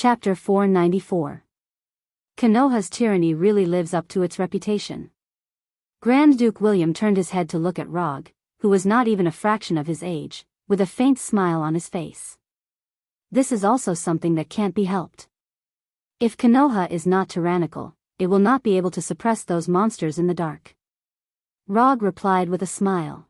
Chapter 494. Konoha's tyranny really lives up to its reputation. Grand Duke William turned his head to look at Rog, who was not even a fraction of his age, with a faint smile on his face. This is also something that can't be helped. If Konoha is not tyrannical, it will not be able to suppress those monsters in the dark. Rog replied with a smile.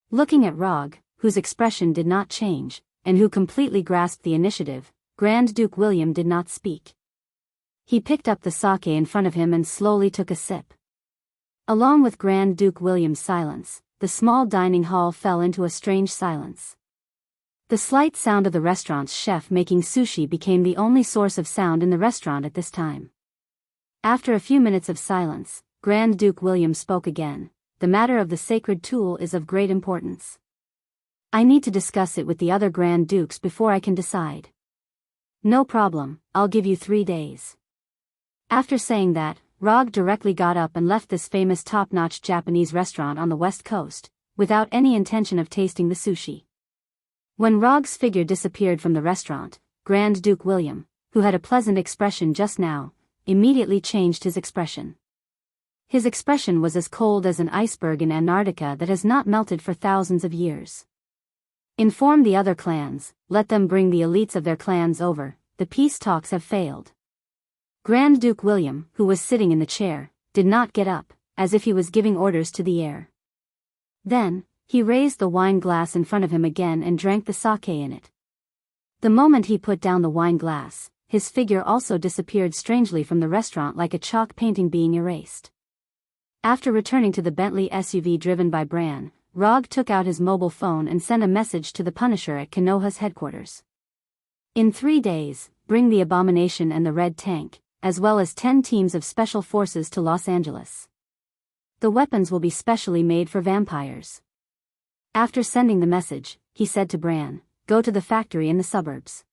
Looking at Rog, whose expression did not change, and who completely grasped the initiative, Grand Duke William did not speak. He picked up the sake in front of him and slowly took a sip. Along with Grand Duke William's silence, the small dining hall fell into a strange silence. The slight sound of the restaurant's chef making sushi became the only source of sound in the restaurant at this time. After a few minutes of silence, Grand Duke William spoke again. The matter of the sacred tool is of great importance. I need to discuss it with the other Grand Dukes before I can decide. No problem, I'll give you 3 days. After saying that, Rog directly got up and left this famous top-notch Japanese restaurant on the west coast, without any intention of tasting the sushi. When Rog's figure disappeared from the restaurant, Grand Duke William, who had a pleasant expression just now, immediately changed his expression. His expression was as cold as an iceberg in Antarctica that has not melted for thousands of years. Inform the other clans, let them bring the elites of their clans over, the peace talks have failed. Grand Duke William, who was sitting in the chair, did not get up, as if he was giving orders to the air. Then, he raised the wine glass in front of him again and drank the sake in it. The moment he put down the wine glass, his figure also disappeared strangely from the restaurant like a chalk painting being erased. After returning to the Bentley SUV driven by Bran, Rog took out his mobile phone and sent a message to the Punisher at Konoha's headquarters. In 3 days, bring the Abomination and the Red Tank, as well as 10 teams of special forces to Los Angeles. The weapons will be specially made for vampires. After sending the message, he said to Bran, go to the factory in the suburbs.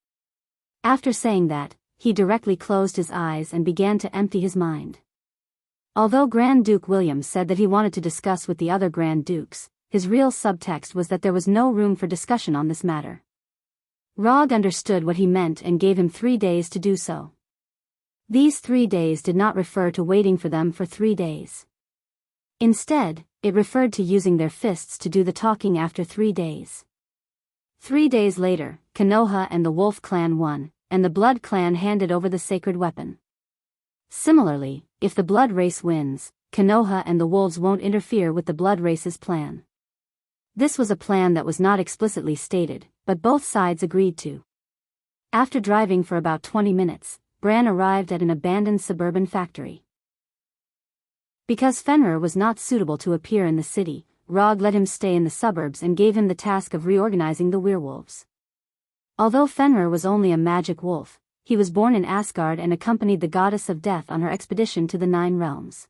After saying that, he directly closed his eyes and began to empty his mind. Although Grand Duke William said that he wanted to discuss with the other Grand Dukes, his real subtext was that there was no room for discussion on this matter. Rog understood what he meant and gave him 3 days to do so. These 3 days did not refer to waiting for them for 3 days. Instead, it referred to using their fists to do the talking after 3 days. 3 days later, Konoha and the Wolf Clan won, and the Blood Clan handed over the sacred weapon. Similarly, if the Blood Race wins, Konoha and the Wolves won't interfere with the Blood Race's plan. This was a plan that was not explicitly stated, but both sides agreed to. After driving for about 20 minutes, Bran arrived at an abandoned suburban factory. Because Fenrir was not suitable to appear in the city, Rog let him stay in the suburbs and gave him the task of reorganizing the werewolves. Although Fenrir was only a magic wolf, he was born in Asgard and accompanied the goddess of death on her expedition to the 9 realms.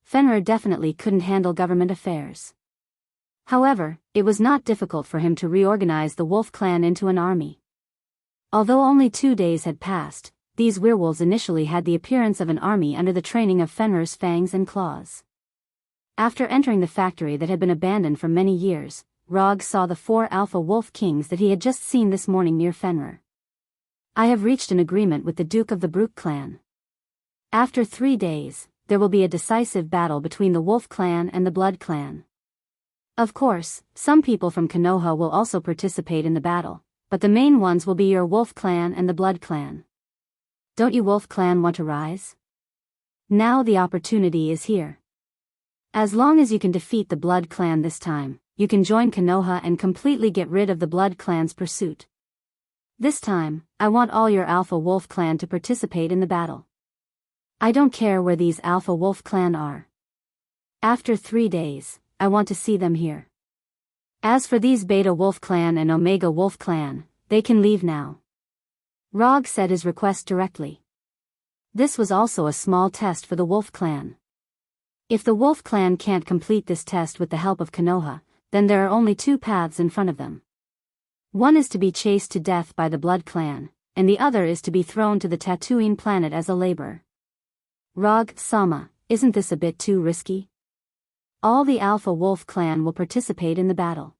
Fenrir definitely couldn't handle government affairs. However, it was not difficult for him to reorganize the Wolf Clan into an army. Although only 2 days had passed, these werewolves initially had the appearance of an army under the training of Fenrir's fangs and claws. After entering the factory that had been abandoned for many years, Rog saw the 4 alpha wolf kings that he had just seen this morning near Fenrir. I have reached an agreement with the Duke of the Brook clan. After 3 days, there will be a decisive battle between the Wolf Clan and the Blood Clan. Of course, some people from Konoha will also participate in the battle, but the main ones will be your Wolf Clan and the Blood Clan. Don't you Wolf Clan want to rise? Now the opportunity is here. As long as you can defeat the Blood Clan this time, you can join Konoha and completely get rid of the Blood Clan's pursuit. This time, I want all your Alpha Wolf Clan to participate in the battle. I don't care where these Alpha Wolf Clan are. After 3 days, I want to see them here. As for these Beta Wolf Clan and Omega Wolf Clan, they can leave now. Rog said his request directly. This was also a small test for the Wolf Clan. If the Wolf Clan can't complete this test with the help of Konoha, then there are only 2 paths in front of them. One is to be chased to death by the Blood Clan, and the other is to be thrown to the Tatooine planet as a labor. Rog-sama, isn't this a bit too risky? All the Alpha Wolf Clan will participate in the battle.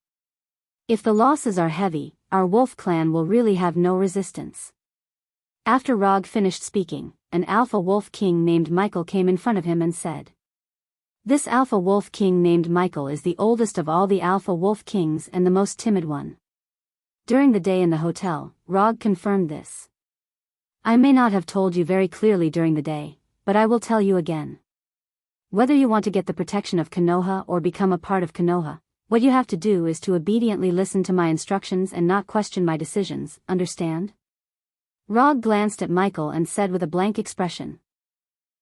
If the losses are heavy, our Wolf Clan will really have no resistance. After Rog finished speaking, an alpha wolf king named Michael came in front of him and said, "This alpha wolf king named Michael is the oldest of all the alpha wolf kings and the most timid one." During the day in the hotel, Rog confirmed this. "I may not have told you very clearly during the day, but I will tell you again. Whether you want to get the protection of Konoha or become a part of Konoha, what you have to do is to obediently listen to my instructions and not question my decisions, understand?" Rog glanced at Michael and said with a blank expression,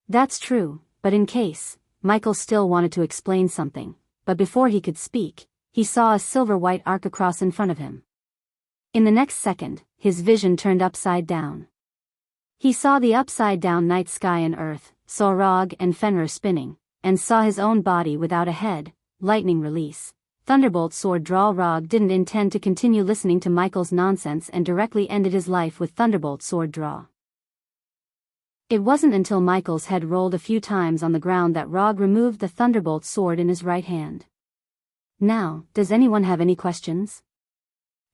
"That's true, but in case." Michael still wanted to explain something, but before he could speak, he saw a silver-white arc across in front of him. In the next second, his vision turned upside down. He saw the upside-down night sky and earth, saw Rog and Fenrir spinning, and saw his own body without a head. Lightning release. Thunderbolt sword draw. Rog didn't intend to continue listening to Michael's nonsense and directly ended his life with Thunderbolt sword draw. It wasn't until Michael's head rolled a few times on the ground that Rog removed the Thunderbolt sword in his right hand. "Now, does anyone have any questions?"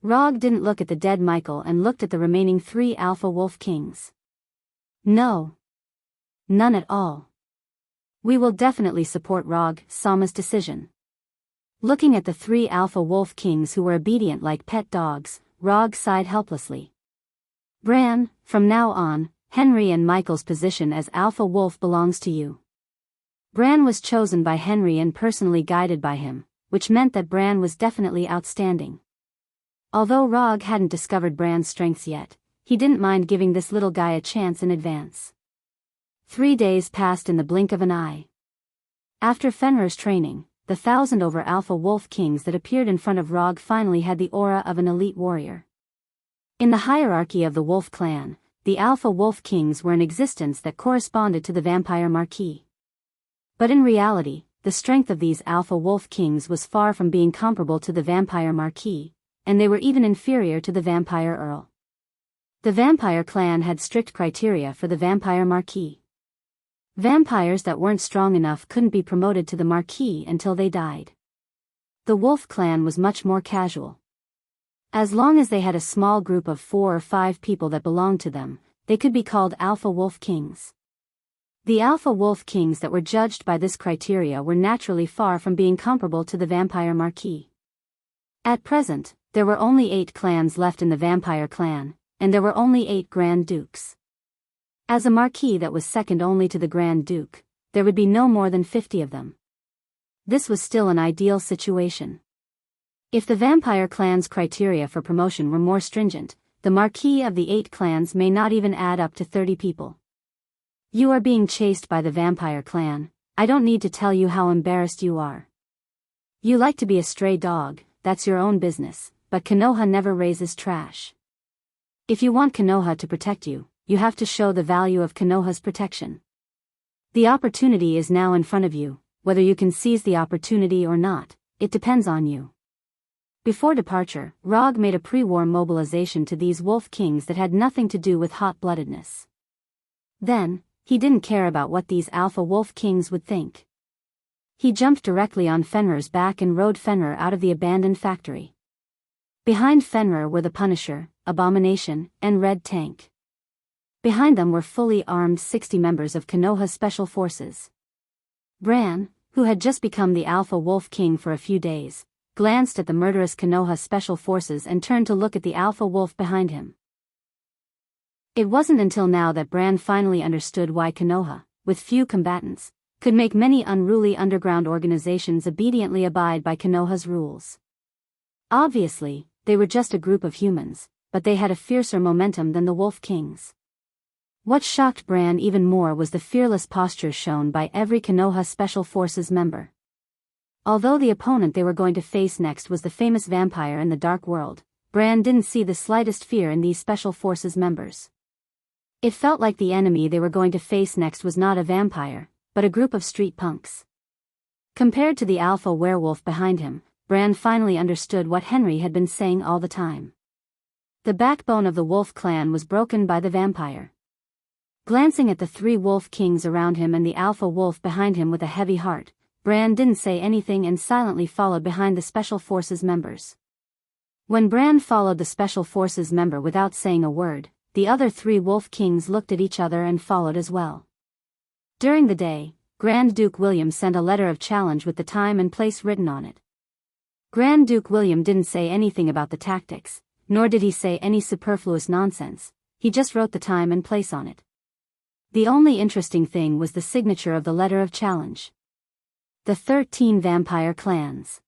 Rog didn't look at the dead Michael and looked at the remaining 3 alpha wolf kings. "No. None at all. We will definitely support Rog Sama's decision." Looking at the 3 alpha wolf kings who were obedient like pet dogs, Rog sighed helplessly. "Bran, from now on, Henry and Michael's position as alpha wolf belongs to you." Bran was chosen by Henry and personally guided by him, which meant that Bran was definitely outstanding. Although Rog hadn't discovered Bran's strengths yet, he didn't mind giving this little guy a chance in advance. 3 days passed in the blink of an eye. After Fenrir's training, the 1,000 over alpha wolf kings that appeared in front of Rog finally had the aura of an elite warrior. In the hierarchy of the wolf clan, the alpha wolf kings were in existence that corresponded to the vampire marquis. But in reality, the strength of these alpha wolf kings was far from being comparable to the vampire marquis, and they were even inferior to the vampire earl. The vampire clan had strict criteria for the vampire marquis. Vampires that weren't strong enough couldn't be promoted to the marquis until they died. The wolf clan was much more casual. As long as they had a small group of 4 or 5 people that belonged to them, they could be called alpha wolf kings. The alpha wolf kings that were judged by this criteria were naturally far from being comparable to the vampire marquis. At present, there were only 8 clans left in the vampire clan, and there were only 8 Grand Dukes. As a marquis that was second only to the Grand Duke, there would be no more than 50 of them. This was still an ideal situation. If the vampire clan's criteria for promotion were more stringent, the marquis of the 8 clans may not even add up to 30 people. "You are being chased by the vampire clan. I don't need to tell you how embarrassed you are. You like to be a stray dog, that's your own business, but Konoha never raises trash. If you want Konoha to protect you, you have to show the value of Konoha's protection. The opportunity is now in front of you. Whether you can seize the opportunity or not, it depends on you." Before departure, Rog made a pre-war mobilization to these wolf kings that had nothing to do with hot-bloodedness. Then, he didn't care about what these alpha wolf kings would think. He jumped directly on Fenrir's back and rode Fenrir out of the abandoned factory. Behind Fenrir were the Punisher, Abomination, and Red Tank. Behind them were fully armed 60 members of Konoha's special forces. Bran, who had just become the alpha wolf king for a few days, glanced at the murderous Konoha special forces and turned to look at the alpha wolf behind him. It wasn't until now that Bran finally understood why Konoha, with few combatants, could make many unruly underground organizations obediently abide by Konoha's rules. Obviously, they were just a group of humans, but they had a fiercer momentum than the wolf kings. What shocked Bran even more was the fearless posture shown by every Konoha Special Forces member. Although the opponent they were going to face next was the famous vampire in the Dark World, Bran didn't see the slightest fear in these Special Forces members. It felt like the enemy they were going to face next was not a vampire, but a group of street punks. Compared to the alpha werewolf behind him, Bran finally understood what Henry had been saying all the time. The backbone of the wolf clan was broken by the vampire. Glancing at the 3 wolf kings around him and the alpha wolf behind him with a heavy heart, Bran didn't say anything and silently followed behind the Special Forces members. When Bran followed the Special Forces member without saying a word, the other 3 wolf kings looked at each other and followed as well. During the day, Grand Duke William sent a letter of challenge with the time and place written on it. Grand Duke William didn't say anything about the tactics, nor did he say any superfluous nonsense, he just wrote the time and place on it. The only interesting thing was the signature of the letter of challenge. The 13 vampire clans.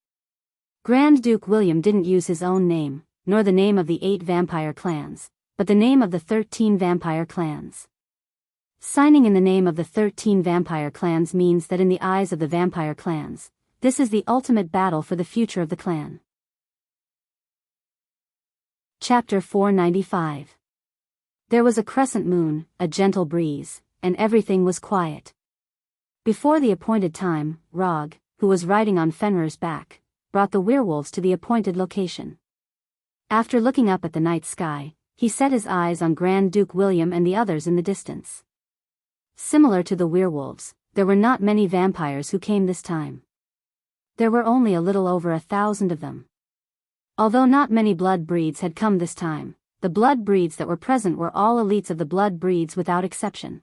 Grand Duke William didn't use his own name, nor the name of the 8 vampire clans, but the name of the 13 vampire clans. Signing in the name of the 13 vampire clans means that in the eyes of the vampire clans, this is the ultimate battle for the future of the clan. Chapter 495. There was a crescent moon, a gentle breeze, and everything was quiet. Before the appointed time, Rog, who was riding on Fenrir's back, brought the werewolves to the appointed location. After looking up at the night sky, he set his eyes on Grand Duke William and the others in the distance. Similar to the werewolves, there were not many vampires who came this time. There were only a little over 1,000 of them. Although not many blood breeds had come this time, the blood breeds that were present were all elites of the blood breeds without exception.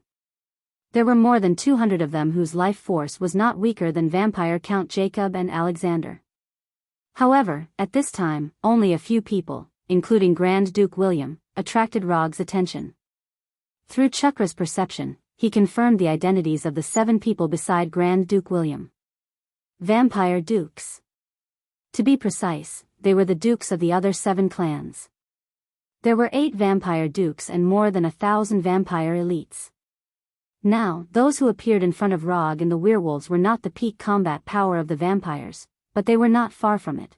There were more than 200 of them whose life force was not weaker than vampire Count Jacob and Alexander. However, at this time, only a few people, including Grand Duke William, attracted Rog's attention. Through Chakra's perception, he confirmed the identities of the 7 people beside Grand Duke William. Vampire dukes. To be precise, they were the dukes of the other 7 clans. There were 8 vampire dukes and more than 1,000 vampire elites. Now, those who appeared in front of Rog and the werewolves were not the peak combat power of the vampires, but they were not far from it.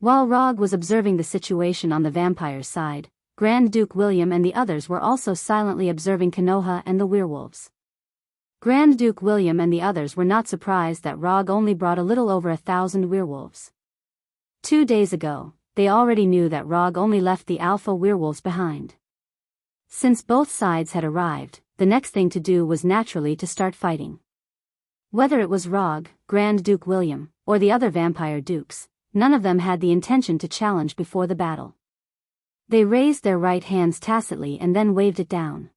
While Rog was observing the situation on the vampires' side, Grand Duke William and the others were also silently observing Konoha and the werewolves. Grand Duke William and the others were not surprised that Rog only brought a little over 1,000 werewolves. 2 days ago, they already knew that Rog only left the alpha werewolves behind. Since both sides had arrived, the next thing to do was naturally to start fighting. Whether it was Rog, Grand Duke William, or the other vampire dukes, none of them had the intention to challenge before the battle. They raised their right hands tacitly and then waved it down.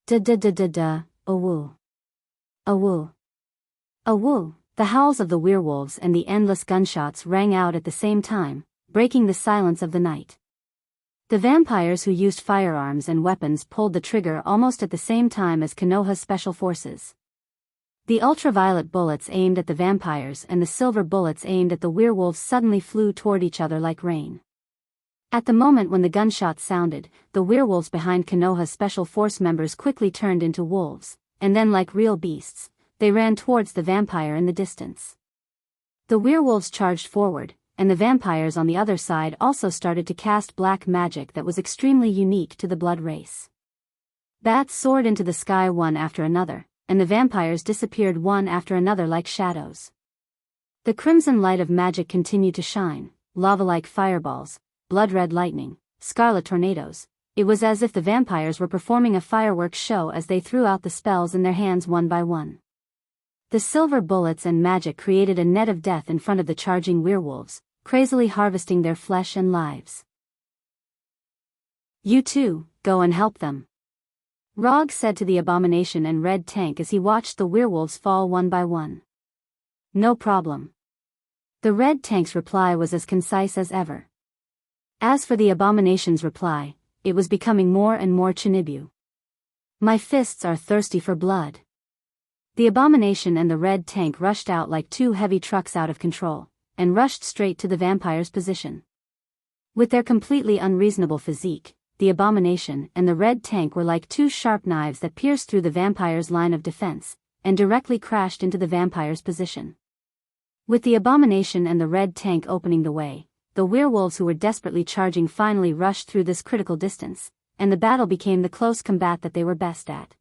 Da-da-da-da-da, awoo. Awoo. Awoo. The howls of the werewolves and the endless gunshots rang out at the same time, breaking the silence of the night. The vampires who used firearms and weapons pulled the trigger almost at the same time as Konoha's special forces. The ultraviolet bullets aimed at the vampires and the silver bullets aimed at the werewolves suddenly flew toward each other like rain. At the moment when the gunshots sounded, the werewolves behind Konoha's special force members quickly turned into wolves, and then like real beasts, they ran towards the vampire in the distance. The werewolves charged forward, and the vampires on the other side also started to cast black magic that was extremely unique to the blood race. Bats soared into the sky one after another, and the vampires disappeared one after another like shadows. The crimson light of magic continued to shine, lava-like fireballs, blood-red lightning, scarlet tornadoes. It was as if the vampires were performing a fireworks show as they threw out the spells in their hands one by one. The silver bullets and magic created a net of death in front of the charging werewolves, crazily harvesting their flesh and lives. "You too, go and help them," Rog said to the Abomination and Red Tank as he watched the werewolves fall one by one. "No problem." The Red Tank's reply was as concise as ever. As for the Abomination's reply, it was becoming more and more Chinibu. "My fists are thirsty for blood." The Abomination and the Red Tank rushed out like 2 heavy trucks out of control, and rushed straight to the vampire's position. With their completely unreasonable physique, the Abomination and the Red Tank were like 2 sharp knives that pierced through the vampire's line of defense, and directly crashed into the vampire's position. With the Abomination and the Red Tank opening the way, the werewolves who were desperately charging finally rushed through this critical distance, and the battle became the close combat that they were best at.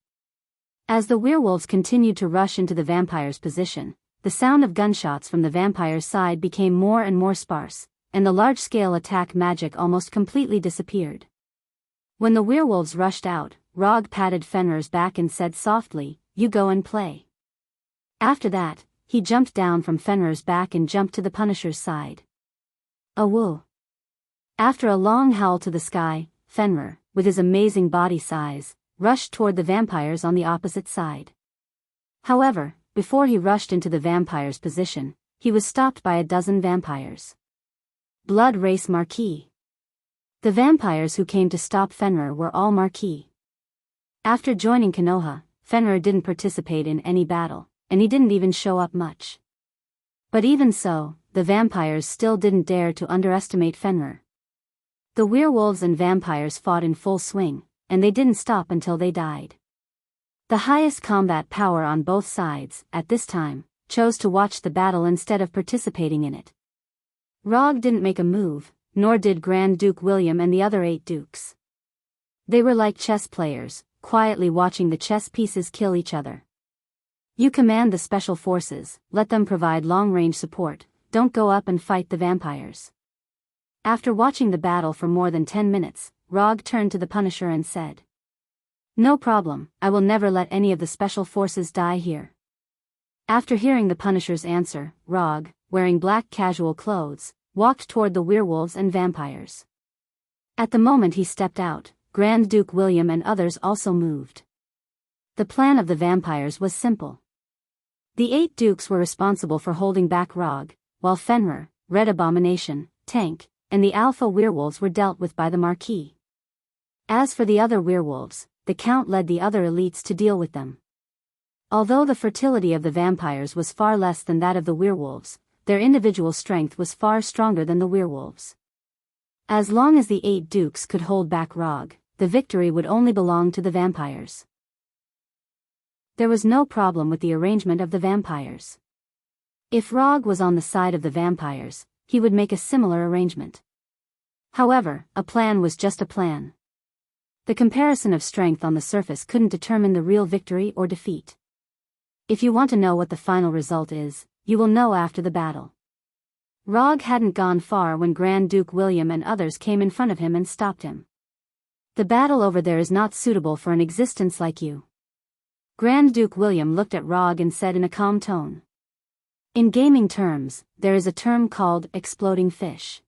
As the werewolves continued to rush into the vampire's position, the sound of gunshots from the vampire's side became more and more sparse, and the large-scale attack magic almost completely disappeared. When the werewolves rushed out, Rog patted Fenrir's back and said softly, "You go and play." After that, he jumped down from Fenrir's back and jumped to the Punisher's side. "Awoo." After a long howl to the sky, Fenrir, with his amazing body size, rushed toward the vampires on the opposite side. However, before he rushed into the vampire's position, he was stopped by a dozen vampires. Blood Race Marquis. The vampires who came to stop Fenrir were all Marquis. After joining Konoha, Fenrir didn't participate in any battle, and he didn't even show up much. But even so, the vampires still didn't dare to underestimate Fenrir. The werewolves and vampires fought in full swing, and they didn't stop until they died. The highest combat power on both sides, at this time, chose to watch the battle instead of participating in it. Rog didn't make a move, nor did Grand Duke William and the other 8 dukes. They were like chess players, quietly watching the chess pieces kill each other. You command the special forces, let them provide long-range support, don't go up and fight the vampires. After watching the battle for more than 10 minutes, Rog turned to the Punisher and said, "No problem, I will never let any of the special forces die here." After hearing the Punisher's answer, Rog, wearing black casual clothes, walked toward the werewolves and vampires. At the moment he stepped out, Grand Duke William and others also moved. The plan of the vampires was simple. The 8 dukes were responsible for holding back Rog, while Fenrir, Red Abomination, Tank, and the alpha werewolves were dealt with by the Marquis. As for the other werewolves, the Count led the other elites to deal with them. Although the fertility of the vampires was far less than that of the werewolves, their individual strength was far stronger than the werewolves. As long as the 8 dukes could hold back Rog, the victory would only belong to the vampires. There was no problem with the arrangement of the vampires. If Rog was on the side of the vampires, he would make a similar arrangement. However, a plan was just a plan. The comparison of strength on the surface couldn't determine the real victory or defeat. If you want to know what the final result is, you will know after the battle. Rog hadn't gone far when Grand Duke William and others came in front of him and stopped him. "The battle over there is not suitable for an existence like you." Grand Duke William looked at Rog and said in a calm tone. In gaming terms, there is a term called exploding fish.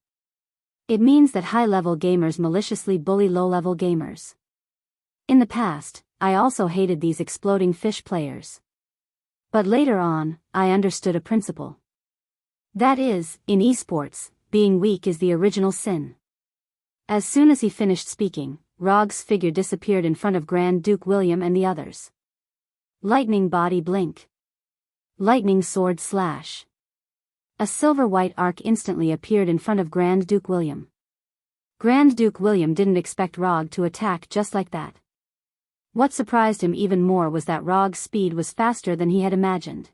It means that high-level gamers maliciously bully low-level gamers. In the past, I also hated these exploding fish players. But later on, I understood a principle. That is, in esports, being weak is the original sin. As soon as he finished speaking, Rog's figure disappeared in front of Grand Duke William and the others. Lightning body blink. Lightning sword slash. A silver-white arc instantly appeared in front of Grand Duke William. Grand Duke William didn't expect Rog to attack just like that. What surprised him even more was that Rog's speed was faster than he had imagined.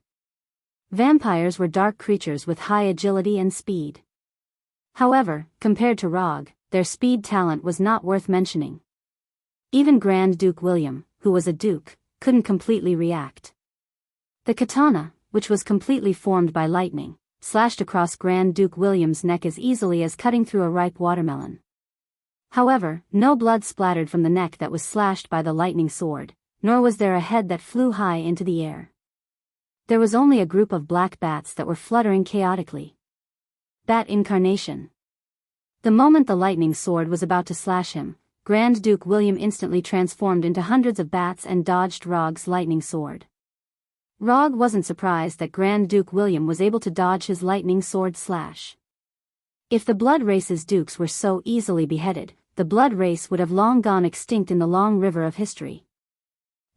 Vampires were dark creatures with high agility and speed. However, compared to Rog, their speed talent was not worth mentioning. Even Grand Duke William, who was a duke, couldn't completely react. The katana, which was completely formed by lightning, slashed across Grand Duke William's neck as easily as cutting through a ripe watermelon. However, no blood splattered from the neck that was slashed by the lightning sword, nor was there a head that flew high into the air. There was only a group of black bats that were fluttering chaotically. Bat incarnation. The moment the lightning sword was about to slash him, Grand Duke William instantly transformed into hundreds of bats and dodged Rog's lightning sword. Rog wasn't surprised that Grand Duke William was able to dodge his lightning sword slash. If the blood race's dukes were so easily beheaded, the blood race would have long gone extinct in the long river of history.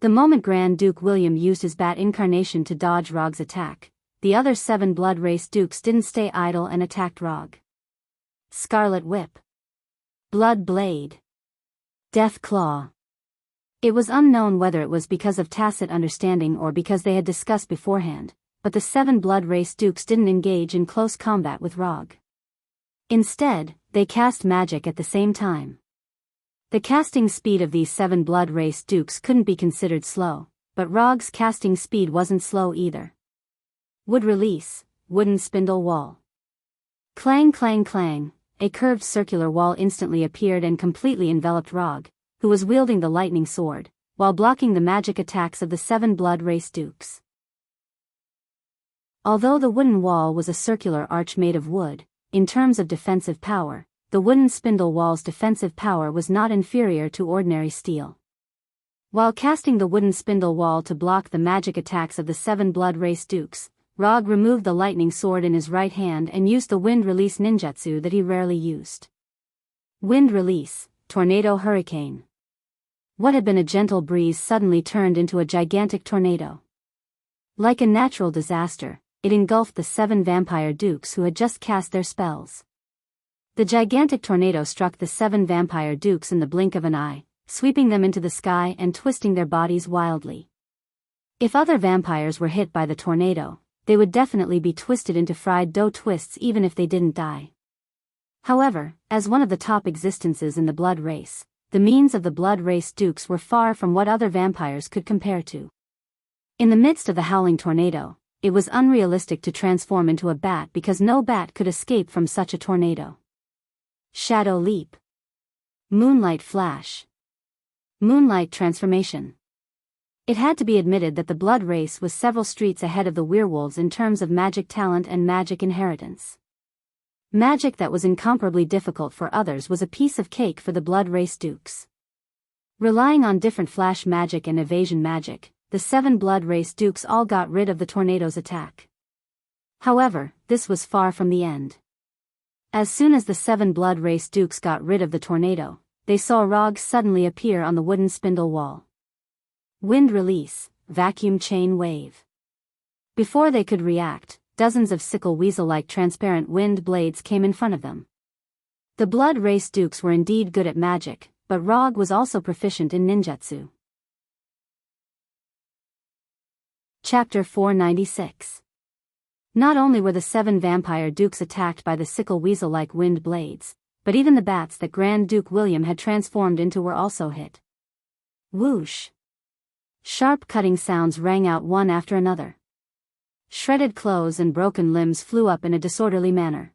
The moment Grand Duke William used his bat incarnation to dodge Rog's attack, the other 7 blood race dukes didn't stay idle and attacked Rog. Scarlet Whip. Blood Blade. Death Claw. It was unknown whether it was because of tacit understanding or because they had discussed beforehand, but the 7 blood race dukes didn't engage in close combat with Rog. Instead, they cast magic at the same time. The casting speed of these 7 blood race dukes couldn't be considered slow, but Rog's casting speed wasn't slow either. Wood release, wooden spindle wall. Clang clang clang, a curved circular wall instantly appeared and completely enveloped Rog, who was wielding the lightning sword, while blocking the magic attacks of the 7 blood race dukes. Although the wooden wall was a circular arch made of wood, in terms of defensive power, the wooden spindle wall's defensive power was not inferior to ordinary steel. While casting the wooden spindle wall to block the magic attacks of the 7 blood race dukes, Rog removed the lightning sword in his right hand and used the wind release ninjutsu that he rarely used. Wind release, tornado hurricane. What had been a gentle breeze suddenly turned into a gigantic tornado. Like a natural disaster, it engulfed the 7 vampire dukes who had just cast their spells. The gigantic tornado struck the 7 vampire dukes in the blink of an eye, sweeping them into the sky and twisting their bodies wildly. If other vampires were hit by the tornado, they would definitely be twisted into fried dough twists even if they didn't die. However, as one of the top existences in the blood race, the means of the blood race dukes were far from what other vampires could compare to. In the midst of the howling tornado, it was unrealistic to transform into a bat because no bat could escape from such a tornado. Shadow leap. Moonlight flash. Moonlight transformation. It had to be admitted that the blood race was several streets ahead of the werewolves in terms of magic talent and magic inheritance. Magic that was incomparably difficult for others was a piece of cake for the blood race dukes. Relying on different flash magic and evasion magic, the 7 blood race dukes all got rid of the tornado's attack. However, this was far from the end. As soon as the 7 blood race dukes got rid of the tornado, they saw Rog suddenly appear on the wooden spindle wall. Wind release, vacuum chain wave. Before they could react, dozens of sickle weasel-like transparent wind blades came in front of them. The blood race dukes were indeed good at magic, but Rog was also proficient in ninjutsu. Chapter 496. Not only were the 7 vampire dukes attacked by the sickle weasel-like wind blades, but even the bats that Grand Duke William had transformed into were also hit. Whoosh! Sharp cutting sounds rang out one after another. Shredded clothes and broken limbs flew up in a disorderly manner.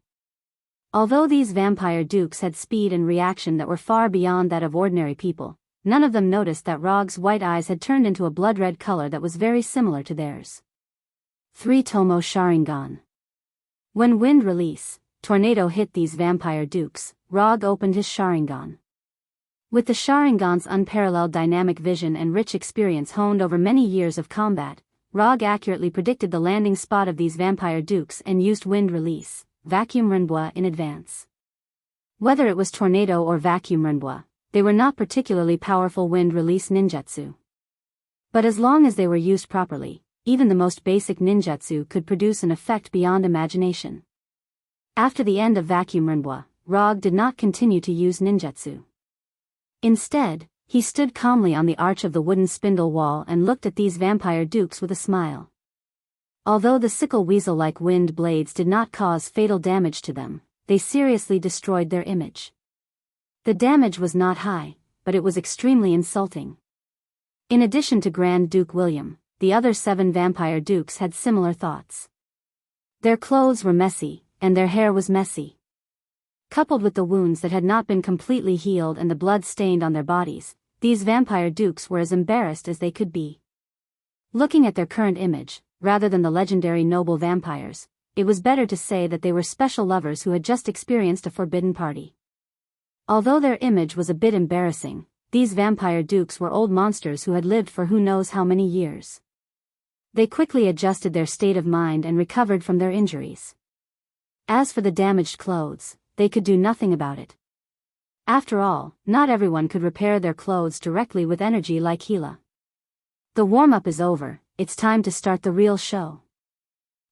Although these vampire dukes had speed and reaction that were far beyond that of ordinary people, none of them noticed that Rog's white eyes had turned into a blood-red color that was very similar to theirs. 3 Tomo Sharingan. When wind release, tornado hit these vampire dukes, Rog opened his Sharingan. With the Sharingan's unparalleled dynamic vision and rich experience honed over many years of combat, Rog accurately predicted the landing spot of these vampire dukes and used wind release, vacuum renbwa in advance. Whether it was tornado or vacuum renbwa, they were not particularly powerful wind release ninjutsu. But as long as they were used properly, even the most basic ninjutsu could produce an effect beyond imagination. After the end of vacuum renbwa, Rog did not continue to use ninjutsu. Instead, he stood calmly on the arch of the wooden spindle wall and looked at these vampire dukes with a smile. Although the sickle weasel-like wind blades did not cause fatal damage to them, they seriously destroyed their image. The damage was not high, but it was extremely insulting. In addition to Grand Duke William, the other 7 vampire dukes had similar thoughts. Their clothes were messy, and their hair was messy. Coupled with the wounds that had not been completely healed and the blood stained on their bodies, these vampire dukes were as embarrassed as they could be. Looking at their current image, rather than the legendary noble vampires, it was better to say that they were special lovers who had just experienced a forbidden party. Although their image was a bit embarrassing, these vampire dukes were old monsters who had lived for who knows how many years. They quickly adjusted their state of mind and recovered from their injuries. As for the damaged clothes, they could do nothing about it. After all, not everyone could repair their clothes directly with energy like Gila. The warm-up is over, it's time to start the real show.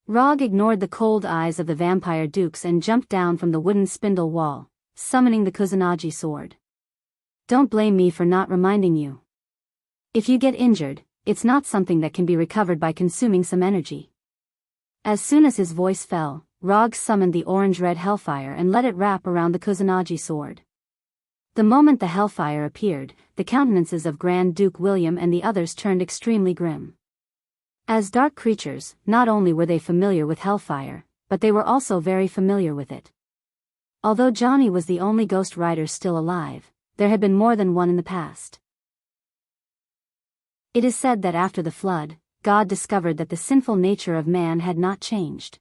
Rog ignored the cold eyes of the vampire dukes and jumped down from the wooden spindle wall, summoning the Kusanagi sword. Don't blame me for not reminding you. If you get injured, it's not something that can be recovered by consuming some energy. As soon as his voice fell, Rog summoned the orange-red hellfire and let it wrap around the Kusanagi sword. The moment the hellfire appeared, the countenances of Grand Duke William and the others turned extremely grim. As dark creatures, not only were they familiar with hellfire, but they were also very familiar with it. Although Johnny was the only ghost rider still alive, there had been more than one in the past. It is said that after the flood, God discovered that the sinful nature of man had not changed.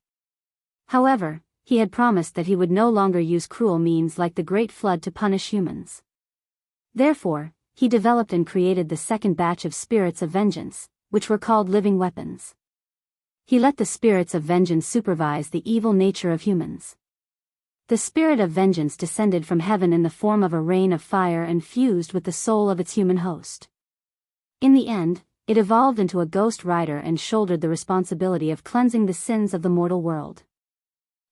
However, he had promised that he would no longer use cruel means like the Great Flood to punish humans. Therefore, he developed and created the second batch of spirits of vengeance, which were called living weapons. He let the spirits of vengeance supervise the evil nature of humans. The spirit of vengeance descended from heaven in the form of a rain of fire and fused with the soul of its human host. In the end, it evolved into a ghost rider and shouldered the responsibility of cleansing the sins of the mortal world.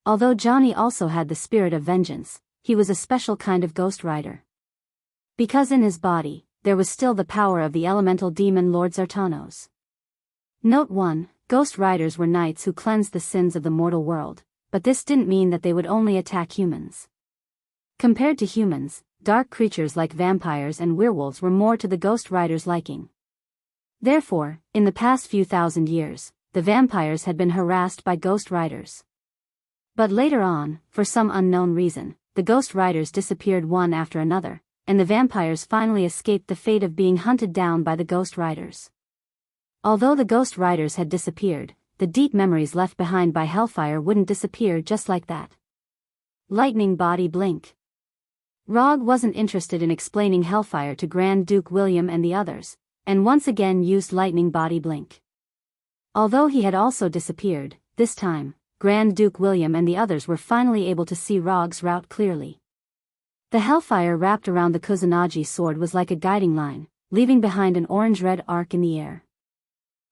Although Johnny also had the spirit of vengeance, he was a special kind of ghost rider. Because in his body, there was still the power of the elemental demon Lord Zartanos. Note 1, Ghost Riders were knights who cleansed the sins of the mortal world, but this didn't mean that they would only attack humans. Compared to humans, dark creatures like vampires and werewolves were more to the Ghost Riders' liking. Therefore, in the past few thousand years, the vampires had been harassed by Ghost Riders. But later on, for some unknown reason, the Ghost Riders disappeared one after another, and the vampires finally escaped the fate of being hunted down by the Ghost Riders. Although the Ghost Riders had disappeared, the deep memories left behind by Hellfire wouldn't disappear just like that. Lightning Body Blink. Rog wasn't interested in explaining Hellfire to Grand Duke William and the others, and once again used Lightning Body Blink. Although he had also disappeared, this time, Grand Duke William and the others were finally able to see Rog's route clearly. The Hellfire wrapped around the Kusanagi sword was like a guiding line, leaving behind an orange-red arc in the air.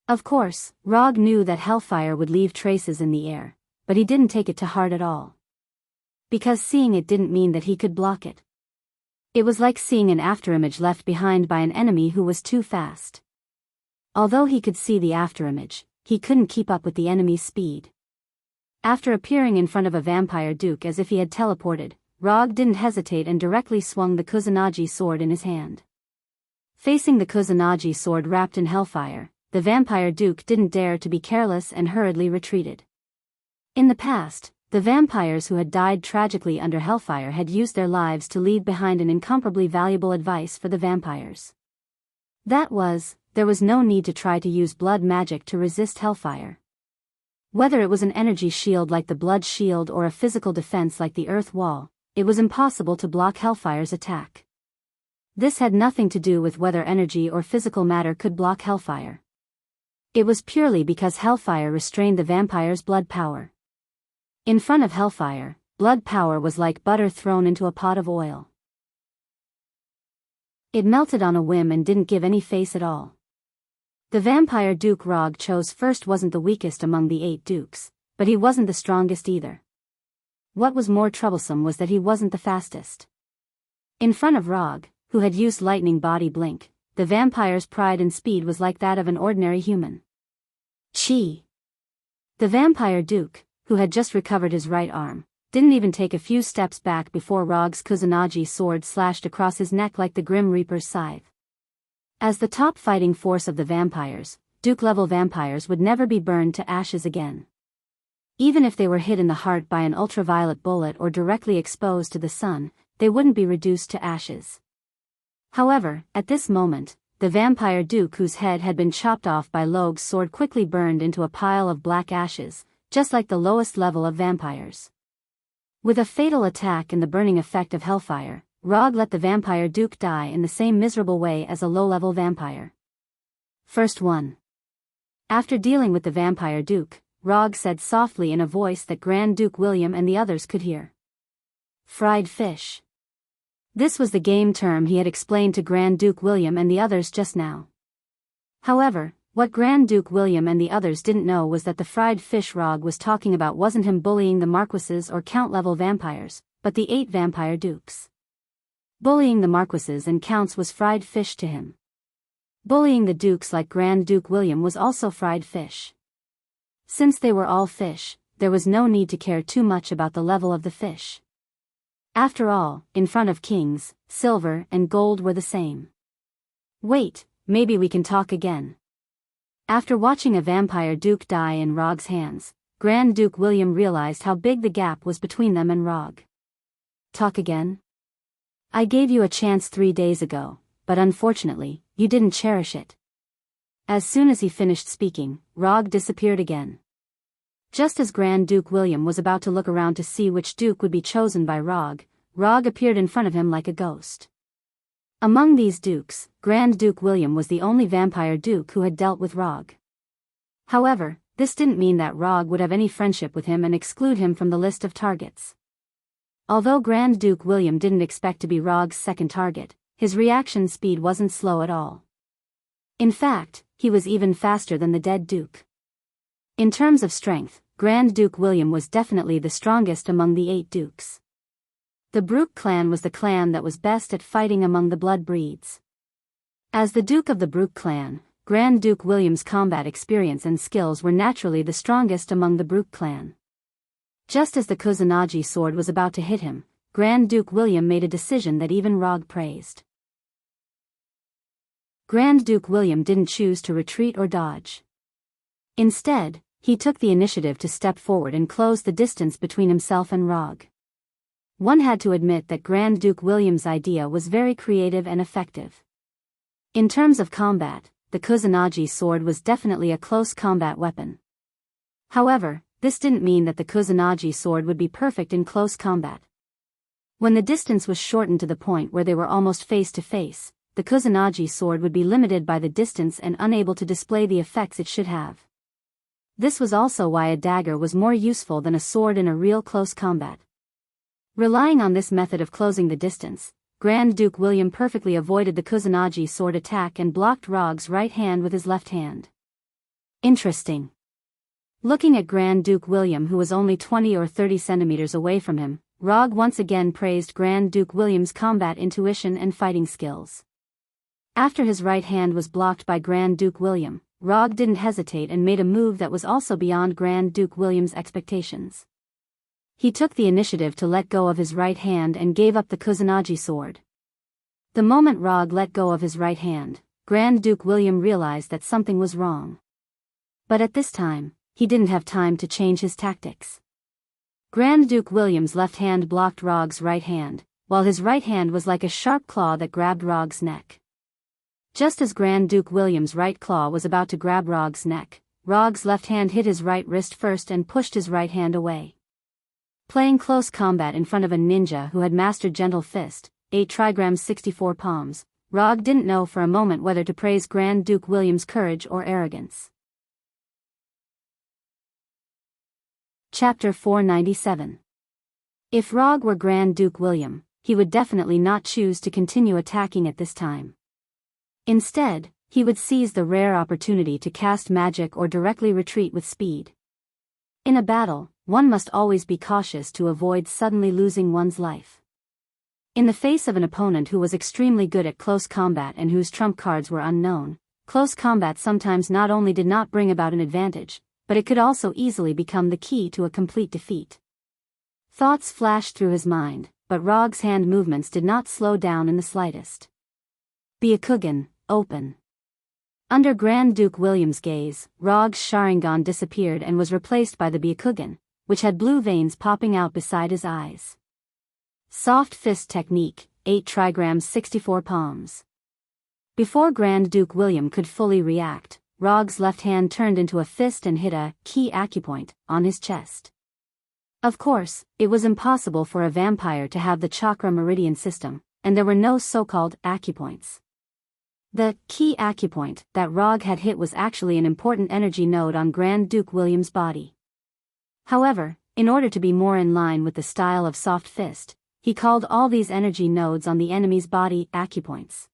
Of course, Rog knew that Hellfire would leave traces in the air, but he didn't take it to heart at all. Because seeing it didn't mean that he could block it. It was like seeing an afterimage left behind by an enemy who was too fast. Although he could see the afterimage, he couldn't keep up with the enemy's speed. After appearing in front of a vampire duke as if he had teleported, Rog didn't hesitate and directly swung the Kusanagi sword in his hand. Facing the Kusanagi sword wrapped in Hellfire, the vampire duke didn't dare to be careless and hurriedly retreated. In the past, the vampires who had died tragically under Hellfire had used their lives to leave behind an incomparably valuable advice for the vampires. That was, there was no need to try to use blood magic to resist Hellfire. Whether it was an energy shield like the blood shield or a physical defense like the earth wall, it was impossible to block Hellfire's attack. This had nothing to do with whether energy or physical matter could block Hellfire. It was purely because Hellfire restrained the vampire's blood power. In front of Hellfire, blood power was like butter thrown into a pot of oil. It melted on a whim and didn't give any face at all. The vampire Duke Rog chose first wasn't the weakest among the 8 dukes, but he wasn't the strongest either. What was more troublesome was that he wasn't the fastest. In front of Rog, who had used Lightning Body Blink, the vampire's pride and speed was like that of an ordinary human. Chi! The vampire duke, who had just recovered his right arm, didn't even take a few steps back before Rog's Kusanagi sword slashed across his neck like the Grim Reaper's scythe. As the top fighting force of the vampires, Duke-level vampires would never be burned to ashes again. Even if they were hit in the heart by an ultraviolet bullet or directly exposed to the sun, they wouldn't be reduced to ashes. However, at this moment, the vampire duke whose head had been chopped off by Logue's sword quickly burned into a pile of black ashes, just like the lowest level of vampires. With a fatal attack and the burning effect of Hellfire, Rog let the vampire duke die in the same miserable way as a low-level vampire. First one. After dealing with the vampire duke, Rog said softly in a voice that Grand Duke William and the others could hear. Fried fish. This was the game term he had explained to Grand Duke William and the others just now. However, what Grand Duke William and the others didn't know was that the fried fish Rog was talking about wasn't him bullying the marquises or count-level vampires, but the 8 vampire dukes. Bullying the marquises and counts was fried fish to him. Bullying the dukes like Grand Duke William was also fried fish. Since they were all fish, there was no need to care too much about the level of the fish. After all, in front of kings, silver and gold were the same. Wait, maybe we can talk again. After watching a vampire duke die in Rog's hands, Grand Duke William realized how big the gap was between them and Rog. Talk again? I gave you a chance 3 days ago, but unfortunately, you didn't cherish it. As soon as he finished speaking, Rog disappeared again. Just as Grand Duke William was about to look around to see which duke would be chosen by Rog appeared in front of him like a ghost. Among these dukes, Grand Duke William was the only vampire duke who had dealt with Rog. However, this didn't mean that Rog would have any friendship with him and exclude him from the list of targets. Although Grand Duke William didn't expect to be Rog's second target, his reaction speed wasn't slow at all. In fact, he was even faster than the dead duke. In terms of strength, Grand Duke William was definitely the strongest among the 8 dukes. The Brook clan was the clan that was best at fighting among the blood breeds. As the Duke of the Brook clan, Grand Duke William's combat experience and skills were naturally the strongest among the Brook clan. Just as the Kusanagi sword was about to hit him, Grand Duke William made a decision that even Rog praised. Grand Duke William didn't choose to retreat or dodge. Instead, he took the initiative to step forward and close the distance between himself and Rog. One had to admit that Grand Duke William's idea was very creative and effective. In terms of combat, the Kusanagi sword was definitely a close combat weapon. However, this didn't mean that the Kusanagi sword would be perfect in close combat. When the distance was shortened to the point where they were almost face to face, the Kusanagi sword would be limited by the distance and unable to display the effects it should have. This was also why a dagger was more useful than a sword in a real close combat. Relying on this method of closing the distance, Grand Duke William perfectly avoided the Kusanagi sword attack and blocked Rog's right hand with his left hand. Interesting. Looking at Grand Duke William, who was only 20 or 30 centimeters away from him, Rog once again praised Grand Duke William's combat intuition and fighting skills. After his right hand was blocked by Grand Duke William, Rog didn't hesitate and made a move that was also beyond Grand Duke William's expectations. He took the initiative to let go of his right hand and gave up the Kusanagi sword. The moment Rog let go of his right hand, Grand Duke William realized that something was wrong. But at this time, he didn't have time to change his tactics. Grand Duke William's left hand blocked Rog's right hand, while his right hand was like a sharp claw that grabbed Rog's neck. Just as Grand Duke William's right claw was about to grab Rog's neck, Rog's left hand hit his right wrist first and pushed his right hand away. Playing close combat in front of a ninja who had mastered Gentle Fist, 8 trigrams 64 palms, Rog didn't know for a moment whether to praise Grand Duke William's courage or arrogance. Chapter 497. If Rog were Grand Duke William, he would definitely not choose to continue attacking at this time. Instead, he would seize the rare opportunity to cast magic or directly retreat with speed. In a battle, one must always be cautious to avoid suddenly losing one's life. In the face of an opponent who was extremely good at close combat and whose trump cards were unknown, close combat sometimes not only did not bring about an advantage, but it could also easily become the key to a complete defeat. Thoughts flashed through his mind, but Rog's hand movements did not slow down in the slightest. Byakugan, open. Under Grand Duke William's gaze, Rog's Sharingan disappeared and was replaced by the Byakugan, which had blue veins popping out beside his eyes. Soft fist technique, 8 trigrams 64 palms. Before Grand Duke William could fully react, Rog's left hand turned into a fist and hit a key acupoint on his chest. Of course, it was impossible for a vampire to have the chakra meridian system, and there were no so-called acupoints. The key acupoint that Rog had hit was actually an important energy node on Grand Duke William's body. However, in order to be more in line with the style of soft fist, he called all these energy nodes on the enemy's body acupoints.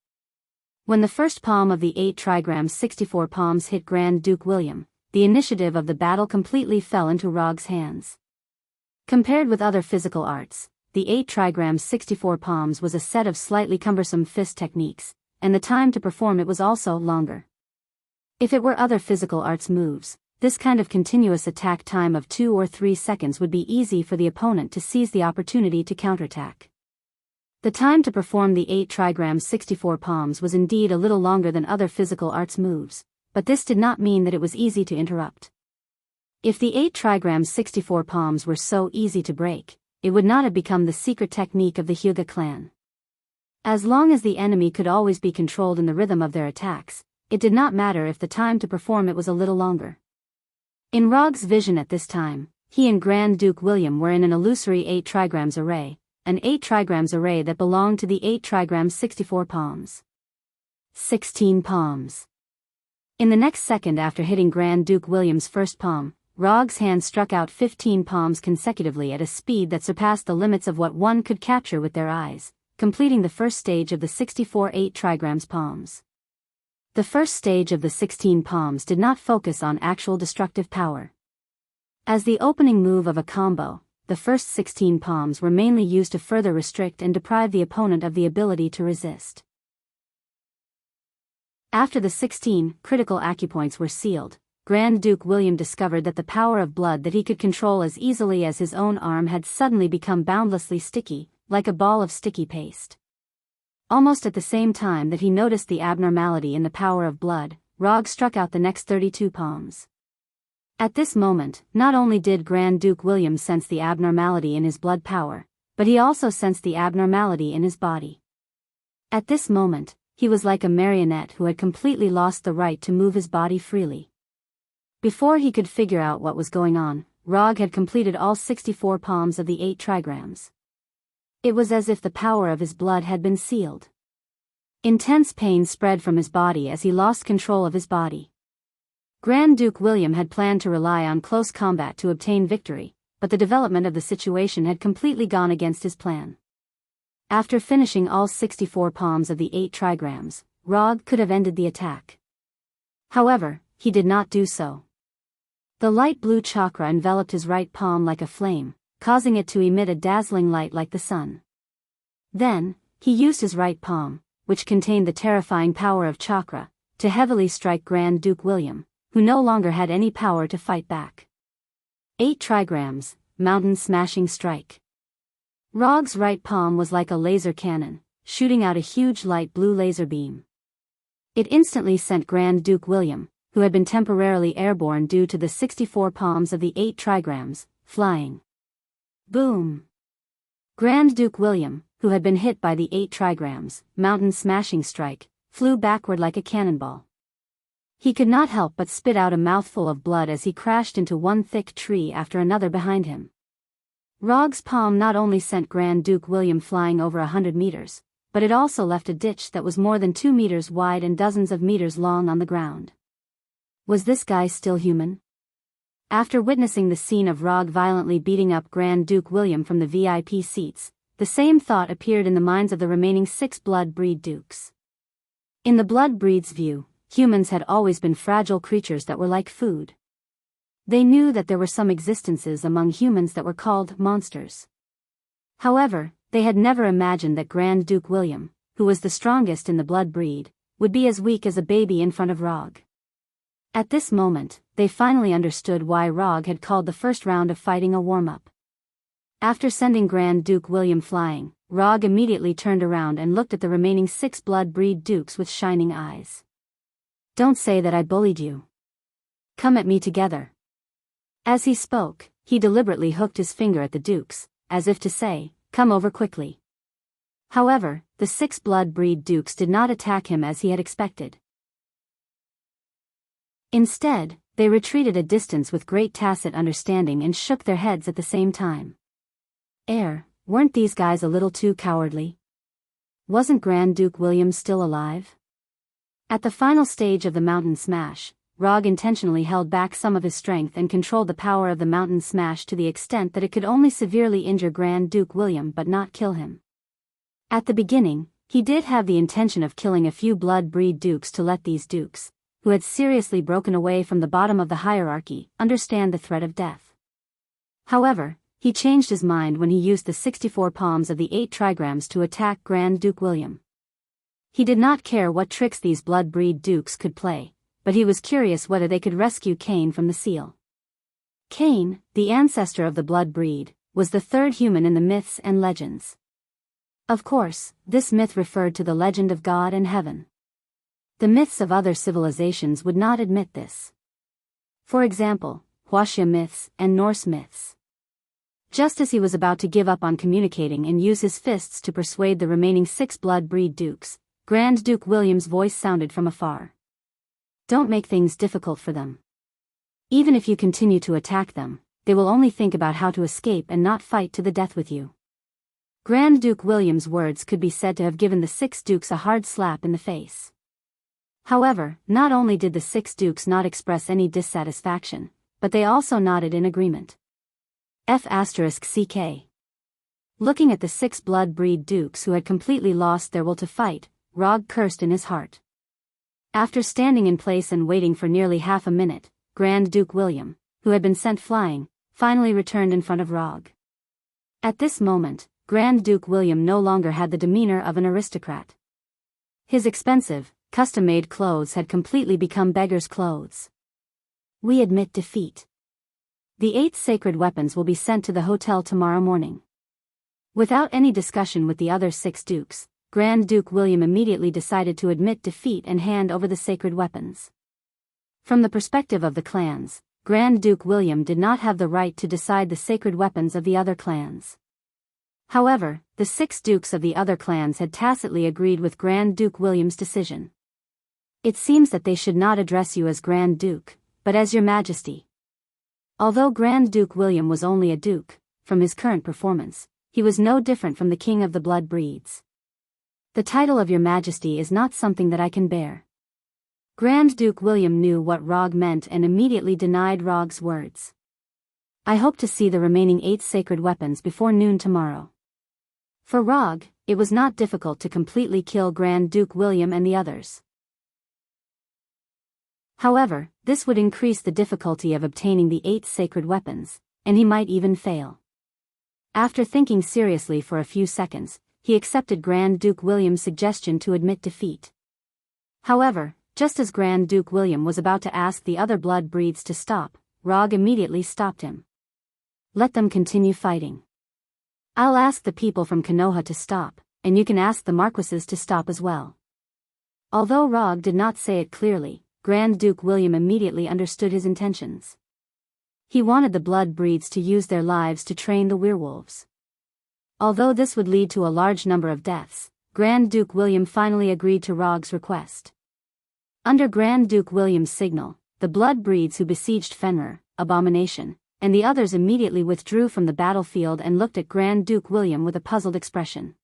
When the first palm of the 8 trigrams 64 palms hit Grand Duke William, the initiative of the battle completely fell into Rog's hands. Compared with other physical arts, the 8 trigrams 64 palms was a set of slightly cumbersome fist techniques, and the time to perform it was also longer. If it were other physical arts moves, this kind of continuous attack time of 2 or 3 seconds would be easy for the opponent to seize the opportunity to counterattack. The time to perform the 8 trigrams 64 palms was indeed a little longer than other physical arts moves, but this did not mean that it was easy to interrupt. If the 8 trigrams 64 palms were so easy to break, it would not have become the secret technique of the Hyuga clan. As long as the enemy could always be controlled in the rhythm of their attacks, it did not matter if the time to perform it was a little longer. In Rog's vision at this time, he and Grand Duke William were in an illusory 8 trigrams array, an 8 trigrams array that belonged to the 8 trigrams 64 palms. 16 palms. In the next second after hitting Grand Duke William's first palm, Rog's hand struck out 15 palms consecutively at a speed that surpassed the limits of what one could capture with their eyes, completing the first stage of the 64 8 trigrams palms. The first stage of the 16 palms did not focus on actual destructive power. As the opening move of a combo, the first 16 palms were mainly used to further restrict and deprive the opponent of the ability to resist. After the 16 critical acupoints were sealed, Grand Duke William discovered that the power of blood that he could control as easily as his own arm had suddenly become boundlessly sticky, like a ball of sticky paste. Almost at the same time that he noticed the abnormality in the power of blood, Rog struck out the next 32 palms. At this moment, not only did Grand Duke William sense the abnormality in his blood power, but he also sensed the abnormality in his body. At this moment, he was like a marionette who had completely lost the right to move his body freely. Before he could figure out what was going on, Rog had completed all 64 palms of the 8 trigrams. It was as if the power of his blood had been sealed. Intense pain spread from his body as he lost control of his body. Grand Duke William had planned to rely on close combat to obtain victory, but the development of the situation had completely gone against his plan. After finishing all 64 palms of the 8 trigrams, Rog could have ended the attack. However, he did not do so. The light blue chakra enveloped his right palm like a flame, causing it to emit a dazzling light like the sun. Then, he used his right palm, which contained the terrifying power of chakra, to heavily strike Grand Duke William, who no longer had any power to fight back. 8 trigrams, mountain smashing strike. Rog's right palm was like a laser cannon, shooting out a huge light blue laser beam. It instantly sent Grand Duke William, who had been temporarily airborne due to the 64 palms of the 8 trigrams, flying. Boom! Grand Duke William, who had been hit by the 8 trigrams, mountain smashing strike, flew backward like a cannonball. He could not help but spit out a mouthful of blood as he crashed into one thick tree after another behind him. Rog's palm not only sent Grand Duke William flying over 100 meters, but it also left a ditch that was more than 2 meters wide and dozens of meters long on the ground. Was this guy still human? After witnessing the scene of Rog violently beating up Grand Duke William from the VIP seats, the same thought appeared in the minds of the remaining 6 blood breed dukes. In the blood breed's view, humans had always been fragile creatures that were like food. They knew that there were some existences among humans that were called monsters. However, they had never imagined that Grand Duke William, who was the strongest in the blood breed, would be as weak as a baby in front of Rog. At this moment, they finally understood why Rog had called the first round of fighting a warm-up. After sending Grand Duke William flying, Rog immediately turned around and looked at the remaining 6 blood breed dukes with shining eyes. "Don't say that I bullied you. Come at me together." As he spoke, he deliberately hooked his finger at the dukes, as if to say, "Come over quickly." However, the 6 blood breed dukes did not attack him as he had expected. Instead, they retreated a distance with great tacit understanding and shook their heads at the same time. Weren't these guys a little too cowardly? Wasn't Grand Duke William still alive? At the final stage of the mountain smash, Rog intentionally held back some of his strength and controlled the power of the mountain smash to the extent that it could only severely injure Grand Duke William but not kill him. At the beginning, he did have the intention of killing a few blood breed dukes to let these dukes, who had seriously broken away from the bottom of the hierarchy, understand the threat of death. However, he changed his mind when he used the 64 palms of the 8 trigrams to attack Grand Duke William. He did not care what tricks these blood breed dukes could play, but he was curious whether they could rescue Cain from the seal. Cain, the ancestor of the blood breed, was the 3rd human in the myths and legends. Of course, this myth referred to the legend of God and heaven. The myths of other civilizations would not admit this. For example, Wuxia myths and Norse myths. Just as he was about to give up on communicating and use his fists to persuade the remaining 6 blood breed dukes, Grand Duke William's voice sounded from afar. "Don't make things difficult for them. Even if you continue to attack them, they will only think about how to escape and not fight to the death with you. Grand Duke William's words could be said to have given the 6 dukes a hard slap in the face. However, not only did the 6 dukes not express any dissatisfaction, but they also nodded in agreement. F***CK. Looking at the 6 blood-breed dukes who had completely lost their will to fight, Rog cursed in his heart. After standing in place and waiting for nearly half a minute, Grand Duke William, who had been sent flying, finally returned in front of Rog. At this moment, Grand Duke William no longer had the demeanor of an aristocrat. His expensive, custom-made clothes had completely become beggar's clothes. We admit defeat. The 8 sacred weapons will be sent to the hotel tomorrow morning. Without any discussion with the other 6 dukes, Grand Duke William immediately decided to admit defeat and hand over the sacred weapons. From the perspective of the clans, Grand Duke William did not have the right to decide the sacred weapons of the other clans. However, the 6 dukes of the other clans had tacitly agreed with Grand Duke William's decision. It seems that they should not address you as Grand Duke, but as Your Majesty. Although Grand Duke William was only a duke, from his current performance, he was no different from the king of the blood breeds. The title of Your Majesty is not something that I can bear. Grand Duke William knew what Rog meant and immediately denied Rog's words. I hope to see the remaining 8 sacred weapons before noon tomorrow. For Rog, it was not difficult to completely kill Grand Duke William and the others. However, this would increase the difficulty of obtaining the 8 sacred weapons, and he might even fail. After thinking seriously for a few seconds, he accepted Grand Duke William's suggestion to admit defeat. However, just as Grand Duke William was about to ask the other blood breeds to stop, Rog immediately stopped him. Let them continue fighting. I'll ask the people from Konoha to stop, and you can ask the marquises to stop as well. Although Rog did not say it clearly, Grand Duke William immediately understood his intentions. He wanted the blood breeds to use their lives to train the werewolves. Although this would lead to a large number of deaths, Grand Duke William finally agreed to Rog's request. Under Grand Duke William's signal, the blood breeds who besieged Fenrir, Abomination, and the others immediately withdrew from the battlefield and looked at Grand Duke William with a puzzled expression.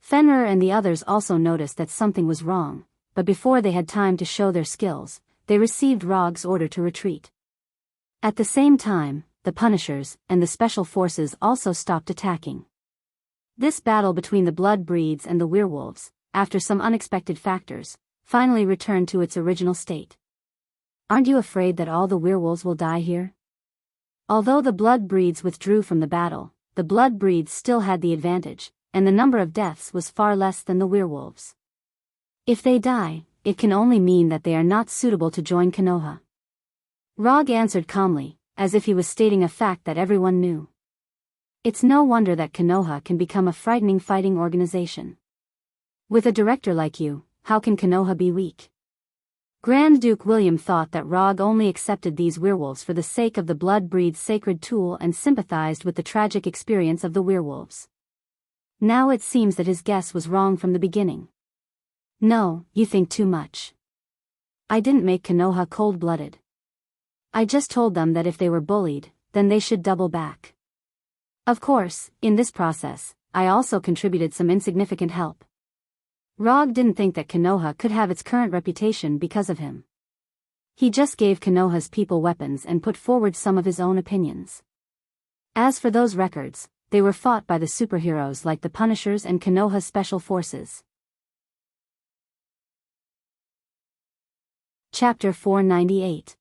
Fenrir and the others also noticed that something was wrong, but before they had time to show their skills, they received Rog's order to retreat. At the same time, the Punishers and the Special Forces also stopped attacking. This battle between the blood breeds and the werewolves, after some unexpected factors, finally returned to its original state. Aren't you afraid that all the werewolves will die here? Although the blood breeds withdrew from the battle, the blood breeds still had the advantage, and the number of deaths was far less than the werewolves. If they die, it can only mean that they are not suitable to join Konoha. Rog answered calmly, as if he was stating a fact that everyone knew. It's no wonder that Konoha can become a frightening fighting organization. With a director like you, how can Konoha be weak? Grand Duke William thought that Rog only accepted these werewolves for the sake of the blood breed's sacred tool and sympathized with the tragic experience of the werewolves. Now it seems that his guess was wrong from the beginning. No, you think too much. I didn't make Konoha cold-blooded. I just told them that if they were bullied, then they should double back. Of course, in this process, I also contributed some insignificant help. Rog didn't think that Konoha could have its current reputation because of him. He just gave Konoha's people weapons and put forward some of his own opinions. As for those records, they were fought by the superheroes like the Punishers and Konoha's special forces. Chapter 498.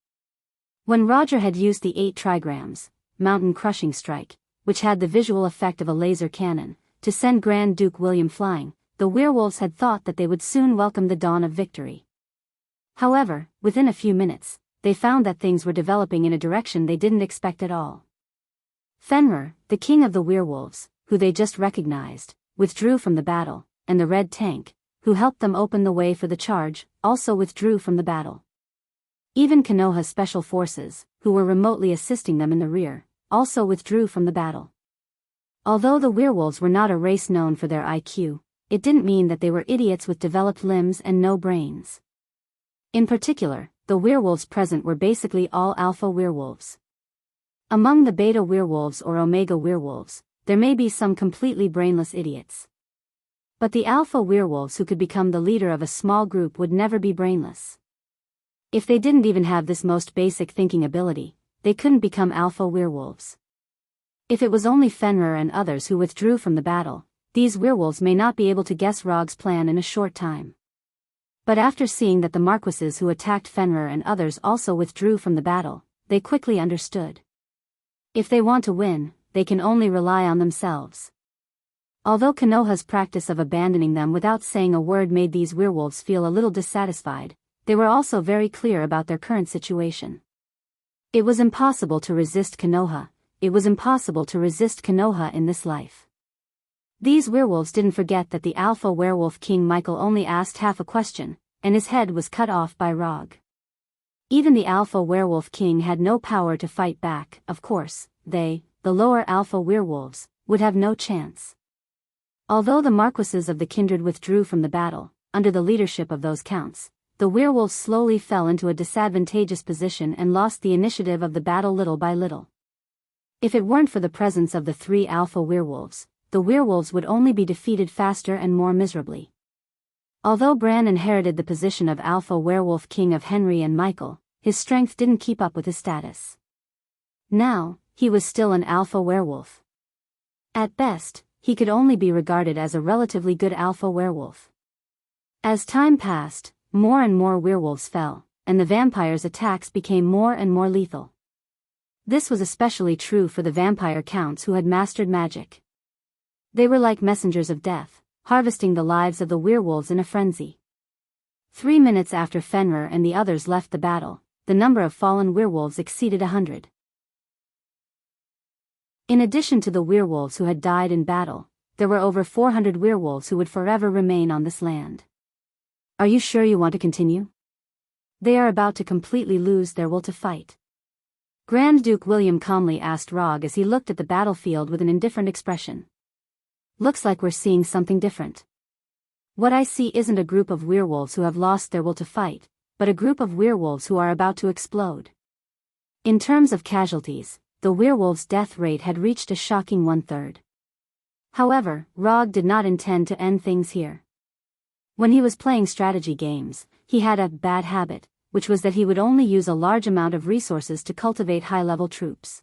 When Roger had used the 8 trigrams, Mountain Crushing Strike, which had the visual effect of a laser cannon, to send Grand Duke William flying, the werewolves had thought that they would soon welcome the dawn of victory. However, within a few minutes, they found that things were developing in a direction they didn't expect at all. Fenrir, the king of the werewolves, who they just recognized, withdrew from the battle, and the Red Tank, who helped them open the way for the charge, also withdrew from the battle. Even Konoha's special forces, who were remotely assisting them in the rear, also withdrew from the battle. Although the werewolves were not a race known for their IQ, it didn't mean that they were idiots with developed limbs and no brains. In particular, the the werewolves present were basically all alpha werewolves. Among the beta werewolves or omega werewolves, there may be some completely brainless idiots. But the alpha werewolves who could become the leader of a small group would never be brainless. If they didn't even have this most basic thinking ability, they couldn't become alpha werewolves. If it was only Fenrir and others who withdrew from the battle, these werewolves may not be able to guess Rog's plan in a short time. But after seeing that the marquises who attacked Fenrir and others also withdrew from the battle, they quickly understood. If they want to win, they can only rely on themselves. Although Konoha's practice of abandoning them without saying a word made these werewolves feel a little dissatisfied, they were also very clear about their current situation. It was impossible to resist Konoha. It was impossible to resist Konoha in this life. These werewolves didn't forget that the alpha werewolf king Michael only asked half a question, and his head was cut off by Rog. Even the alpha werewolf king had no power to fight back. Of course, they, the lower alpha werewolves, would have no chance. Although the marquises of the kindred withdrew from the battle, under the leadership of those counts, the werewolves slowly fell into a disadvantageous position and lost the initiative of the battle little by little. If it weren't for the presence of the 3 alpha werewolves, the werewolves would only be defeated faster and more miserably. Although Bran inherited the position of alpha werewolf king of Henry and Michael, his strength didn't keep up with his status. Now, he was still an alpha werewolf. At best, he could only be regarded as a relatively good alpha werewolf. As time passed, more and more werewolves fell, and the vampires' attacks became more and more lethal. This was especially true for the vampire counts who had mastered magic. They were like messengers of death, harvesting the lives of the werewolves in a frenzy. 3 minutes after Fenrir and the others left the battle, the number of fallen werewolves exceeded 100. In addition to the werewolves who had died in battle, there were over 400 werewolves who would forever remain on this land. Are you sure you want to continue? They are about to completely lose their will to fight. Grand Duke William calmly asked Rog as he looked at the battlefield with an indifferent expression. Looks like we're seeing something different. What I see isn't a group of werewolves who have lost their will to fight, but a group of werewolves who are about to explode. In terms of casualties, the werewolves' death rate had reached a shocking 1/3. However, Rog did not intend to end things here. When he was playing strategy games, he had a bad habit, which was that he would only use a large amount of resources to cultivate high-level troops.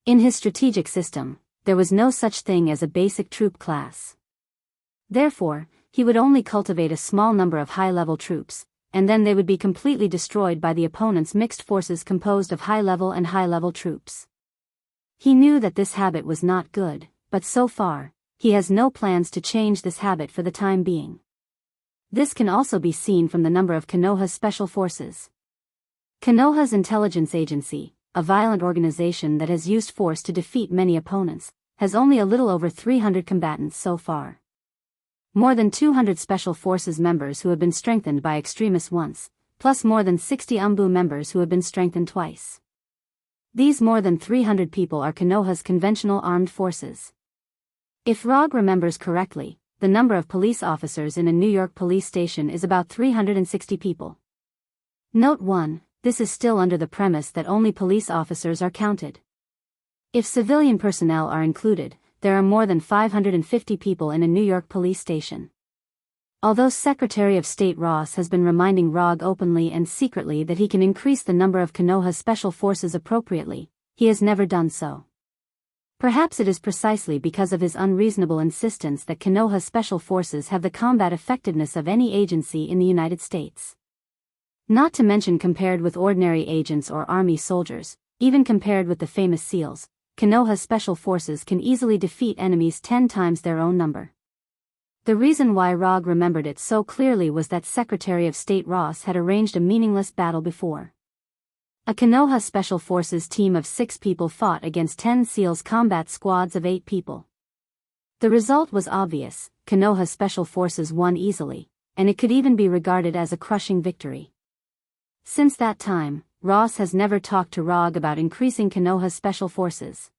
In his strategic system, there was no such thing as a basic troop class. Therefore, he would only cultivate a small number of high-level troops, and then they would be completely destroyed by the opponent's mixed forces composed of high-level and high-level troops. He knew that this habit was not good, but so far, he has no plans to change this habit for the time being. This can also be seen from the number of Konoha's special forces. Konoha's intelligence agency, a violent organization that has used force to defeat many opponents, has only a little over 300 combatants so far. More than 200 special forces members who have been strengthened by extremists once, plus more than 60 Umbu members who have been strengthened twice. These more than 300 people are Konoha's conventional armed forces. If Rog remembers correctly, the number of police officers in a New York police station is about 360 people. Note 1. This is still under the premise that only police officers are counted. If civilian personnel are included, there are more than 550 people in a New York police station. Although Secretary of State Ross has been reminding Rog openly and secretly that he can increase the number of Konoha's special forces appropriately, he has never done so. Perhaps it is precisely because of his unreasonable insistence that Konoha's special forces have the combat effectiveness of any agency in the United States. Not to mention compared with ordinary agents or army soldiers, even compared with the famous SEALs, Konoha's special forces can easily defeat enemies 10 times their own number. The reason why Rog remembered it so clearly was that Secretary of State Ross had arranged a meaningless battle before. A Konoha Special Forces team of 6 people fought against 10 SEALs combat squads of 8 people. The result was obvious: Konoha Special Forces won easily, and it could even be regarded as a crushing victory. Since that time, Ross has never talked to Rog about increasing Konoha's special forces.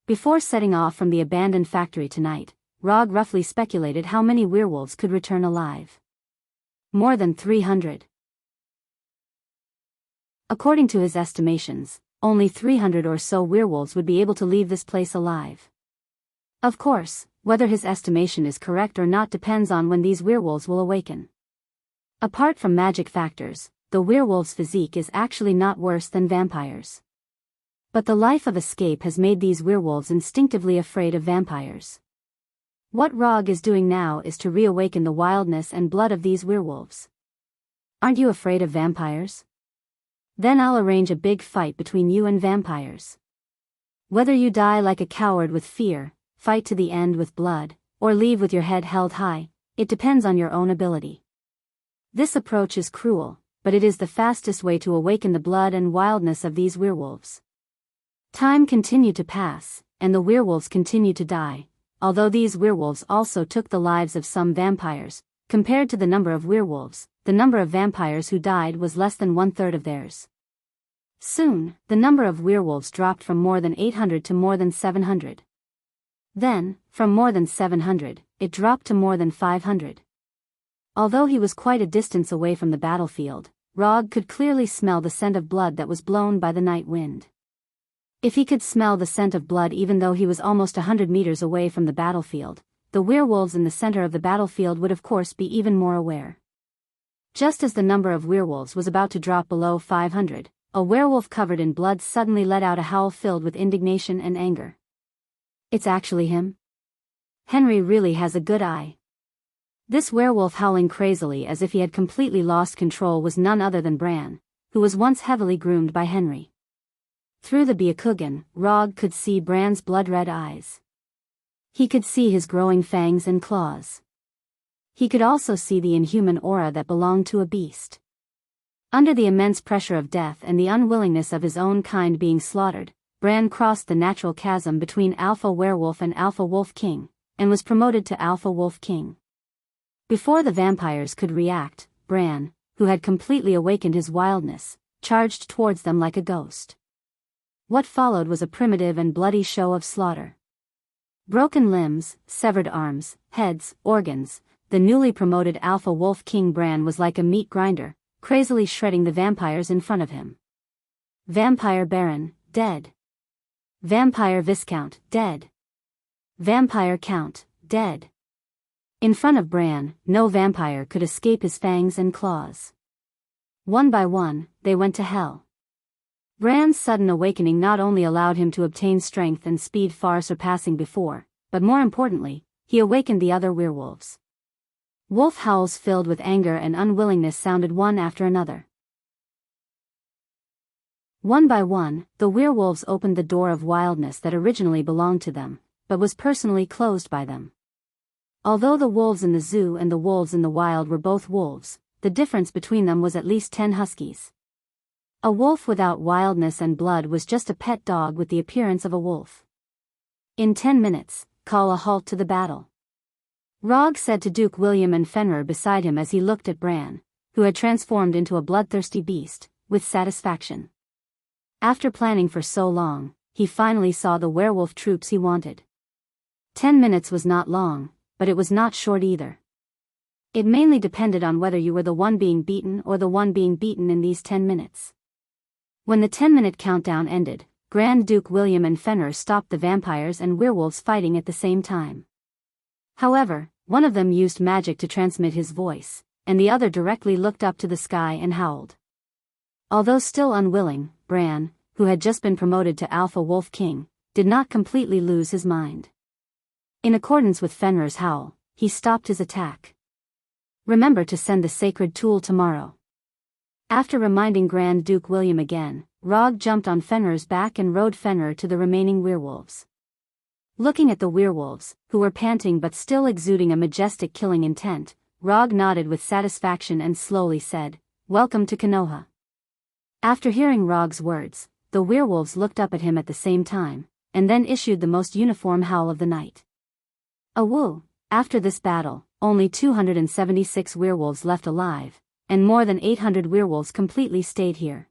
Before setting off from the abandoned factory tonight, Rog roughly speculated how many werewolves could return alive. More than 300. According to his estimations, only 300 or so werewolves would be able to leave this place alive. Of course, whether his estimation is correct or not depends on when these werewolves will awaken. Apart from magic factors, the werewolf's physique is actually not worse than vampires. But the life of escape has made these werewolves instinctively afraid of vampires. What Rog is doing now is to reawaken the wildness and blood of these werewolves. Aren't you afraid of vampires? Then I'll arrange a big fight between you and vampires. Whether you die like a coward with fear, fight to the end with blood, or leave with your head held high, it depends on your own ability. This approach is cruel, but it is the fastest way to awaken the blood and wildness of these werewolves. Time continued to pass, and the werewolves continued to die, although these werewolves also took the lives of some vampires. Compared to the number of werewolves, the number of vampires who died was less than 1/3 of theirs. Soon, the number of werewolves dropped from more than 800 to more than 700. Then, from more than 700, it dropped to more than 500. Although he was quite a distance away from the battlefield, Rog could clearly smell the scent of blood that was blown by the night wind. If he could smell the scent of blood even though he was almost 100 meters away from the battlefield, the werewolves in the center of the battlefield would of course be even more aware. Just as the number of werewolves was about to drop below 500, a werewolf covered in blood suddenly let out a howl filled with indignation and anger. It's actually him? Henry really has a good eye. This werewolf howling crazily as if he had completely lost control was none other than Bran, who was once heavily groomed by Henry. Through the Byakugan, Rog could see Bran's blood-red eyes. He could see his growing fangs and claws. He could also see the inhuman aura that belonged to a beast. Under the immense pressure of death and the unwillingness of his own kind being slaughtered, Bran crossed the natural chasm between Alpha Werewolf and Alpha Wolf King, and was promoted to Alpha Wolf King. Before the vampires could react, Bran, who had completely awakened his wildness, charged towards them like a ghost. What followed was a primitive and bloody show of slaughter. Broken limbs, severed arms, heads, organs, the newly promoted Alpha Wolf King Bran was like a meat grinder, crazily shredding the vampires in front of him. Vampire Baron, dead. Vampire Viscount, dead. Vampire Count, dead. In front of Bran, no vampire could escape his fangs and claws. One by one, they went to hell. Bran's sudden awakening not only allowed him to obtain strength and speed far surpassing before, but more importantly, he awakened the other werewolves. Wolf howls filled with anger and unwillingness sounded one after another. One by one, the werewolves opened the door of wildness that originally belonged to them, but was personally closed by them. Although the wolves in the zoo and the wolves in the wild were both wolves, the difference between them was at least 10 huskies. A wolf without wildness and blood was just a pet dog with the appearance of a wolf. In 10 minutes, call a halt to the battle. Rog said to Duke William and Fenrir beside him as he looked at Bran, who had transformed into a bloodthirsty beast, with satisfaction. After planning for so long, he finally saw the werewolf troops he wanted. 10 minutes was not long, but it was not short either. It mainly depended on whether you were the one being beaten or the one being beaten in these 10 minutes. When the 10-minute countdown ended, Grand Duke William and Fenrir stopped the vampires and werewolves fighting at the same time. However, one of them used magic to transmit his voice, and the other directly looked up to the sky and howled. Although still unwilling, Bran, who had just been promoted to Alpha Wolf King, did not completely lose his mind. In accordance with Fenrir's howl, he stopped his attack. Remember to send the sacred tool tomorrow. After reminding Grand Duke William again, Rog jumped on Fenrir's back and rode Fenrir to the remaining werewolves. Looking at the werewolves, who were panting but still exuding a majestic killing intent, Rog nodded with satisfaction and slowly said, "Welcome to Konoha." After hearing Rog's words, the werewolves looked up at him at the same time, and then issued the most uniform howl of the night. Awoo! After this battle, only 276 werewolves left alive, and more than 800 werewolves completely stayed here.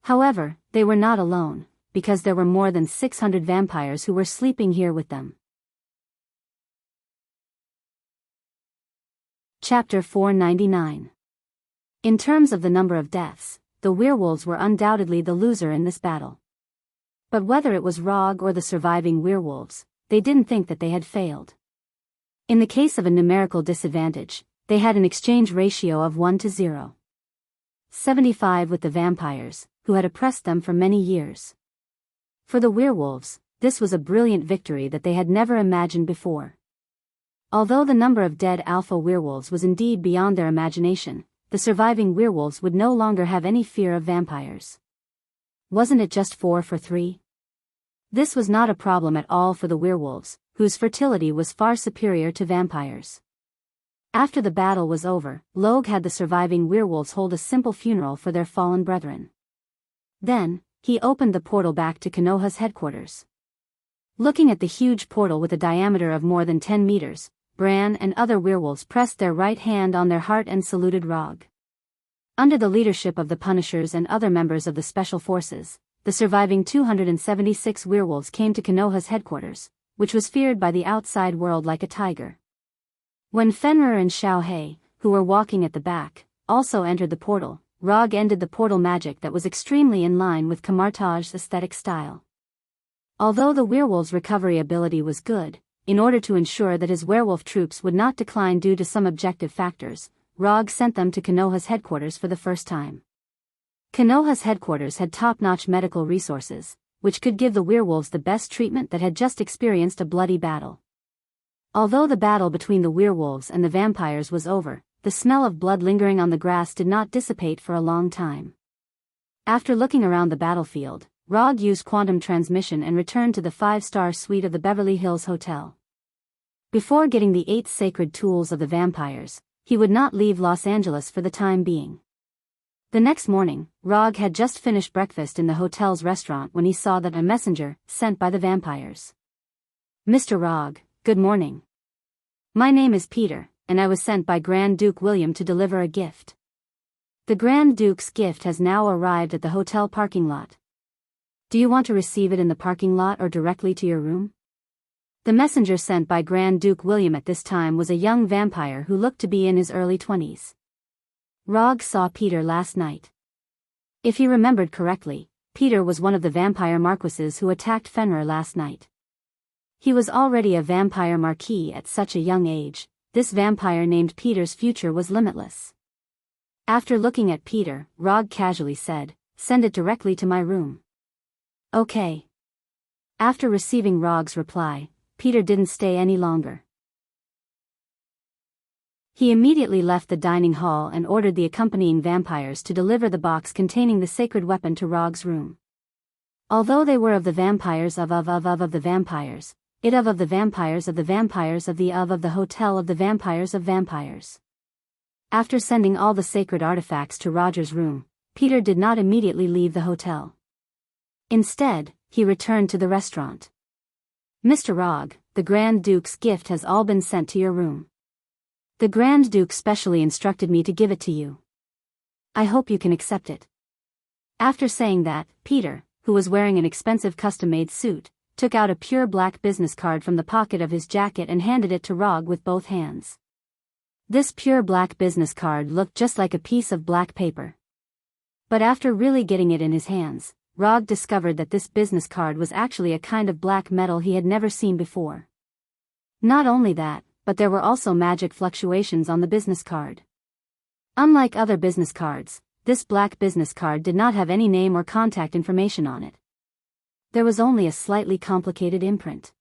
However, they were not alone, because there were more than 600 vampires who were sleeping here with them. Chapter 499. In terms of the number of deaths, the werewolves were undoubtedly the loser in this battle. But whether it was Rog or the surviving werewolves, they didn't think that they had failed. In the case of a numerical disadvantage, they had an exchange ratio of 1-0. 75 with the vampires, who had oppressed them for many years. For the werewolves, this was a brilliant victory that they had never imagined before. Although the number of dead alpha werewolves was indeed beyond their imagination, the surviving werewolves would no longer have any fear of vampires. Wasn't it just 4-3? This was not a problem at all for the werewolves, whose fertility was far superior to vampires. After the battle was over, Logue had the surviving werewolves hold a simple funeral for their fallen brethren. Then, he opened the portal back to Konoha's headquarters. Looking at the huge portal with a diameter of more than 10 meters, Bran and other werewolves pressed their right hand on their heart and saluted Rog. Under the leadership of the Punishers and other members of the Special Forces, the surviving 276 werewolves came to Konoha's headquarters, which was feared by the outside world like a tiger. When Fenrir and Xiao Hei, who were walking at the back, also entered the portal, Rog ended the portal magic that was extremely in line with Kamartaj's aesthetic style. Although the werewolf's recovery ability was good, in order to ensure that his werewolf troops would not decline due to some objective factors, Rog sent them to Konoha's headquarters for the first time. Konoha's headquarters had top-notch medical resources, which could give the werewolves the best treatment that had just experienced a bloody battle. Although the battle between the werewolves and the vampires was over, the smell of blood lingering on the grass did not dissipate for a long time. After looking around the battlefield, Rog used quantum transmission and returned to the 5-star suite of the Beverly Hills Hotel. Before getting the 8 sacred tools of the vampires, he would not leave Los Angeles for the time being. The next morning, Rog had just finished breakfast in the hotel's restaurant when he saw that a messenger, sent by the vampires. "Mr. Rog, good morning. My name is Peter, and I was sent by Grand Duke William to deliver a gift. The Grand Duke's gift has now arrived at the hotel parking lot. Do you want to receive it in the parking lot or directly to your room?" The messenger sent by Grand Duke William at this time was a young vampire who looked to be in his early 20s. Rog saw Peter last night. If he remembered correctly, Peter was one of the vampire marquises who attacked Fenrir last night. He was already a vampire marquis at such a young age. This vampire named Peter's future was limitless. After looking at Peter, Rog casually said, "Send it directly to my room." "Okay." After receiving Rog's reply, Peter didn't stay any longer. He immediately left the dining hall and ordered the accompanying vampires to deliver the box containing the sacred weapon to Rog's room. Although they were of the vampires of the vampires, it of the vampires of the vampires of the hotel of the vampires of vampires. After sending all the sacred artifacts to Roger's room, Peter did not immediately leave the hotel. Instead, he returned to the restaurant. "Mr. Rog, the Grand Duke's gift has all been sent to your room. The Grand Duke specially instructed me to give it to you. I hope you can accept it." After saying that, Peter, who was wearing an expensive custom-made suit, took out a pure black business card from the pocket of his jacket and handed it to Rog with both hands. This pure black business card looked just like a piece of black paper. But after really getting it in his hands, Rog discovered that this business card was actually a kind of black metal he had never seen before. Not only that, but there were also magic fluctuations on the business card. Unlike other business cards, this black business card did not have any name or contact information on it. There was only a slightly complicated imprint.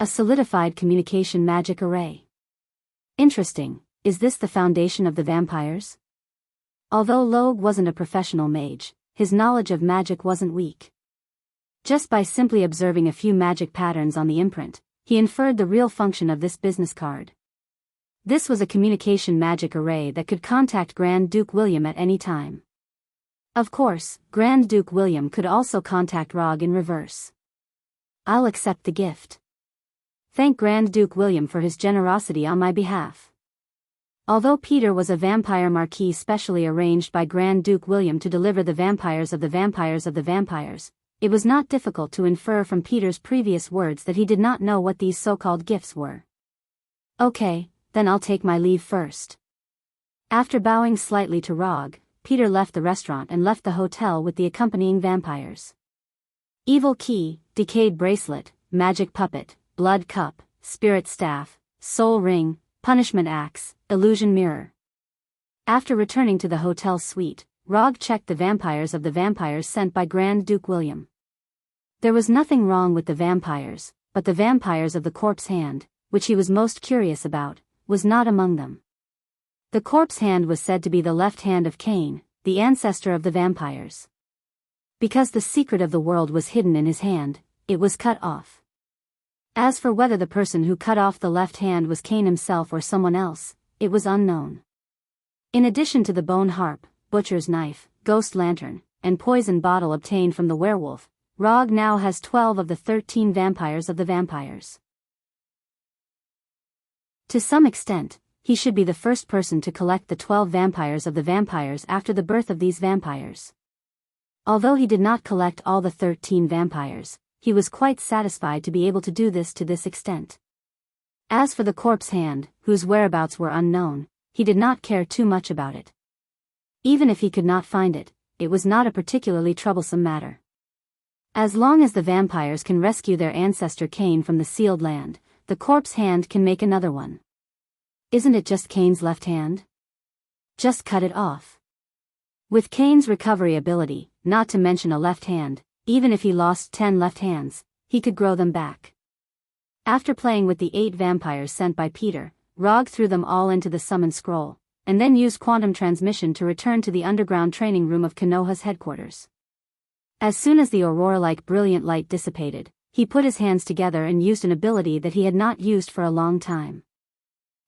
A solidified communication magic array. Interesting, is this the foundation of the vampires? Although Logue wasn't a professional mage, his knowledge of magic wasn't weak. Just by simply observing a few magic patterns on the imprint, he inferred the real function of this business card. This was a communication magic array that could contact Grand Duke William at any time. Of course, Grand Duke William could also contact Rog in reverse. "I'll accept the gift. Thank Grand Duke William for his generosity on my behalf." Although Peter was a vampire marquis specially arranged by Grand Duke William to deliver the vampires of the vampires of the vampires, it was not difficult to infer from Peter's previous words that he did not know what these so-called gifts were. "Okay, then I'll take my leave first." After bowing slightly to Rog, Peter left the restaurant and left the hotel with the accompanying vampires. Evil key, decayed bracelet, magic puppet, blood cup, spirit staff, soul ring, punishment axe, illusion mirror. After returning to the hotel suite, Rog checked the vampires of the vampires sent by Grand Duke William. There was nothing wrong with the vampires, but the vampires of the corpse hand, which he was most curious about, was not among them. The corpse hand was said to be the left hand of Cain, the ancestor of the vampires. Because the secret of the world was hidden in his hand, it was cut off. As for whether the person who cut off the left hand was Cain himself or someone else, it was unknown. In addition to the bone harp, butcher's knife, ghost lantern, and poison bottle obtained from the werewolf, Rog now has 12 of the 13 vampires of the vampires. To some extent, he should be the first person to collect the 12 vampires of the vampires after the birth of these vampires. Although he did not collect all the 13 vampires, he was quite satisfied to be able to do this to this extent. As for the corpse hand, whose whereabouts were unknown, he did not care too much about it. Even if he could not find it, it was not a particularly troublesome matter. As long as the vampires can rescue their ancestor Cain from the sealed land, the corpse hand can make another one. Isn't it just Cain's left hand? Just cut it off. With Cain's recovery ability, not to mention a left hand, even if he lost 10 left hands, he could grow them back. After playing with the 8 vampires sent by Peter, Rog threw them all into the summon scroll, and then used quantum transmission to return to the underground training room of Konoha's headquarters. As soon as the aurora-like brilliant light dissipated, he put his hands together and used an ability that he had not used for a long time.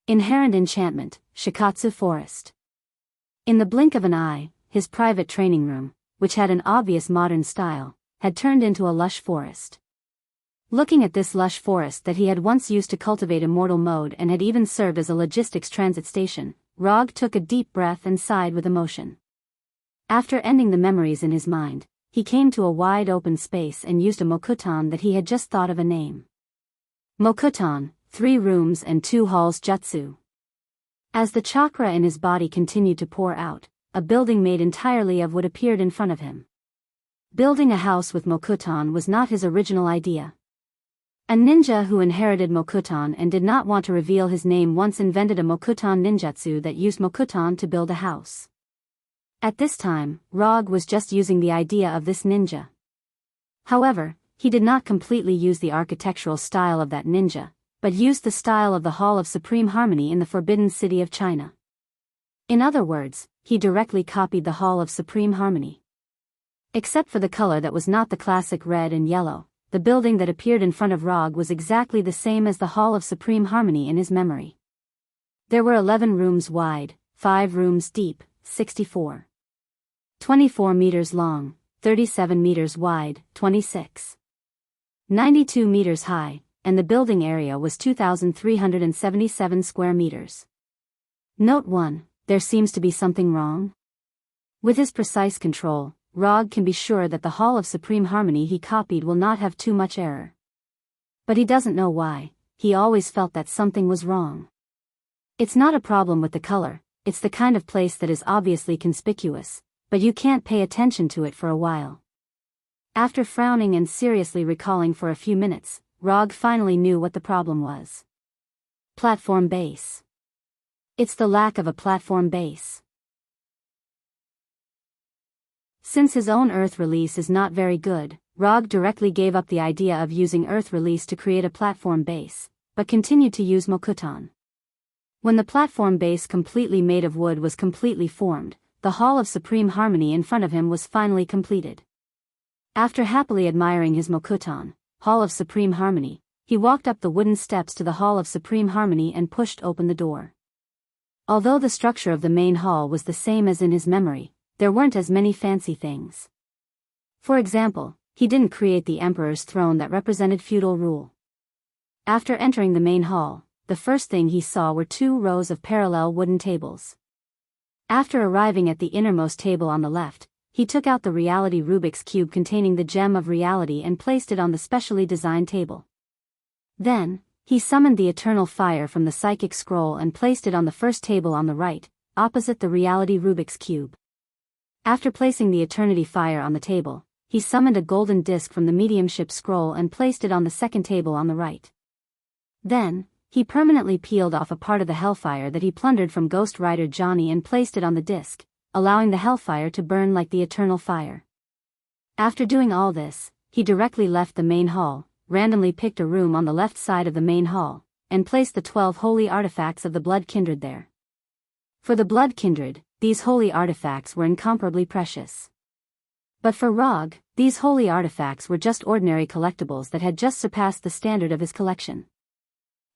Inherent enchantment, Shikatsu Forest. In the blink of an eye, his private training room, which had an obvious modern style, had turned into a lush forest. Looking at this lush forest that he had once used to cultivate immortal mode and had even served as a logistics transit station, Rog took a deep breath and sighed with emotion. After ending the memories in his mind, he came to a wide open space and used a mokuton that he had just thought of a name. Mokuton, 3 rooms and 2 halls jutsu. As the chakra in his body continued to pour out, a building made entirely of wood appeared in front of him. Building a house with mokuton was not his original idea. A ninja who inherited mokuton and did not want to reveal his name once invented a mokuton ninjutsu that used mokuton to build a house. At this time, Rog was just using the idea of this ninja. However, he did not completely use the architectural style of that ninja, but used the style of the Hall of Supreme Harmony in the Forbidden City of China. In other words, he directly copied the Hall of Supreme Harmony. Except for the color that was not the classic red and yellow, the building that appeared in front of Rog was exactly the same as the Hall of Supreme Harmony in his memory. There were 11 rooms wide, 5 rooms deep, 64. 24 meters long, 37 meters wide, 26. 92 meters high, and the building area was 2,377 square meters. Note 1, there seems to be something wrong. With his precise control, Rog can be sure that the Hall of Supreme Harmony he copied will not have too much error. But he doesn't know why, he always felt that something was wrong. It's not a problem with the color, it's the kind of place that is obviously conspicuous, but you can't pay attention to it for a while. After frowning and seriously recalling for a few minutes, Rog finally knew what the problem was. Platform base. It's the lack of a platform base. Since his own Earth release is not very good, Rog directly gave up the idea of using Earth release to create a platform base, but continued to use mokuton. When the platform base completely made of wood was completely formed, the Hall of Supreme Harmony in front of him was finally completed. After happily admiring his mokuton, Hall of Supreme Harmony, he walked up the wooden steps to the Hall of Supreme Harmony and pushed open the door. Although the structure of the main hall was the same as in his memory, there weren't as many fancy things. For example, he didn't create the emperor's throne that represented feudal rule. After entering the main hall, the first thing he saw were 2 rows of parallel wooden tables. After arriving at the innermost table on the left, he took out the reality Rubik's Cube containing the gem of reality and placed it on the specially designed table. Then, he summoned the eternal fire from the psychic scroll and placed it on the first table on the right, opposite the reality Rubik's Cube. After placing the Eternity Fire on the table, he summoned a golden disc from the mediumship scroll and placed it on the second table on the right. Then, he permanently peeled off a part of the hellfire that he plundered from Ghost Rider Johnny and placed it on the disc, allowing the hellfire to burn like the eternal fire. After doing all this, he directly left the main hall, randomly picked a room on the left side of the main hall, and placed the 12 holy artifacts of the Blood Kindred there. For the Blood Kindred, these holy artifacts were incomparably precious. But for Rog, these holy artifacts were just ordinary collectibles that had just surpassed the standard of his collection.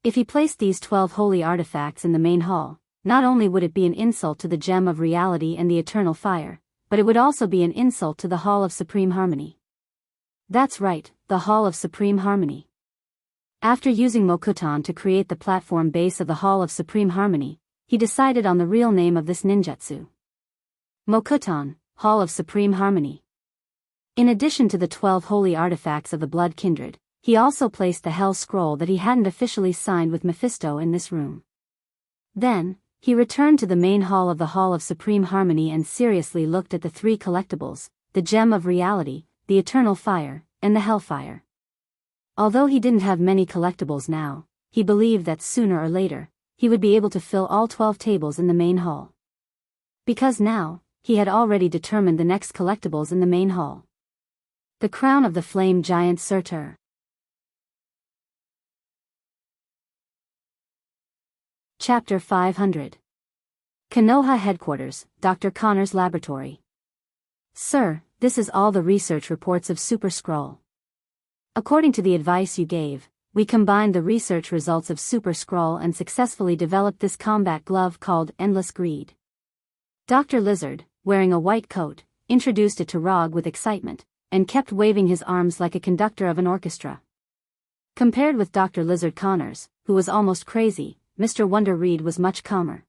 If he placed these 12 holy artifacts in the main hall, not only would it be an insult to the Gem of Reality and the Eternal Fire, but it would also be an insult to the Hall of Supreme Harmony. That's right, the Hall of Supreme Harmony. After using Mokuton to create the platform base of the Hall of Supreme Harmony, he decided on the real name of this ninjutsu. Mokuton, Hall of Supreme Harmony. In addition to the 12 holy artifacts of the Blood Kindred, he also placed the Hell Scroll that he hadn't officially signed with Mephisto in this room. Then, he returned to the main hall of the Hall of Supreme Harmony and seriously looked at the 3 collectibles, the Gem of Reality, the Eternal Fire, and the Hellfire. Although he didn't have many collectibles now, he believed that sooner or later, he would be able to fill all 12 tables in the main hall. Because now, he had already determined the next collectibles in the main hall. The Crown of the Flame Giant Surtur. Chapter 500. Konoha Headquarters, Dr. Connor's Laboratory. Sir, this is all the research reports of Super Skrull. According to the advice you gave, we combined the research results of Super Skrull and successfully developed this combat glove called Endless Greed. Dr. Lizard, wearing a white coat, introduced it to Rog with excitement, and kept waving his arms like a conductor of an orchestra. Compared with Dr. Lizard Connors, who was almost crazy, Mr. Wonder Reed was much calmer.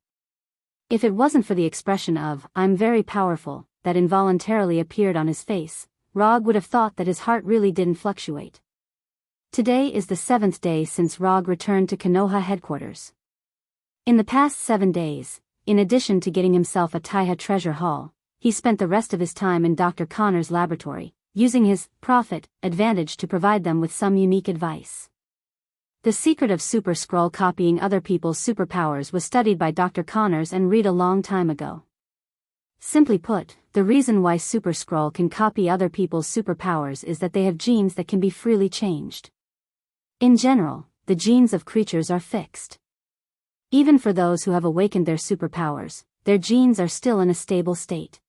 If it wasn't for the expression of, "I'm very powerful," that involuntarily appeared on his face, Rog would have thought that his heart really didn't fluctuate. Today is the 7th day since Rog returned to Konoha headquarters. In the past 7 days, in addition to getting himself a Taiha treasure haul, he spent the rest of his time in Dr. Connor's laboratory, using his profit advantage to provide them with some unique advice. The secret of Super Skrull copying other people's superpowers was studied by Dr. Connors and Reed a long time ago. Simply put, the reason why Super Skrull can copy other people's superpowers is that they have genes that can be freely changed. In general, the genes of creatures are fixed. Even for those who have awakened their superpowers, their genes are still in a stable state.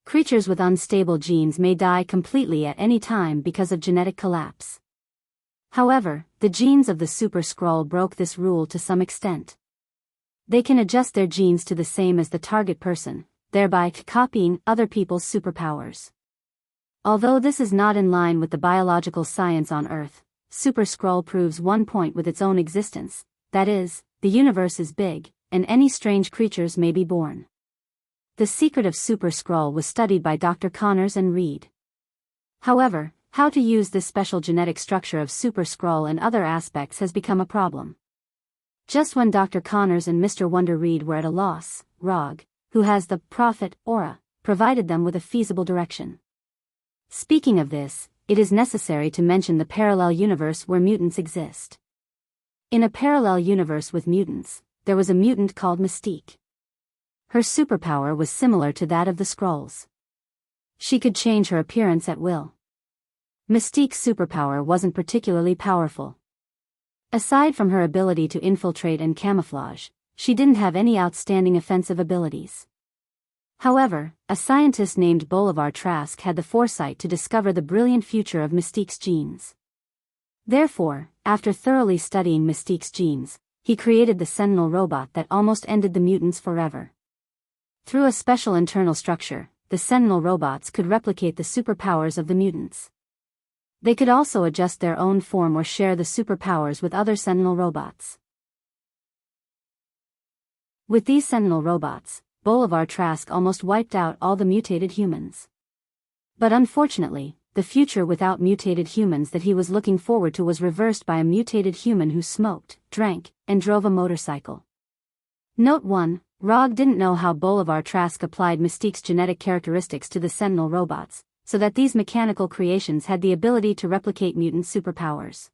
Creatures with unstable genes may die completely at any time because of genetic collapse. However, the genes of the Super Skrull broke this rule to some extent. They can adjust their genes to the same as the target person, thereby copying other people's superpowers. Although this is not in line with the biological science on Earth, Super Skrull proves one point with its own existence, that is, the universe is big, and any strange creatures may be born. The secret of Super Skrull was studied by Dr. Connors and Reed. However, how to use this special genetic structure of Super Skrull and other aspects has become a problem. Just when Dr. Connors and Mr. Wonder Reed were at a loss, Rog, who has the prophet aura, provided them with a feasible direction. Speaking of this, it is necessary to mention the parallel universe where mutants exist. In a parallel universe with mutants, there was a mutant called Mystique. Her superpower was similar to that of the Skrulls. She could change her appearance at will. Mystique's superpower wasn't particularly powerful. Aside from her ability to infiltrate and camouflage, she didn't have any outstanding offensive abilities. However, a scientist named Bolivar Trask had the foresight to discover the brilliant future of Mystique's genes. Therefore, after thoroughly studying Mystique's genes, he created the Sentinel robot that almost ended the mutants forever. Through a special internal structure, the Sentinel robots could replicate the superpowers of the mutants. They could also adjust their own form or share the superpowers with other Sentinel robots. With these Sentinel robots, Bolivar Trask almost wiped out all the mutated humans. But unfortunately, the future without mutated humans that he was looking forward to was reversed by a mutated human who smoked, drank, and drove a motorcycle. Note 1, Rog didn't know how Bolivar Trask applied Mystique's genetic characteristics to the Sentinel robots, so that these mechanical creations had the ability to replicate mutant superpowers.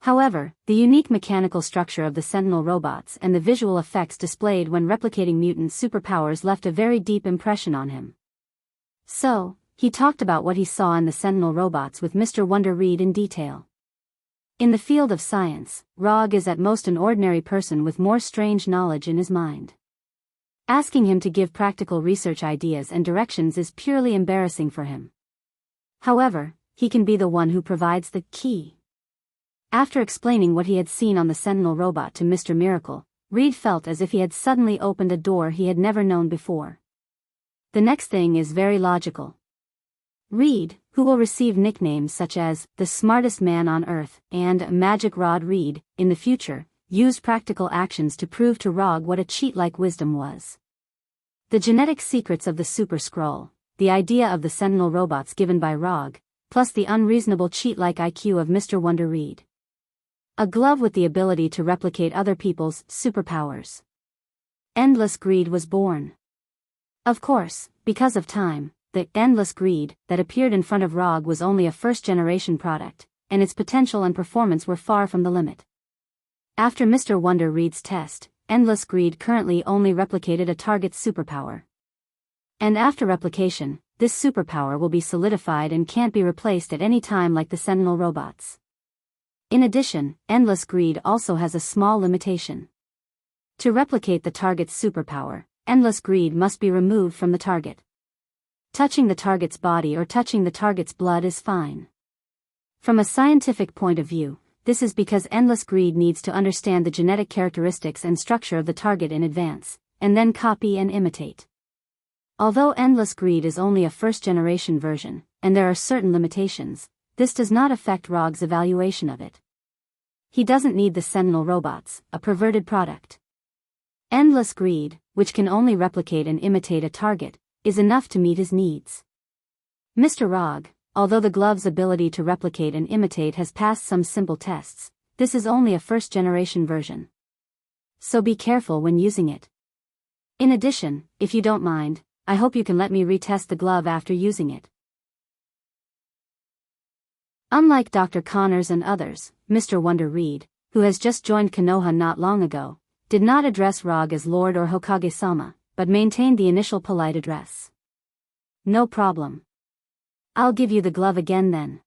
However, the unique mechanical structure of the Sentinel robots and the visual effects displayed when replicating mutant superpowers left a very deep impression on him. So, he talked about what he saw in the Sentinel robots with Mr. Wonder Reed in detail. In the field of science, Rog is at most an ordinary person with more strange knowledge in his mind. Asking him to give practical research ideas and directions is purely embarrassing for him. However, he can be the one who provides the key. After explaining what he had seen on the Sentinel robot to Mr. Miracle, Reed felt as if he had suddenly opened a door he had never known before. The next thing is very logical. Reed, who will receive nicknames such as the smartest man on Earth and Magic Rod Reed in the future, used practical actions to prove to Rog what a cheat-like wisdom was. The genetic secrets of the Super Scroll, the idea of the Sentinel robots given by Rog, plus the unreasonable cheat-like IQ of Mr. Wonder Reed. A glove with the ability to replicate other people's superpowers. Endless Greed was born. Of course, because of time, the Endless Greed that appeared in front of Rog was only a first-generation product, and its potential and performance were far from the limit. After Mr. Wonder Reed's test, Endless Greed currently only replicated a target's superpower. And after replication, this superpower will be solidified and can't be replaced at any time like the Sentinel robots. In addition, Endless Greed also has a small limitation. To replicate the target's superpower, Endless Greed must be removed from the target. Touching the target's body or touching the target's blood is fine. From a scientific point of view, this is because Endless Greed needs to understand the genetic characteristics and structure of the target in advance, and then copy and imitate. Although Endless Greed is only a first-generation version, and there are certain limitations, this does not affect Rog's evaluation of it. He doesn't need the Sentinel robots, a perverted product. Endless Greed, which can only replicate and imitate a target, is enough to meet his needs. Mr. Rog, although the glove's ability to replicate and imitate has passed some simple tests, this is only a first-generation version. So be careful when using it. In addition, if you don't mind, I hope you can let me retest the glove after using it. Unlike Dr. Connors and others, Mr. Wonder Reed, who has just joined Konoha not long ago, did not address Rog as Lord or Hokage-sama, but maintained the initial polite address. No problem. I'll give you the glove again then.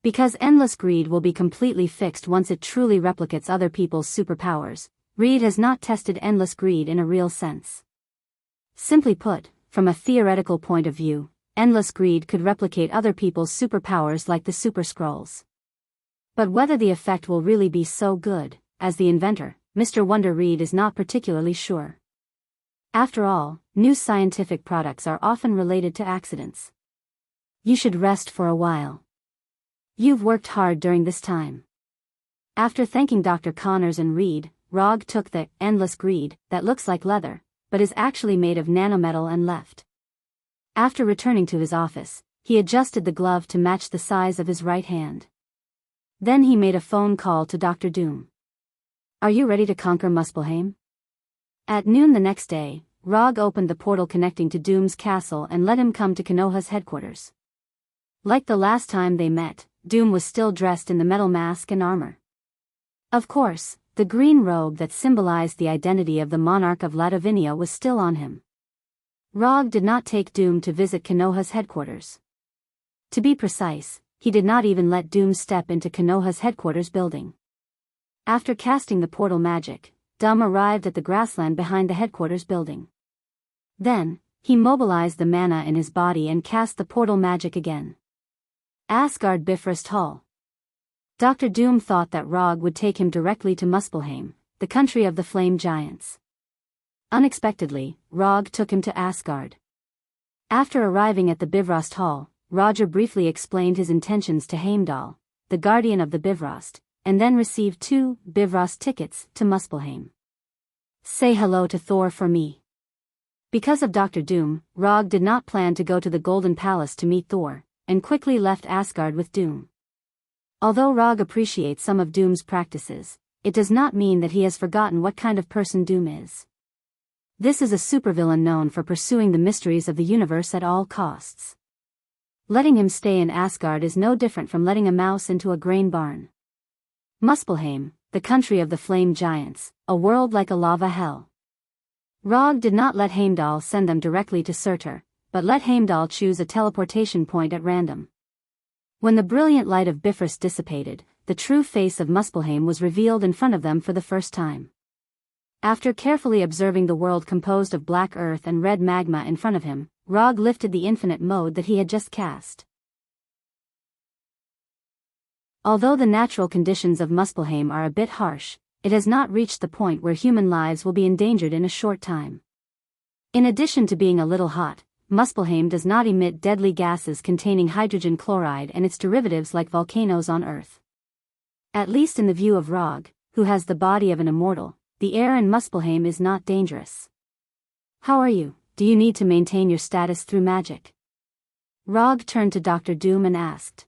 Because Endless Greed will be completely fixed once it truly replicates other people's superpowers, Reed has not tested Endless Greed in a real sense. Simply put, from a theoretical point of view, Endless Greed could replicate other people's superpowers like the Super Scrolls. But whether the effect will really be so good, as the inventor, Mr. Wonder Reed is not particularly sure. After all, new scientific products are often related to accidents. You should rest for a while. You've worked hard during this time. After thanking Dr. Connors and Reed, Rog took the Endless Greed that looks like leather, but is actually made of nanometal and left. After returning to his office, he adjusted the glove to match the size of his right hand. Then he made a phone call to Dr. Doom. Are you ready to conquer Muspelheim? At noon the next day, Rog opened the portal connecting to Doom's castle and let him come to Konoha's headquarters. Like the last time they met, Doom was still dressed in the metal mask and armor. Of course, the green robe that symbolized the identity of the monarch of Ladovinia was still on him. Rog did not take Doom to visit Konoha's headquarters. To be precise, he did not even let Doom step into Konoha's headquarters building. After casting the portal magic, Doom arrived at the grassland behind the headquarters building. Then, he mobilized the mana in his body and cast the portal magic again. Asgard Bifrost Hall. Dr. Doom thought that Rog would take him directly to Muspelheim, the country of the flame giants. Unexpectedly, Rog took him to Asgard. After arriving at the Bifrost Hall, Roger briefly explained his intentions to Heimdall, the guardian of the Bifrost, and then received 2 Bifrost tickets to Muspelheim. Say hello to Thor for me. Because of Dr. Doom, Rog did not plan to go to the Golden Palace to meet Thor, and quickly left Asgard with Doom. Although Rog appreciates some of Doom's practices, it does not mean that he has forgotten what kind of person Doom is. This is a supervillain known for pursuing the mysteries of the universe at all costs. Letting him stay in Asgard is no different from letting a mouse into a grain barn. Muspelheim, the country of the flame giants, a world like a lava hell. Rog did not let Heimdall send them directly to Surtur, but let Heimdall choose a teleportation point at random. When the brilliant light of Bifrost dissipated, the true face of Muspelheim was revealed in front of them for the first time. After carefully observing the world composed of black earth and red magma in front of him, Rog lifted the infinite mode that he had just cast. Although the natural conditions of Muspelheim are a bit harsh, it has not reached the point where human lives will be endangered in a short time. In addition to being a little hot, Muspelheim does not emit deadly gases containing hydrogen chloride and its derivatives like volcanoes on Earth. At least in the view of Rog, who has the body of an immortal, the air in Muspelheim is not dangerous. How are you? Do you need to maintain your status through magic? Rog turned to Dr. Doom and asked.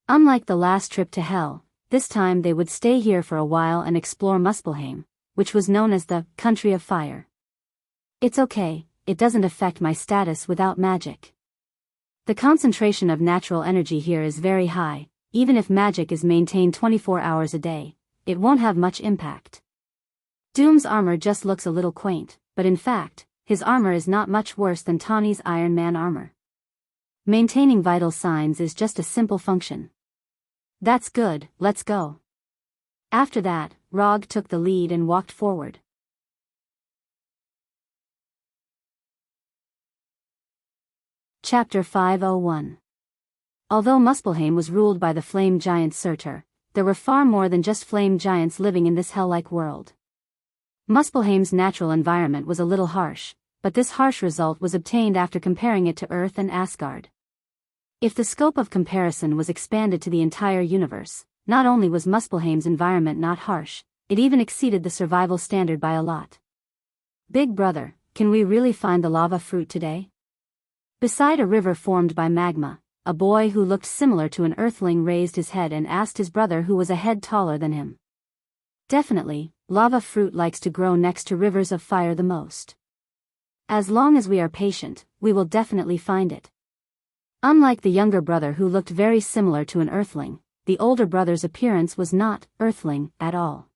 Unlike the last trip to Hell, this time they would stay here for a while and explore Muspelheim, which was known as the Country of Fire. It's okay, it doesn't affect my status without magic. The concentration of natural energy here is very high, even if magic is maintained 24 hours a day, it won't have much impact. Doom's armor just looks a little quaint, but in fact, his armor is not much worse than Tawny's Iron Man armor. Maintaining vital signs is just a simple function. That's good, let's go. After that, Rog took the lead and walked forward. Chapter 501. Although Muspelheim was ruled by the flame giant Surtur, there were far more than just flame giants living in this hell-like world. Muspelheim's natural environment was a little harsh, but this harsh result was obtained after comparing it to Earth and Asgard. If the scope of comparison was expanded to the entire universe, not only was Muspelheim's environment not harsh, it even exceeded the survival standard by a lot. Big brother, can we really find the lava fruit today? Beside a river formed by magma, a boy who looked similar to an earthling raised his head and asked his brother who was a head taller than him. Definitely, lava fruit likes to grow next to rivers of fire the most. As long as we are patient, we will definitely find it. Unlike the younger brother who looked very similar to an earthling, the older brother's appearance was not earthling at all.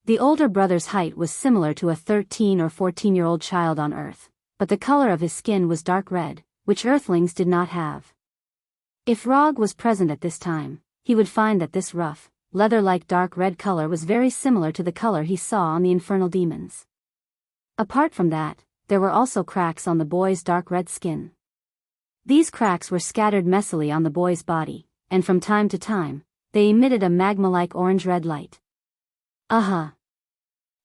The older brother's height was similar to a 13 or 14-year-old child on Earth, but the color of his skin was dark red, which earthlings did not have. If Rog was present at this time, he would find that this rough, leather-like dark red color was very similar to the color he saw on the infernal demons. Apart from that, there were also cracks on the boy's dark red skin. These cracks were scattered messily on the boy's body, and from time to time, they emitted a magma-like orange-red light.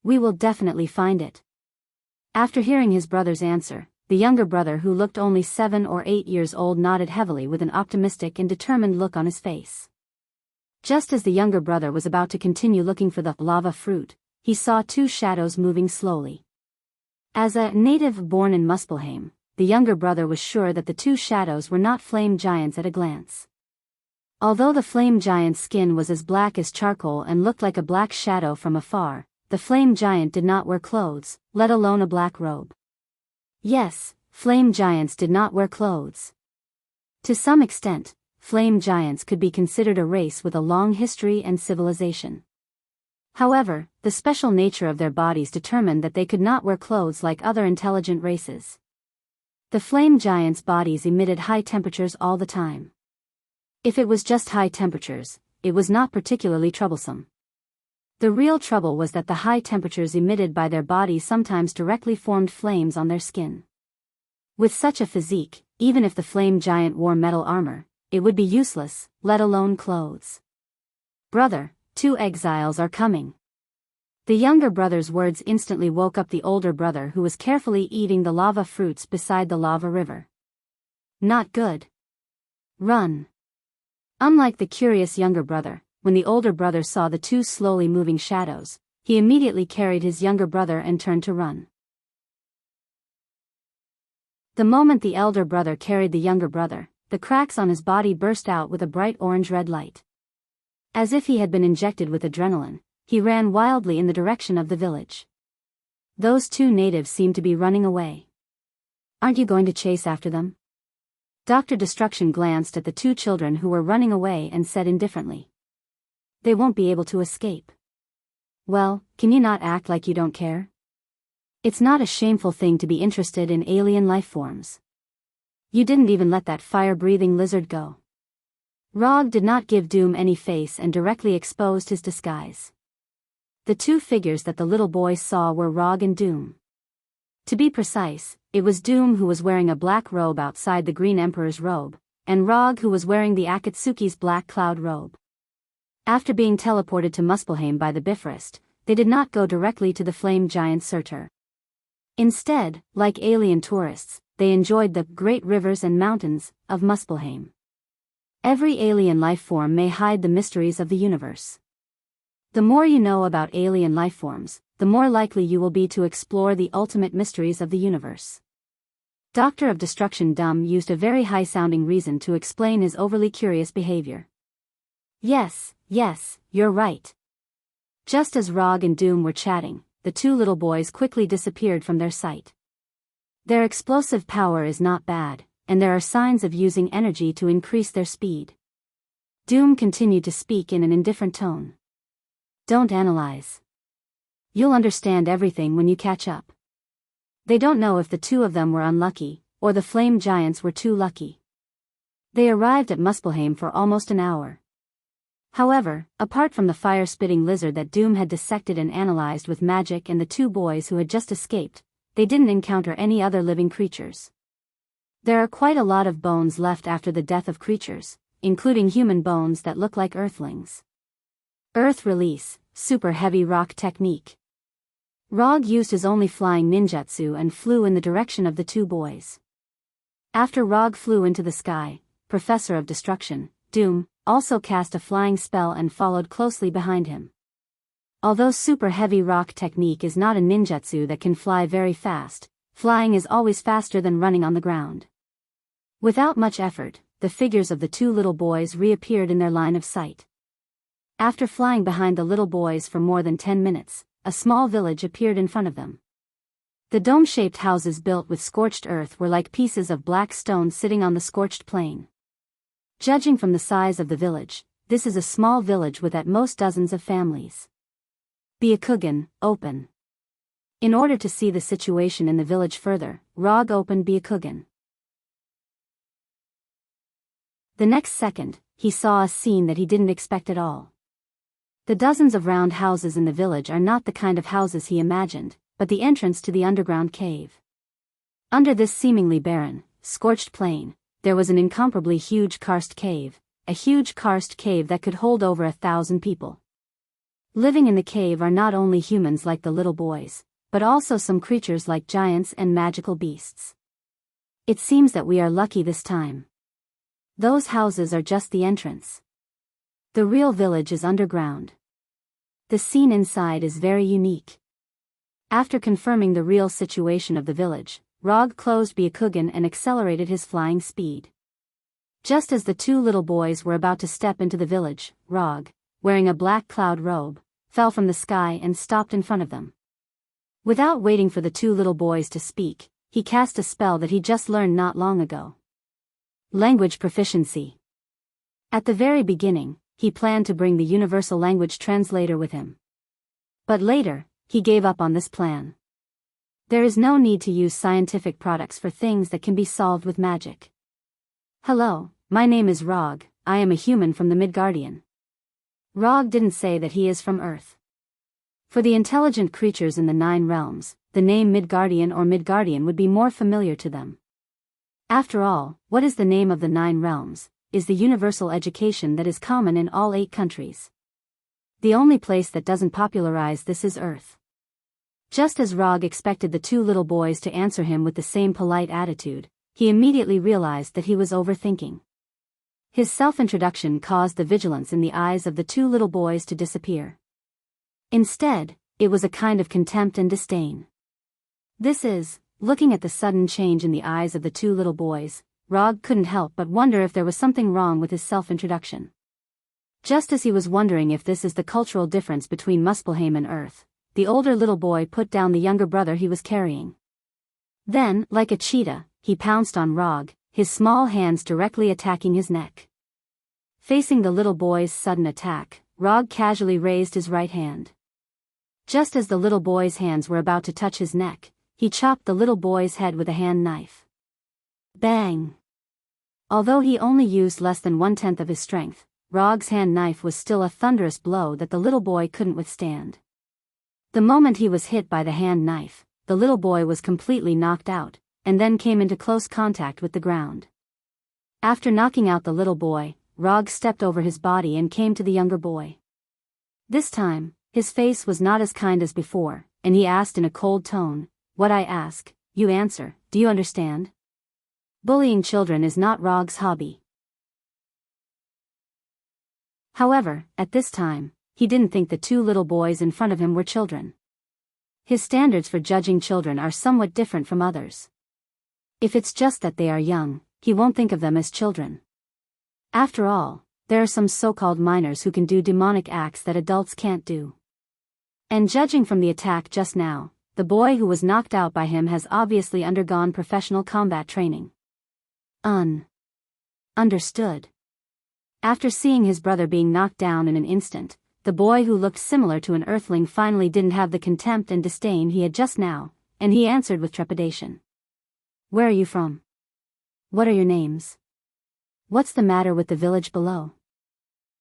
We will definitely find it. After hearing his brother's answer, the younger brother who looked only 7 or 8 years old nodded heavily with an optimistic and determined look on his face. Just as the younger brother was about to continue looking for the lava fruit, he saw 2 shadows moving slowly. As a native born in Muspelheim, the younger brother was sure that the 2 shadows were not flame giants at a glance. Although the flame giant's skin was as black as charcoal and looked like a black shadow from afar, the flame giant did not wear clothes, let alone a black robe. Yes, flame giants did not wear clothes. To some extent, flame giants could be considered a race with a long history and civilization. However, the special nature of their bodies determined that they could not wear clothes like other intelligent races. The flame giants' bodies emitted high temperatures all the time. If it was just high temperatures, it was not particularly troublesome. The real trouble was that the high temperatures emitted by their bodies sometimes directly formed flames on their skin. With such a physique, even if the flame giant wore metal armor, it would be useless, let alone clothes. Brother, 2 exiles are coming. The younger brother's words instantly woke up the older brother who was carefully eating the lava fruits beside the lava river. Not good. Run. Unlike the curious younger brother, when the older brother saw the 2 slowly moving shadows, he immediately carried his younger brother and turned to run. The moment the elder brother carried the younger brother, the cracks on his body burst out with a bright orange-red light. As if he had been injected with adrenaline, he ran wildly in the direction of the village. Those two natives seem to be running away. Aren't you going to chase after them? Dr. Destruction glanced at the two children who were running away and said indifferently. They won't be able to escape. Well, can you not act like you don't care? It's not a shameful thing to be interested in alien life forms. You didn't even let that fire-breathing lizard go. Rog did not give Doom any face and directly exposed his disguise. The two figures that the little boy saw were Rog and Doom. To be precise, it was Doom who was wearing a black robe outside the Green Emperor's robe, and Rog who was wearing the Akatsuki's black cloud robe. After being teleported to Muspelheim by the Bifrost, they did not go directly to the flame giant Surtur. Instead, like alien tourists, they enjoyed the great rivers and mountains of Muspelheim. Every alien life form may hide the mysteries of the universe. The more you know about alien life forms, the more likely you will be to explore the ultimate mysteries of the universe. Doctor of Destruction Dumb used a very high-sounding reason to explain his overly curious behavior. Yes, you're right. Just as Rog and Doom were chatting, the two little boys quickly disappeared from their sight. Their explosive power is not bad, and there are signs of using energy to increase their speed. Doom continued to speak in an indifferent tone. Don't analyze. You'll understand everything when you catch up. They don't know if the two of them were unlucky, or the flame giants were too lucky. They arrived at Muspelheim for almost an hour. However, apart from the fire-spitting lizard that Doom had dissected and analyzed with magic and the two boys who had just escaped, they didn't encounter any other living creatures. There are quite a lot of bones left after the death of creatures, including human bones that look like earthlings. Earth Release, Super Heavy Rock Technique. Rog used his only flying ninjutsu and flew in the direction of the two boys. After Rog flew into the sky, Professor of Destruction, Doom, also cast a flying spell and followed closely behind him. Although Super Heavy Rock Technique is not a ninjutsu that can fly very fast, flying is always faster than running on the ground. Without much effort, the figures of the two little boys reappeared in their line of sight. After flying behind the little boys for more than 10 minutes, a small village appeared in front of them. The dome-shaped houses built with scorched earth were like pieces of black stone sitting on the scorched plain. Judging from the size of the village, this is a small village with at most dozens of families. Byakugan, open. In order to see the situation in the village further, Rog opened Byakugan. The next second, he saw a scene that he didn't expect at all. The dozens of round houses in the village are not the kind of houses he imagined, but the entrance to the underground cave. Under this seemingly barren, scorched plain, there was an incomparably huge karst cave, a huge karst cave that could hold over 1,000 people. Living in the cave are not only humans like the little boys, but also some creatures like giants and magical beasts. It seems that we are lucky this time. Those houses are just the entrance. The real village is underground. The scene inside is very unique. After confirming the real situation of the village, Rog closed Byakugan and accelerated his flying speed. Just as the two little boys were about to step into the village, Rog, wearing a black cloud robe, fell from the sky and stopped in front of them. Without waiting for the two little boys to speak, he cast a spell that he just learned not long ago. Language proficiency. At the very beginning, he planned to bring the universal language translator with him. But later, he gave up on this plan. There is no need to use scientific products for things that can be solved with magic. Hello, my name is Rog, I am a human from the Midgardian. Rog didn't say that he is from Earth. For the intelligent creatures in the 9 realms, the name Midgardian or Midgardian would be more familiar to them. After all, what is the name of the 9 realms, is the universal education that is common in all 8 countries. The only place that doesn't popularize this is Earth. Just as Rog expected the two little boys to answer him with the same polite attitude, he immediately realized that he was overthinking. His self-introduction caused the vigilance in the eyes of the two little boys to disappear. Instead, it was a kind of contempt and disdain. Looking at the sudden change in the eyes of the two little boys, Rog couldn't help but wonder if there was something wrong with his self-introduction. Just as he was wondering if this is the cultural difference between Muspelheim and Earth, the older little boy put down the younger brother he was carrying. Then, like a cheetah, he pounced on Rog, his small hands directly attacking his neck. Facing the little boy's sudden attack, Rog casually raised his right hand. Just as the little boy's hands were about to touch his neck, he chopped the little boy's head with a hand knife. Bang! Although he only used less than 1/10 of his strength, Rog's hand knife was still a thunderous blow that the little boy couldn't withstand. The moment he was hit by the hand knife, the little boy was completely knocked out, and then came into close contact with the ground. After knocking out the little boy, Rog stepped over his body and came to the younger boy. This time, his face was not as kind as before, and he asked in a cold tone, "What I ask, you answer, do you understand?" Bullying children is not Rog's hobby. However, at this time, he didn't think the two little boys in front of him were children. His standards for judging children are somewhat different from others. If it's just that they are young, he won't think of them as children. After all, there are some so-called minors who can do demonic acts that adults can't do. And judging from the attack just now, the boy who was knocked out by him has obviously undergone professional combat training. Understood. After seeing his brother being knocked down in an instant, the boy who looked similar to an earthling finally didn't have the contempt and disdain he had just now, and he answered with trepidation. "Where are you from? What are your names? What's the matter with the village below?"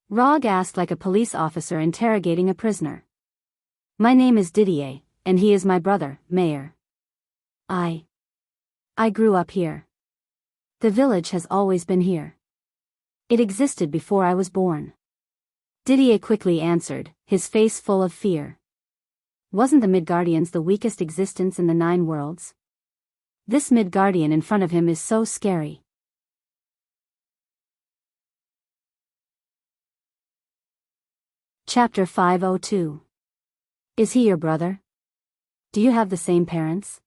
Rog asked like a police officer interrogating a prisoner. "My name is Didier, and he is my brother, Mayor. I grew up here. The village has always been here. It existed before I was born." Didier quickly answered, his face full of fear. Wasn't the Midgardians the weakest existence in the 9 worlds? This Midgardian in front of him is so scary. Chapter 502. Is he your brother? Do you have the same parents?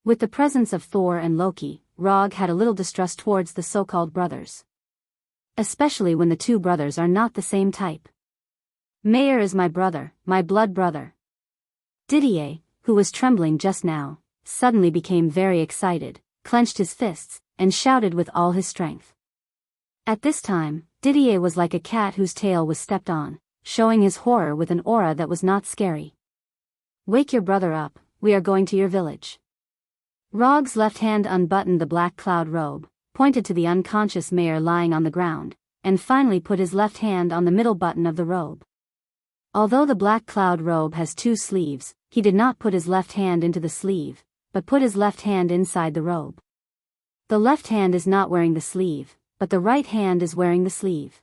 With the presence of Thor and Loki, Rog had a little distrust towards the so-called brothers. Especially when the two brothers are not the same type. "Mayor is my brother, my blood brother." Didier, who was trembling just now, suddenly became very excited, clenched his fists, and shouted with all his strength. At this time, Didier was like a cat whose tail was stepped on, showing his horror with an aura that was not scary. "Wake your brother up, we are going to your village." Rog's left hand unbuttoned the black cloud robe, pointed to the unconscious mayor lying on the ground, and finally put his left hand on the middle button of the robe. Although the black cloud robe has 2 sleeves, he did not put his left hand into the sleeve, but put his left hand inside the robe. The left hand is not wearing the sleeve, but the right hand is wearing the sleeve.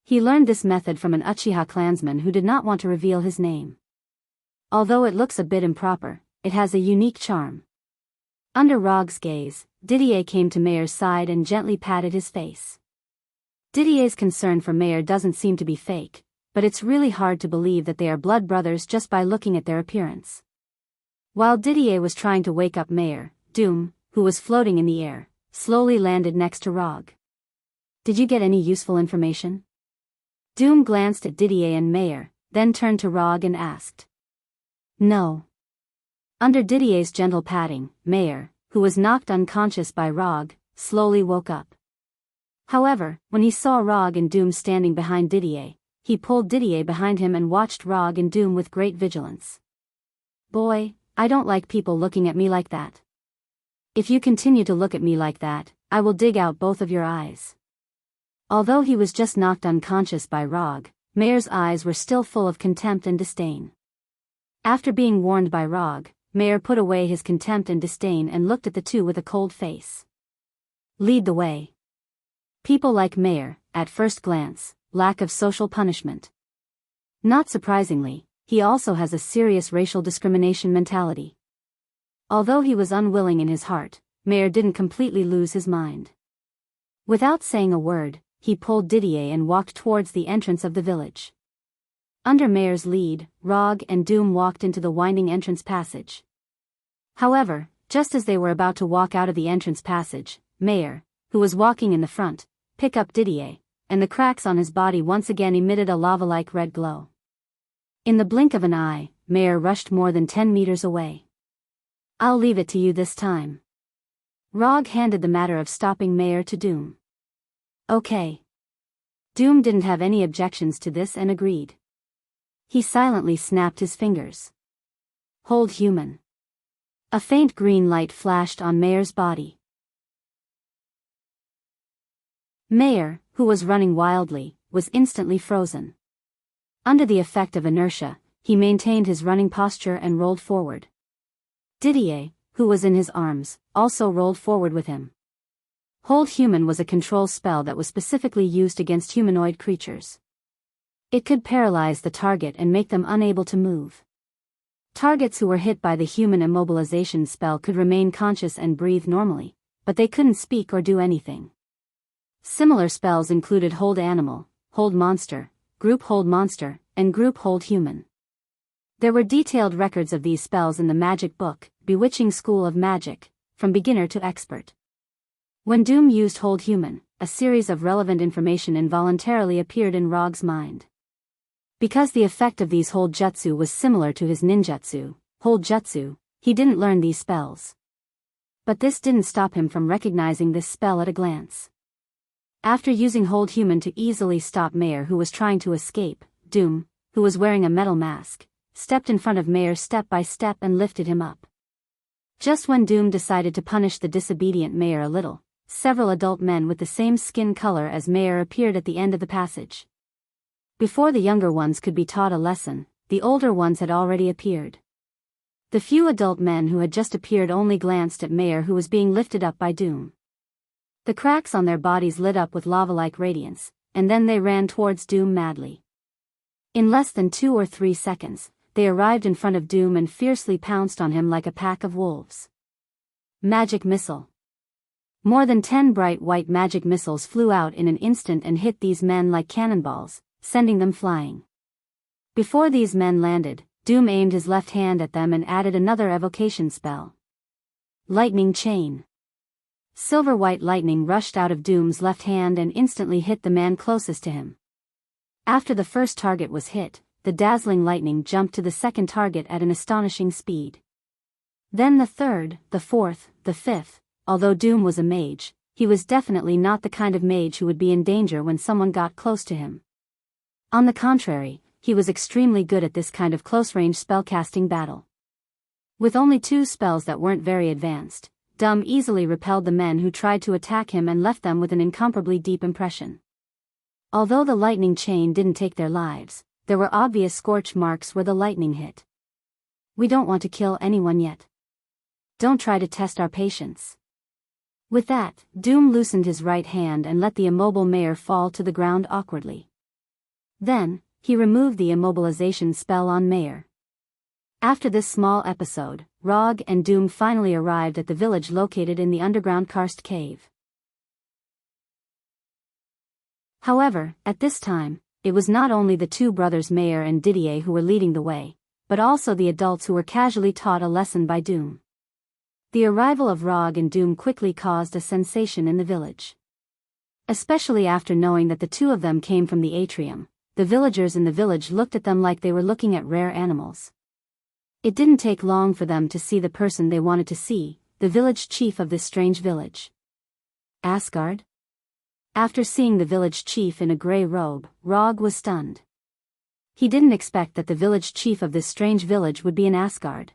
He learned this method from an Uchiha clansman who did not want to reveal his name. Although it looks a bit improper, it has a unique charm. Under Rog's gaze, Didier came to Mayor's side and gently patted his face. Didier's concern for Mayor doesn't seem to be fake, but it's really hard to believe that they are blood brothers just by looking at their appearance. While Didier was trying to wake up Mayor, Doom, who was floating in the air, slowly landed next to Rog. "Did you get any useful information?" Doom glanced at Didier and Mayor, then turned to Rog and asked. "No." Under Didier's gentle patting, Mayor, who was knocked unconscious by Rog, slowly woke up. However, when he saw Rog and Doom standing behind Didier, he pulled Didier behind him and watched Rog and Doom with great vigilance. "Boy, I don't like people looking at me like that. If you continue to look at me like that, I will dig out both of your eyes." Although he was just knocked unconscious by Rog, Mayor's eyes were still full of contempt and disdain. After being warned by Rog, Mayor put away his contempt and disdain and looked at the two with a cold face. "Lead the way." People like Mayor, at first glance, lack of social punishment. Not surprisingly, he also has a serious racial discrimination mentality. Although he was unwilling in his heart, Mayor didn't completely lose his mind. Without saying a word, he pulled Didier and walked towards the entrance of the village. Under Mayor's lead, Rog and Doom walked into the winding entrance passage. However, just as they were about to walk out of the entrance passage, Mayor, who was walking in the front, picked up Didier, and the cracks on his body once again emitted a lava-like red glow. In the blink of an eye, Mayer rushed more than 10 meters away. "I'll leave it to you this time." Rog handed the matter of stopping Mayer to Doom. "Okay." Doom didn't have any objections to this and agreed. He silently snapped his fingers. "Hold human." A faint green light flashed on Mayer's body. Mayer, who was running wildly, was instantly frozen. Under the effect of inertia, he maintained his running posture and rolled forward. Didier, who was in his arms, also rolled forward with him. Hold Human was a control spell that was specifically used against humanoid creatures. It could paralyze the target and make them unable to move. Targets who were hit by the human immobilization spell could remain conscious and breathe normally, but they couldn't speak or do anything. Similar spells included Hold Animal, Hold Monster, Group Hold Monster, and Group Hold Human. There were detailed records of these spells in the magic book, Bewitching School of Magic, from beginner to expert. When Doom used Hold Human, a series of relevant information involuntarily appeared in Rog's mind. Because the effect of these Hold Jutsu was similar to his ninjutsu, Hold Jutsu, he didn't learn these spells. But this didn't stop him from recognizing this spell at a glance. After using Hold Human to easily stop Mayer, who was trying to escape, Doom, who was wearing a metal mask, stepped in front of Mayer step by step and lifted him up. Just when Doom decided to punish the disobedient Mayer a little, several adult men with the same skin color as Mayer appeared at the end of the passage. Before the younger ones could be taught a lesson, the older ones had already appeared. The few adult men who had just appeared only glanced at Mayer, who was being lifted up by Doom. The cracks on their bodies lit up with lava-like radiance, and then they ran towards Doom madly. In less than 2 or 3 seconds, they arrived in front of Doom and fiercely pounced on him like a pack of wolves. Magic Missile. More than 10 bright white magic missiles flew out in an instant and hit these men like cannonballs, sending them flying. Before these men landed, Doom aimed his left hand at them and added another evocation spell. Lightning Chain. Silver-white lightning rushed out of Doom's left hand and instantly hit the man closest to him. After the first target was hit, the dazzling lightning jumped to the second target at an astonishing speed. Then the third, the fourth, the fifth. Although Doom was a mage, he was definitely not the kind of mage who would be in danger when someone got close to him. On the contrary, he was extremely good at this kind of close-range spellcasting battle. With only 2 spells that weren't very advanced, Doom easily repelled the men who tried to attack him and left them with an incomparably deep impression. Although the lightning chain didn't take their lives, there were obvious scorch marks where the lightning hit. We don't want to kill anyone yet. Don't try to test our patience. With that, Doom loosened his right hand and let the immobile Mayer fall to the ground awkwardly. Then, he removed the immobilization spell on Mayer. After this small episode, Rog and Doom finally arrived at the village located in the underground karst cave. However, at this time, it was not only the 2 brothers Mayer and Didier who were leading the way, but also the adults who were casually taught a lesson by Doom. The arrival of Rog and Doom quickly caused a sensation in the village. Especially after knowing that the 2 of them came from the atrium, the villagers in the village looked at them like they were looking at rare animals. It didn't take long for them to see the person they wanted to see, the village chief of this strange village. Asgard? After seeing the village chief in a gray robe, Rog was stunned. He didn't expect that the village chief of this strange village would be an Asgard.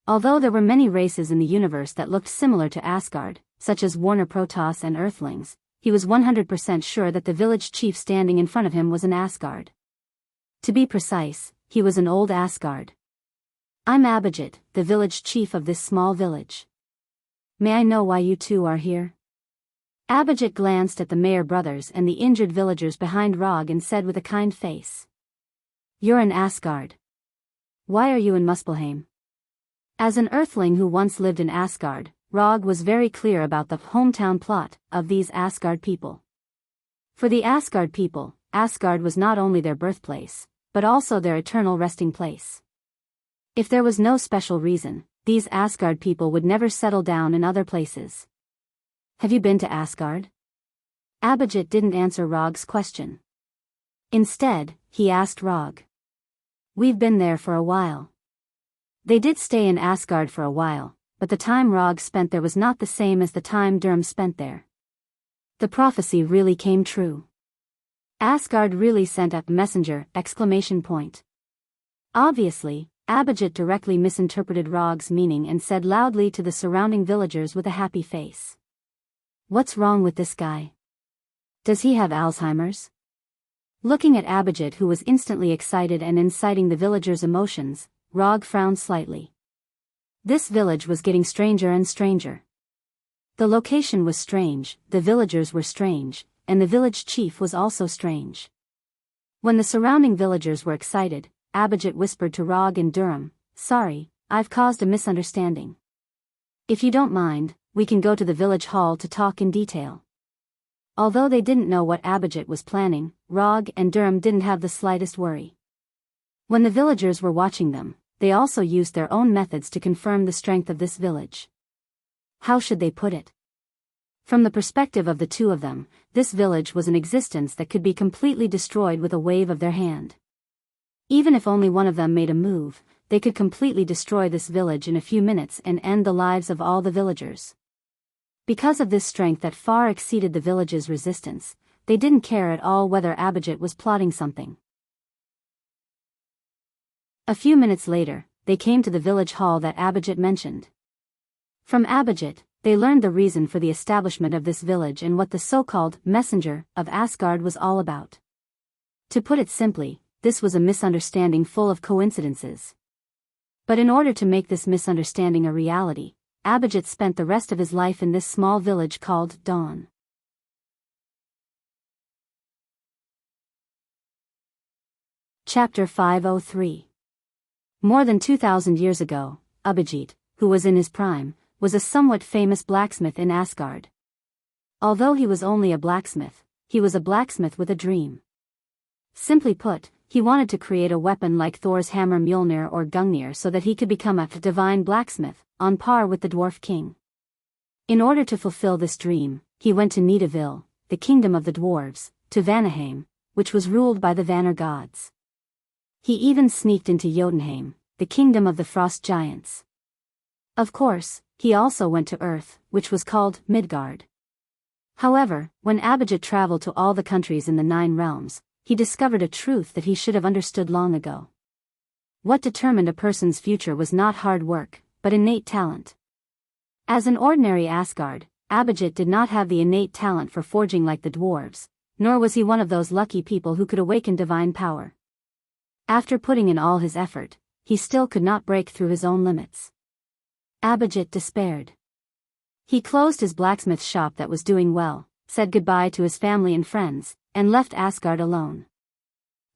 Although there were many races in the universe that looked similar to Asgard, such as Warner Protoss and Earthlings, he was 100% sure that the village chief standing in front of him was an Asgard. To be precise, he was an old Asgard. I'm Abhijit, the village chief of this small village. May I know why you 2 are here? Abhijit glanced at the Mayer brothers and the injured villagers behind Rog and said with a kind face. You're an Asgard. Why are you in Muspelheim? As an Earthling who once lived in Asgard, Rog was very clear about the hometown plot of these Asgard people. For the Asgard people, Asgard was not only their birthplace, but also their eternal resting place. If there was no special reason, these Asgard people would never settle down in other places. Have you been to Asgard? Abhijit didn't answer Rog's question. Instead, he asked Rog. We've been there for a while. They did stay in Asgard for a while, but the time Rog spent there was not the same as the time Durm spent there. The prophecy really came true. Asgard really sent a messenger! Obviously, Abhijit directly misinterpreted Rog's meaning and said loudly to the surrounding villagers with a happy face. What's wrong with this guy? Does he have Alzheimer's? Looking at Abhijit, who was instantly excited and inciting the villagers' emotions, Rog frowned slightly. This village was getting stranger and stranger. The location was strange, the villagers were strange, and the village chief was also strange. When the surrounding villagers were excited, Abhijit whispered to Rog and Durham, "Sorry, I've caused a misunderstanding. If you don't mind, we can go to the village hall to talk in detail." Although they didn't know what Abhijit was planning, Rog and Durham didn't have the slightest worry. When the villagers were watching them, they also used their own methods to confirm the strength of this village. How should they put it? From the perspective of the two of them, this village was an existence that could be completely destroyed with a wave of their hand. Even if only one of them made a move, they could completely destroy this village in a few minutes and end the lives of all the villagers. Because of this strength that far exceeded the village's resistance, they didn't care at all whether Abhijit was plotting something. A few minutes later, they came to the village hall that Abhijit mentioned. From Abhijit, they learned the reason for the establishment of this village and what the so-called messenger of Asgard was all about. To put it simply, this was a misunderstanding full of coincidences. But in order to make this misunderstanding a reality, Abhijit spent the rest of his life in this small village called Dawn. Chapter 503. More than 2,000 years ago, Abhijit, who was in his prime, was a somewhat famous blacksmith in Asgard. Although he was only a blacksmith, he was a blacksmith with a dream. Simply put, he wanted to create a weapon like Thor's hammer Mjolnir or Gungnir so that he could become a divine blacksmith, on par with the dwarf king. In order to fulfill this dream, he went to Nidavellir, the kingdom of the dwarves, to Vanaheim, which was ruled by the Vanir gods. He even sneaked into Jotunheim, the kingdom of the frost giants. Of course, he also went to Earth, which was called Midgard. However, when Abhijit traveled to all the countries in the 9 realms, he discovered a truth that he should have understood long ago. What determined a person's future was not hard work, but innate talent. As an ordinary Asgard, Abhijit did not have the innate talent for forging like the dwarves, nor was he one of those lucky people who could awaken divine power. After putting in all his effort, he still could not break through his own limits. Abhijit despaired. He closed his blacksmith shop that was doing well, said goodbye to his family and friends, and left Asgard alone.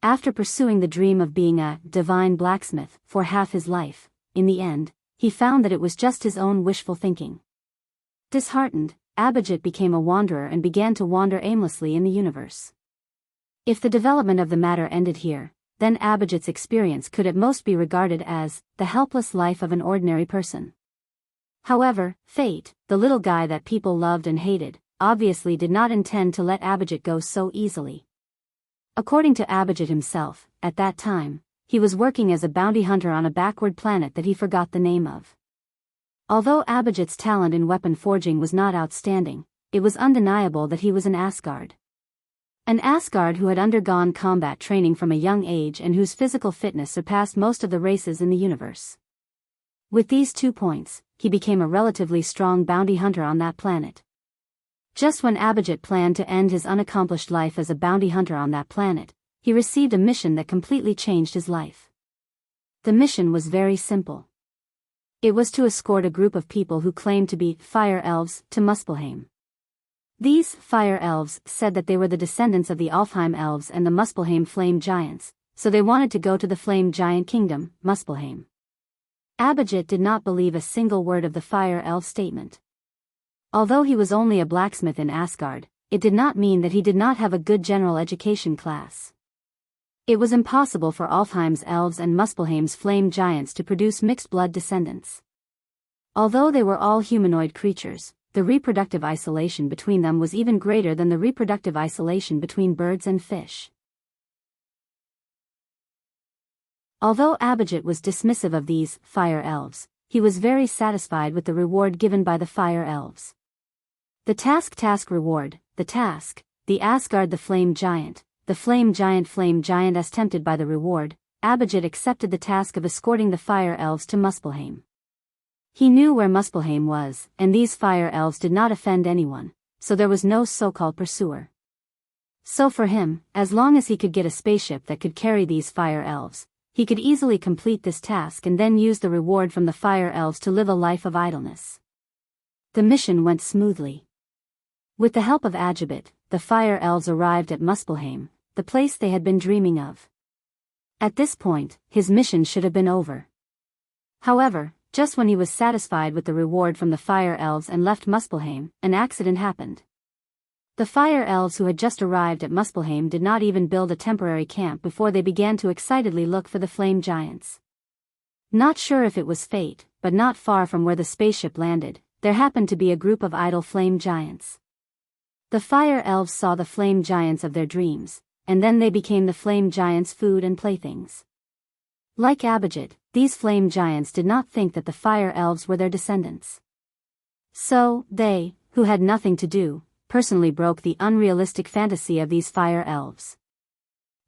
After pursuing the dream of being a divine blacksmith for half his life, in the end, he found that it was just his own wishful thinking. Disheartened, Abhijit became a wanderer and began to wander aimlessly in the universe. If the development of the matter ended here, then Abhijit's experience could at most be regarded as the helpless life of an ordinary person. However, fate, the little guy that people loved and hated, obviously did not intend to let Abhijit go so easily. According to Abhijit himself, at that time, he was working as a bounty hunter on a backward planet that he forgot the name of. Although Abhijit's talent in weapon forging was not outstanding, it was undeniable that he was an Asgard. An Asgard who had undergone combat training from a young age and whose physical fitness surpassed most of the races in the universe. With these 2 points, he became a relatively strong bounty hunter on that planet. Just when Abhijit planned to end his unaccomplished life as a bounty hunter on that planet, he received a mission that completely changed his life. The mission was very simple. It was to escort a group of people who claimed to be fire elves to Muspelheim. These fire elves said that they were the descendants of the Alfheim elves and the Muspelheim flame giants, so they wanted to go to the flame giant kingdom, Muspelheim. Abhijit did not believe a single word of the fire elf statement. Although he was only a blacksmith in Asgard, it did not mean that he did not have a good general education class. It was impossible for Alfheim's elves and Muspelheim's flame giants to produce mixed-blood descendants. Although they were all humanoid creatures, the reproductive isolation between them was even greater than the reproductive isolation between birds and fish. Although Abhijit was dismissive of these fire elves, he was very satisfied with the reward given by the fire elves. The task reward, the task, the Asgard the flame giant as tempted by the reward, Abhijit accepted the task of escorting the fire elves to Muspelheim. He knew where Muspelheim was, and these fire elves did not offend anyone, so there was no so-called pursuer. So for him, as long as he could get a spaceship that could carry these fire elves, he could easily complete this task and then use the reward from the fire elves to live a life of idleness. The mission went smoothly. With the help of Abhijit, the fire elves arrived at Muspelheim, the place they had been dreaming of. At this point, his mission should have been over. However, just when he was satisfied with the reward from the fire elves and left Muspelheim, an accident happened. The fire elves who had just arrived at Muspelheim did not even build a temporary camp before they began to excitedly look for the flame giants. Not sure if it was fate, but not far from where the spaceship landed, there happened to be a group of idle flame giants. The fire elves saw the flame giants of their dreams, and then they became the flame giants' food and playthings. Like Abhijit, these flame giants did not think that the fire elves were their descendants. So, they, who had nothing to do, personally broke the unrealistic fantasy of these fire elves.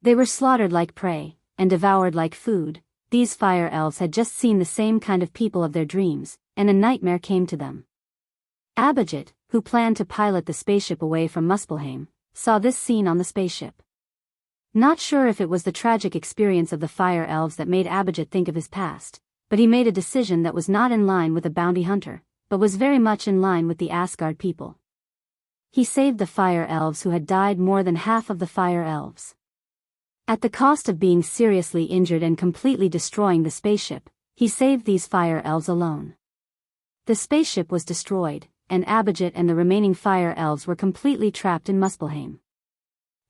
They were slaughtered like prey, and devoured like food. These fire elves had just seen the same kind of people of their dreams, and a nightmare came to them. Abhijit, who planned to pilot the spaceship away from Muspelheim, saw this scene on the spaceship. Not sure if it was the tragic experience of the fire elves that made Abhijit think of his past, but he made a decision that was not in line with a bounty hunter, but was very much in line with the Asgard people. He saved the fire elves who had died, more than half of the fire elves. At the cost of being seriously injured and completely destroying the spaceship, he saved these fire elves alone. The spaceship was destroyed, and Abhijit and the remaining fire elves were completely trapped in Muspelheim.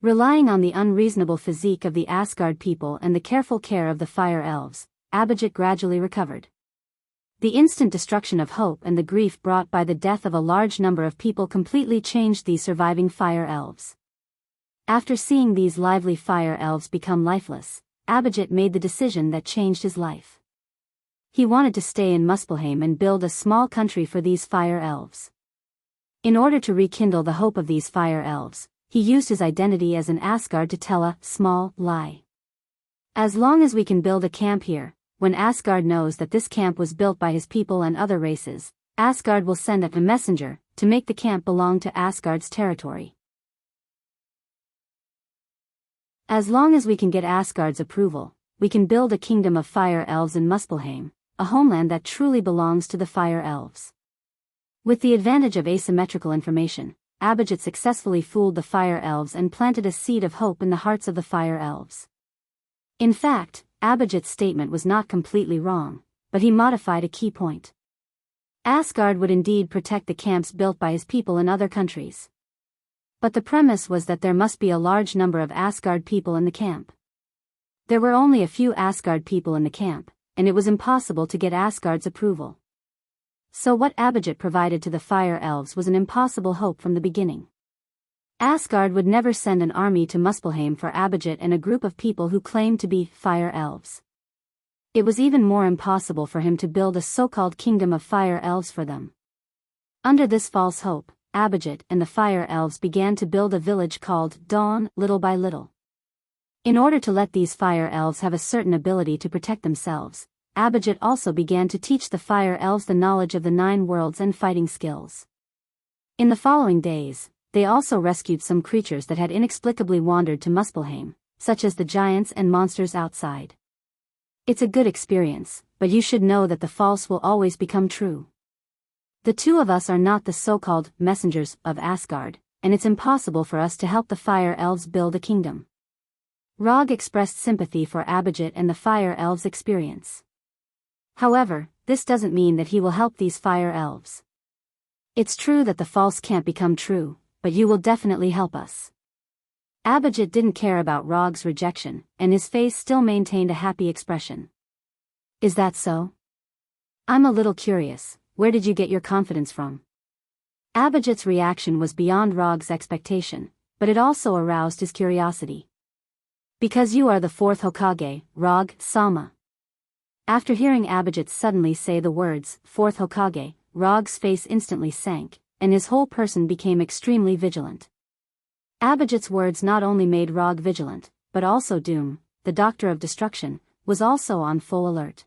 Relying on the unreasonable physique of the Asgard people and the careful care of the fire elves, Abhijit gradually recovered. The instant destruction of hope and the grief brought by the death of a large number of people completely changed these surviving fire elves. After seeing these lively fire elves become lifeless, Abhijit made the decision that changed his life. He wanted to stay in Muspelheim and build a small country for these fire elves. In order to rekindle the hope of these fire elves, he used his identity as an Asgard to tell a small lie. As long as we can build a camp here, when Asgard knows that this camp was built by his people and other races, Asgard will send a messenger to make the camp belong to Asgard's territory. As long as we can get Asgard's approval, we can build a kingdom of fire elves in Muspelheim, a homeland that truly belongs to the fire elves. With the advantage of asymmetrical information, Abhijit successfully fooled the fire elves and planted a seed of hope in the hearts of the fire elves. In fact, Abhijit's statement was not completely wrong, but he modified a key point. Asgard would indeed protect the camps built by his people in other countries. But the premise was that there must be a large number of Asgard people in the camp. There were only a few Asgard people in the camp, and it was impossible to get Asgard's approval. So what Abhijit provided to the fire elves was an impossible hope from the beginning. Asgard would never send an army to Muspelheim for Abhijit and a group of people who claimed to be fire elves. It was even more impossible for him to build a so-called kingdom of fire elves for them. Under this false hope, Abhijit and the fire elves began to build a village called Dawn, little by little. In order to let these fire elves have a certain ability to protect themselves, Abhijit also began to teach the fire elves the knowledge of the 9 worlds and fighting skills. In the following days, they also rescued some creatures that had inexplicably wandered to Muspelheim, such as the giants and monsters outside. It's a good experience, but you should know that the false will always become true. The two of us are not the so-called messengers of Asgard, and it's impossible for us to help the fire elves build a kingdom. Rog expressed sympathy for Abhijit and the fire elves' experience. However, this doesn't mean that he will help these fire elves. It's true that the false can't become true, but you will definitely help us. Abhijit didn't care about Rog's rejection, and his face still maintained a happy expression. Is that so? I'm a little curious, where did you get your confidence from? Abhijit's reaction was beyond Rog's expectation, but it also aroused his curiosity. Because you are the 4th Hokage, Rog, Sama, After hearing Abhijit suddenly say the words, "Fourth Hokage," Rog's face instantly sank, and his whole person became extremely vigilant. Abhijit's words not only made Rog vigilant, but also Doom, the Doctor of Destruction, was also on full alert.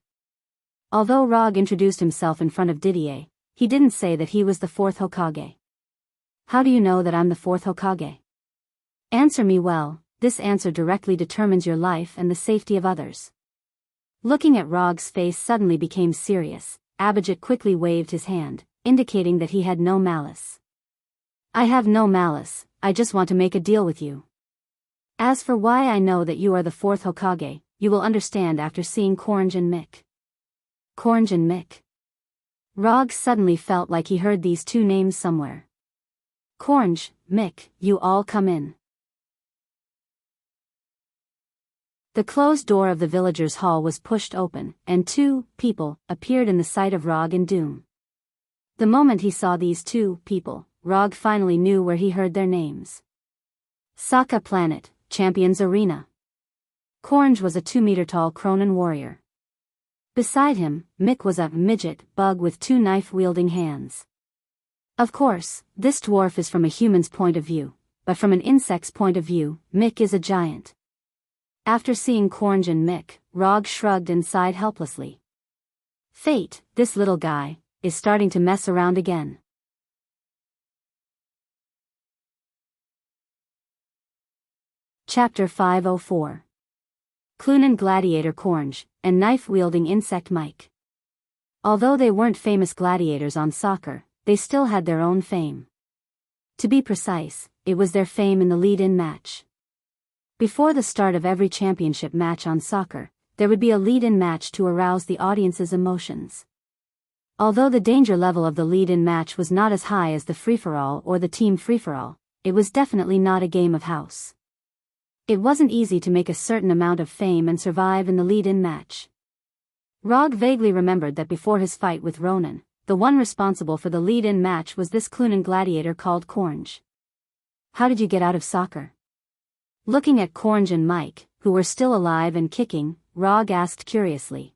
Although Rog introduced himself in front of Didier, he didn't say that he was the fourth Hokage. "How do you know that I'm the fourth Hokage? Answer me well, this answer directly determines your life and the safety of others." Looking at Rog's face suddenly became serious, Abhijit quickly waved his hand, indicating that he had no malice. "I have no malice, I just want to make a deal with you. As for why I know that you are the fourth Hokage, you will understand after seeing Korange and Mick." Korange and Mick. Rog suddenly felt like he heard these two names somewhere. "Korange, Mick, you all come in." The closed door of the villagers' hall was pushed open, and two people appeared in the sight of Rog and Doom. The moment he saw these two people, Rog finally knew where he heard their names. Saga Planet, Champions Arena. Korange was a 2-meter-tall Cronan warrior. Beside him, Mick was a midget bug with 2 knife-wielding hands. Of course, this dwarf is from a human's point of view, but from an insect's point of view, Mick is a giant. After seeing Korange and Mick, Rog shrugged and sighed helplessly. Fate, this little guy, is starting to mess around again. Chapter 504. Clunan gladiator Korange, and knife-wielding insect Mike. Although they weren't famous gladiators on soccer, they still had their own fame. To be precise, it was their fame in the lead-in match. Before the start of every championship match on soccer, there would be a lead-in match to arouse the audience's emotions. Although the danger level of the lead-in match was not as high as the free-for-all or the team free-for-all, it was definitely not a game of house. It wasn't easy to make a certain amount of fame and survive in the lead-in match. Rog vaguely remembered that before his fight with Ronan, the one responsible for the lead-in match was this Clunan gladiator called Korange. "How did you get out of soccer?" Looking at Korange and Mike, who were still alive and kicking, Rog asked curiously.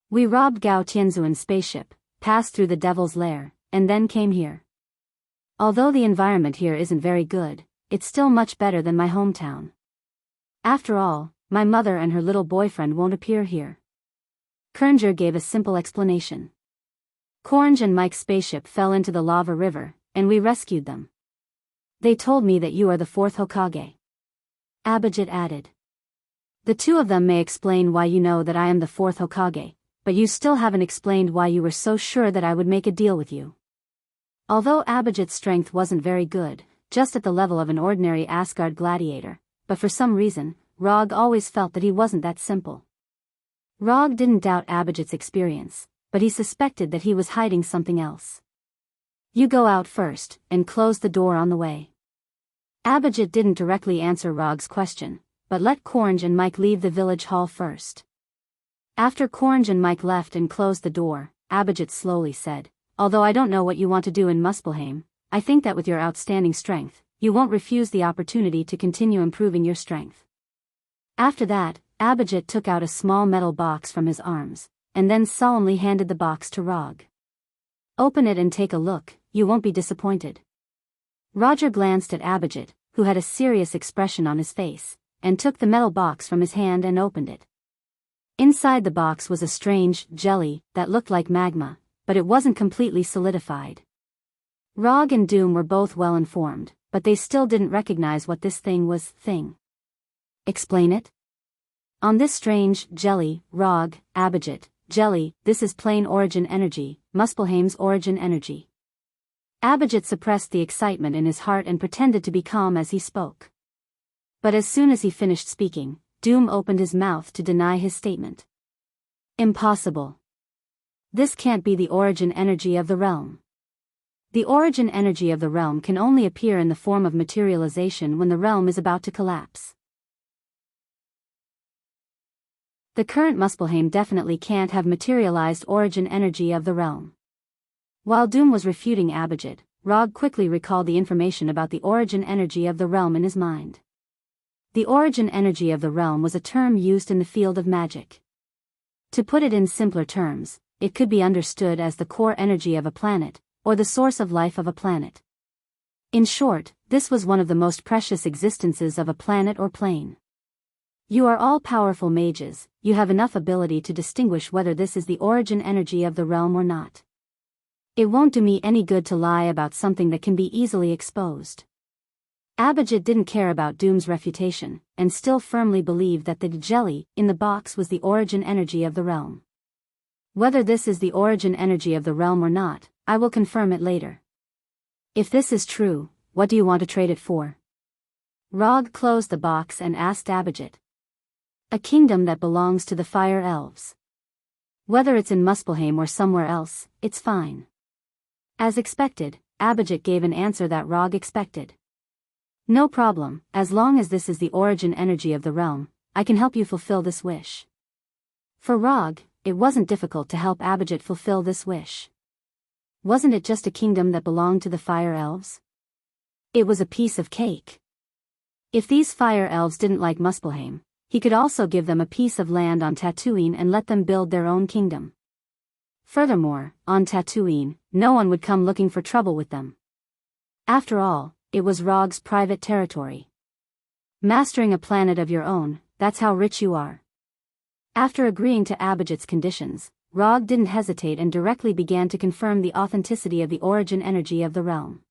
"We robbed Gao Tianzuan's spaceship, passed through the Devil's Lair, and then came here. Although the environment here isn't very good, it's still much better than my hometown. After all, my mother and her little boyfriend won't appear here." Korange gave a simple explanation. "Korange and Mike's spaceship fell into the lava river, and we rescued them. They told me that you are the fourth Hokage." Abhijit added. "The two of them may explain why you know that I am the fourth Hokage, but you still haven't explained why you were so sure that I would make a deal with you." Although Abhijit's strength wasn't very good, just at the level of an ordinary Asgard gladiator, but for some reason, Rog always felt that he wasn't that simple. Rog didn't doubt Abhijit's experience, but he suspected that he was hiding something else. "You go out first, and close the door on the way." Abhijit didn't directly answer Rog's question, but let Korange and Mike leave the village hall first. After Korange and Mike left and closed the door, Abhijit slowly said, "Although I don't know what you want to do in Muspelheim, I think that with your outstanding strength, you won't refuse the opportunity to continue improving your strength." After that, Abhijit took out a small metal box from his arms, and then solemnly handed the box to Rog. "Open it and take a look, you won't be disappointed." Roger glanced at Abhijit, who had a serious expression on his face, and took the metal box from his hand and opened it. Inside the box was a strange jelly that looked like magma, but it wasn't completely solidified. Rog and Doom were both well informed, but they still didn't recognize what this thing was. "Explain it?" "On this strange jelly, Rog, Abhijit, jelly, this is plain origin energy, Muspelheim's origin energy." Abhijit suppressed the excitement in his heart and pretended to be calm as he spoke. But as soon as he finished speaking, Doom opened his mouth to deny his statement. "Impossible. This can't be the origin energy of the realm. The origin energy of the realm can only appear in the form of materialization when the realm is about to collapse. The current Muspelheim definitely can't have materialized origin energy of the realm." While Doom was refuting Abhijit, Rog quickly recalled the information about the origin energy of the realm in his mind. The origin energy of the realm was a term used in the field of magic. To put it in simpler terms, it could be understood as the core energy of a planet, or the source of life of a planet. In short, this was one of the most precious existences of a planet or plane. You are all powerful mages, you have enough ability to distinguish whether this is the origin energy of the realm or not. It won't do me any good to lie about something that can be easily exposed. Abhijit didn't care about Doom's refutation, and still firmly believed that the jelly in the box was the origin energy of the realm. Whether this is the origin energy of the realm or not, I will confirm it later. If this is true, what do you want to trade it for? Rog closed the box and asked Abhijit. A kingdom that belongs to the fire elves. Whether it's in Muspelheim or somewhere else, it's fine. As expected, Abhijit gave an answer that Rog expected. No problem, as long as this is the origin energy of the realm, I can help you fulfill this wish. For Rog, it wasn't difficult to help Abhijit fulfill this wish. Wasn't it just a kingdom that belonged to the fire elves? It was a piece of cake. If these fire elves didn't like Muspelheim, he could also give them a piece of land on Tatooine and let them build their own kingdom. Furthermore, on Tatooine, no one would come looking for trouble with them. After all, it was Rog's private territory. Mastering a planet of your own, that's how rich you are. After agreeing to Abhijit's conditions, Rog didn't hesitate and directly began to confirm the authenticity of the origin energy of the realm.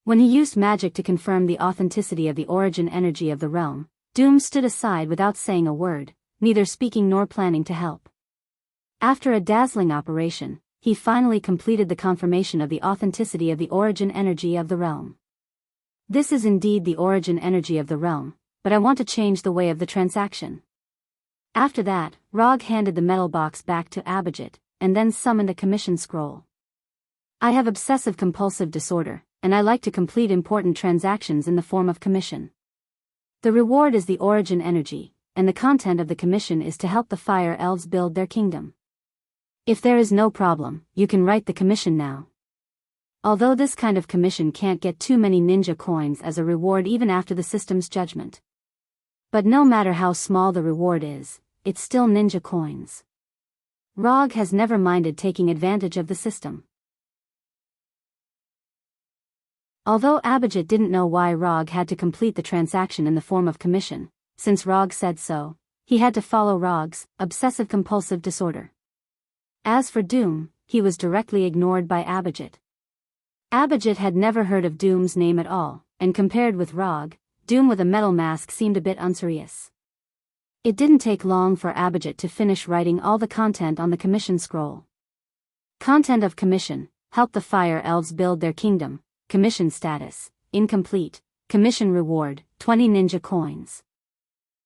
When he used magic to confirm the authenticity of the origin energy of the realm, Doom stood aside without saying a word, neither speaking nor planning to help. After a dazzling operation, he finally completed the confirmation of the authenticity of the origin energy of the realm. This is indeed the origin energy of the realm, but I want to change the way of the transaction. After that, Rog handed the metal box back to Abhijit, and then summoned a commission scroll. I have obsessive-compulsive disorder, and I like to complete important transactions in the form of commission. The reward is the origin energy, and the content of the commission is to help the fire elves build their kingdom. If there is no problem, you can write the commission now. Although this kind of commission can't get too many ninja coins as a reward even after the system's judgment. But no matter how small the reward is, it's still ninja coins. Rog has never minded taking advantage of the system. Although Abhijit didn't know why Rog had to complete the transaction in the form of commission, since Rog said so, he had to follow Rog's obsessive-compulsive disorder. As for Doom, he was directly ignored by Abhijit. Abhijit had never heard of Doom's name at all, and compared with Rog, Doom with a metal mask seemed a bit unserious. It didn't take long for Abhijit to finish writing all the content on the commission scroll. Content of commission: help the fire elves build their kingdom. Commission status: incomplete. Commission reward: 20 ninja coins.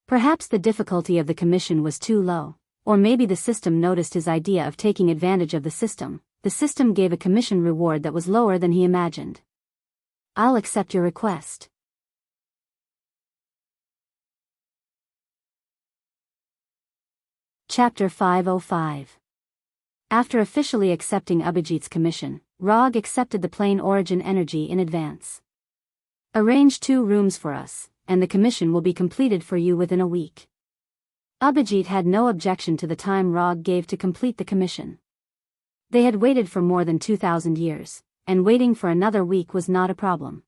Perhaps the difficulty of the commission was too low, or maybe the system noticed his idea of taking advantage of the system. The system gave a commission reward that was lower than he imagined. I'll accept your request. Chapter 505. After officially accepting Abhijit's commission, Rog accepted the plain origin energy in advance. Arrange 2 rooms for us, and the commission will be completed for you within a week. Abhijit had no objection to the time Rog gave to complete the commission. They had waited for more than 2,000 years, and waiting for another week was not a problem.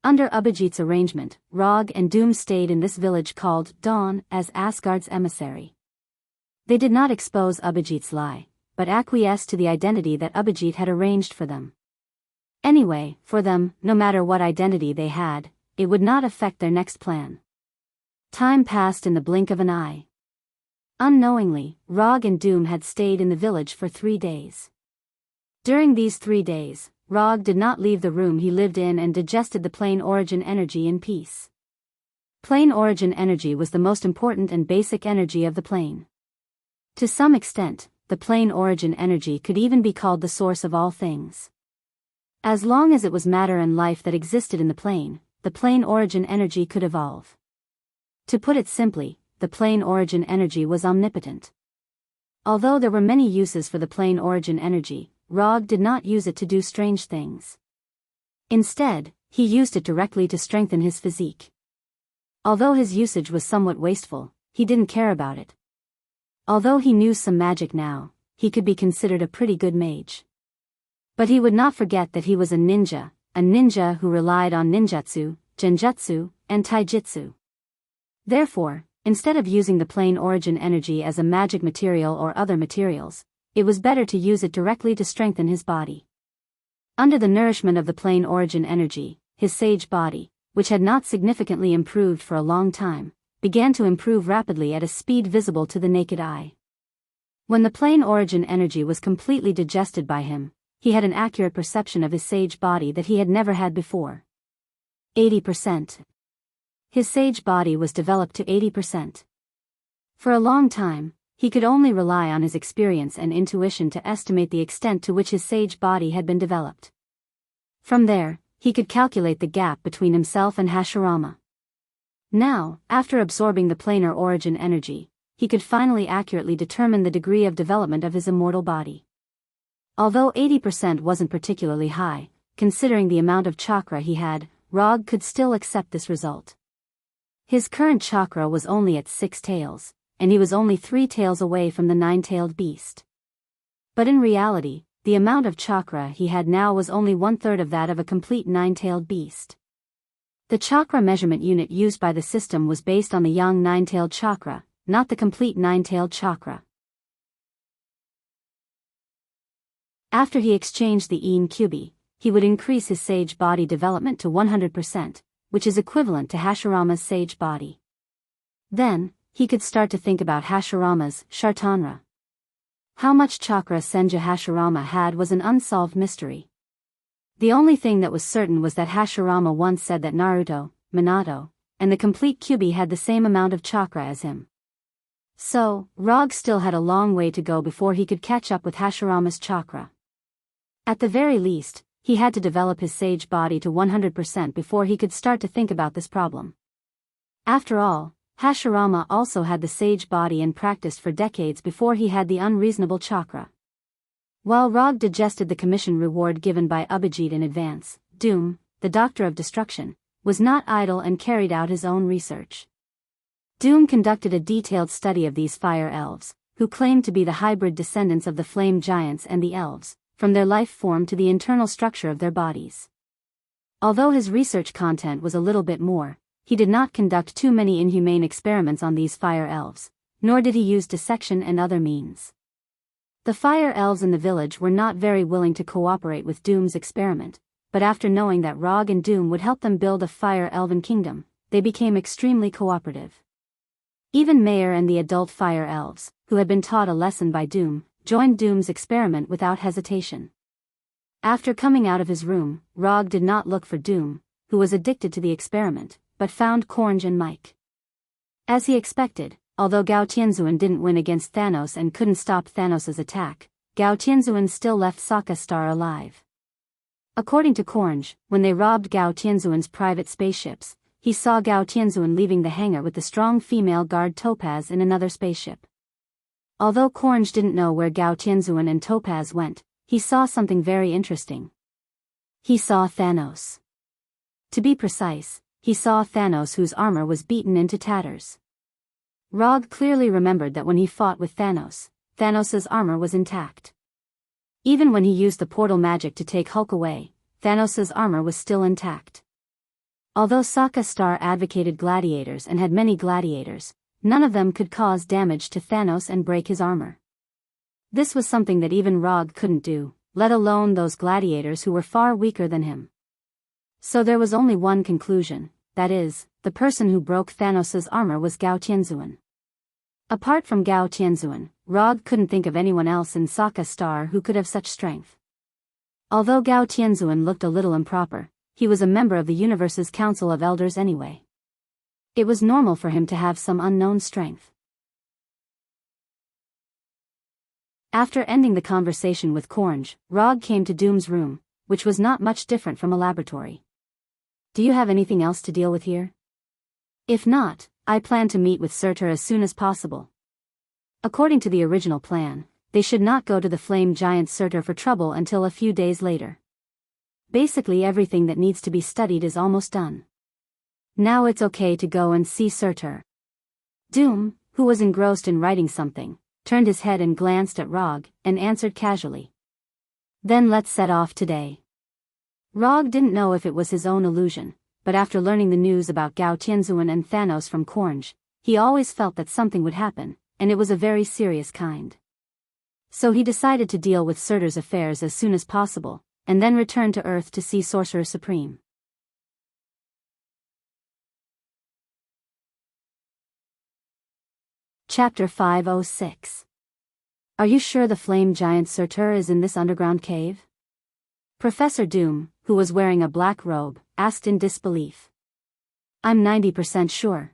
Under Abhijit's arrangement, Rog and Doom stayed in this village called Dawn as Asgard's emissary. They did not expose Abhijit's lie, but acquiesced to the identity that Abhijit had arranged for them. Anyway, for them, no matter what identity they had, it would not affect their next plan. Time passed in the blink of an eye. Unknowingly, Rog and Doom had stayed in the village for 3 days. During these 3 days, Rog did not leave the room he lived in and digested the plain origin energy in peace. Plain origin energy was the most important and basic energy of the plane. To some extent, the plain origin energy could even be called the source of all things. As long as it was matter and life that existed in the plane origin energy could evolve. To put it simply, the plain origin energy was omnipotent. Although there were many uses for the plain origin energy, Rog did not use it to do strange things. Instead, he used it directly to strengthen his physique. Although his usage was somewhat wasteful, he didn't care about it. Although he knew some magic now, he could be considered a pretty good mage. But he would not forget that he was a ninja who relied on ninjutsu, genjutsu, and taijutsu. Therefore, instead of using the plane origin energy as a magic material or other materials, it was better to use it directly to strengthen his body. Under the nourishment of the plane origin energy, his sage body, which had not significantly improved for a long time, began to improve rapidly at a speed visible to the naked eye. When the plane origin energy was completely digested by him, he had an accurate perception of his sage body that he had never had before. 80%. His sage body was developed to 80%. For a long time, he could only rely on his experience and intuition to estimate the extent to which his sage body had been developed. From there, he could calculate the gap between himself and Hashirama. Now, after absorbing the planar origin energy, he could finally accurately determine the degree of development of his immortal body. Although 80% wasn't particularly high, considering the amount of chakra he had, Rog could still accept this result. His current chakra was only at 6 tails, and he was only 3 tails away from the 9-tailed beast. But in reality, the amount of chakra he had now was only 1/3 of that of a complete 9-tailed beast. The chakra measurement unit used by the system was based on the young 9-tailed chakra, not the complete 9-tailed chakra. After he exchanged the Een Kyubi, he would increase his sage body development to 100%, which is equivalent to Hashirama's sage body. Then, he could start to think about Hashirama's Shartanra. How much chakra Senju Hashirama had was an unsolved mystery. The only thing that was certain was that Hashirama once said that Naruto, Minato, and the complete Kyubi had the same amount of chakra as him. So, Rog still had a long way to go before he could catch up with Hashirama's chakra. At the very least, he had to develop his sage body to 100% before he could start to think about this problem. After all, Hashirama also had the sage body and practiced for decades before he had the unreasonable chakra. While Rog digested the commission reward given by Abhijit in advance, Doom, the Doctor of Destruction, was not idle and carried out his own research. Doom conducted a detailed study of these fire elves, who claimed to be the hybrid descendants of the flame giants and the elves, from their life form to the internal structure of their bodies. Although his research content was a little bit more, he did not conduct too many inhumane experiments on these fire elves, nor did he use dissection and other means. The fire elves in the village were not very willing to cooperate with Doom's experiment, but after knowing that Rog and Doom would help them build a fire elven kingdom, they became extremely cooperative. Even Mayer and the adult fire elves, who had been taught a lesson by Doom, joined Doom's experiment without hesitation. After coming out of his room, Rog did not look for Doom, who was addicted to the experiment, but found Cornge and Mike. As he expected, although Gao Tianzuan didn't win against Thanos and couldn't stop Thanos' attack, Gao Tianzuan still left Sokka Star alive. According to Cornge, when they robbed Gao Tianzuan's private spaceships, he saw Gao Tianzuan leaving the hangar with the strong female guard Topaz in another spaceship. Although Cornge didn't know where Gao Tianzuan and Topaz went, he saw something very interesting. He saw Thanos. To be precise, he saw Thanos whose armor was beaten into tatters. Rog clearly remembered that when he fought with Thanos, Thanos' armor was intact. Even when he used the portal magic to take Hulk away, Thanos' armor was still intact. Although Sokka Star advocated gladiators and had many gladiators, none of them could cause damage to Thanos and break his armor. This was something that even Rog couldn't do, let alone those gladiators who were far weaker than him. So there was only one conclusion, that is, the person who broke Thanos' armor was Gao Tianzuan. Apart from Gao Tianzuan, Rog couldn't think of anyone else in Sokka Star who could have such strength. Although Gao Tianzuan looked a little improper, he was a member of the universe's Council of Elders anyway. It was normal for him to have some unknown strength. After ending the conversation with Cornge, Rog came to Doom's room, which was not much different from a laboratory. Do you have anything else to deal with here? If not, I plan to meet with Surtur as soon as possible. According to the original plan, they should not go to the flame giant Surtur for trouble until a few days later. Basically everything that needs to be studied is almost done. Now it's okay to go and see Surtur. Doom, who was engrossed in writing something, turned his head and glanced at Rog, and answered casually. Then let's set off today. Rog didn't know if it was his own illusion, but after learning the news about Gao Tianzuan and Thanos from Cornge, he always felt that something would happen, and it was a very serious kind. So he decided to deal with Surtur's affairs as soon as possible, and then return to Earth to see Sorcerer Supreme. Chapter 506. Are you sure the flame giant Surtur is in this underground cave? Professor Doom, who was wearing a black robe, asked in disbelief. I'm 90% sure.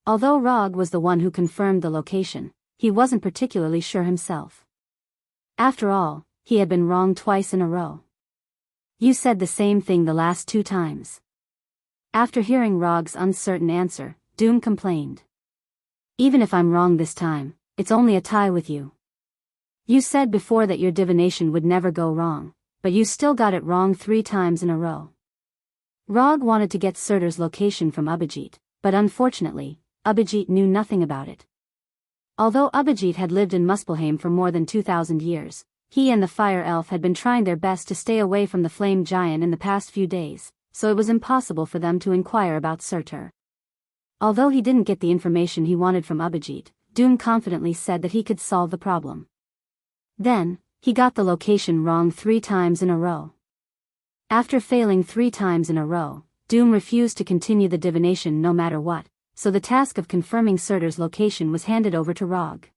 Although Rog was the one who confirmed the location, he wasn't particularly sure himself. After all, he had been wrong twice in a row. You said the same thing the last 2 times. After hearing Rog's uncertain answer, Doom complained. Even if I'm wrong this time, it's only a tie with you. You said before that your divination would never go wrong, but you still got it wrong 3 times in a row. Rog wanted to get Surtur's location from Abhijit, but unfortunately, Abhijit knew nothing about it. Although Abhijit had lived in Muspelheim for more than 2,000 years, he and the fire elf had been trying their best to stay away from the flame giant in the past few days, so it was impossible for them to inquire about Surtur. Although he didn't get the information he wanted from Abhijit, Doom confidently said that he could solve the problem. Then, he got the location wrong 3 times in a row. After failing 3 times in a row, Doom refused to continue the divination no matter what, so the task of confirming Surtur's location was handed over to Rog.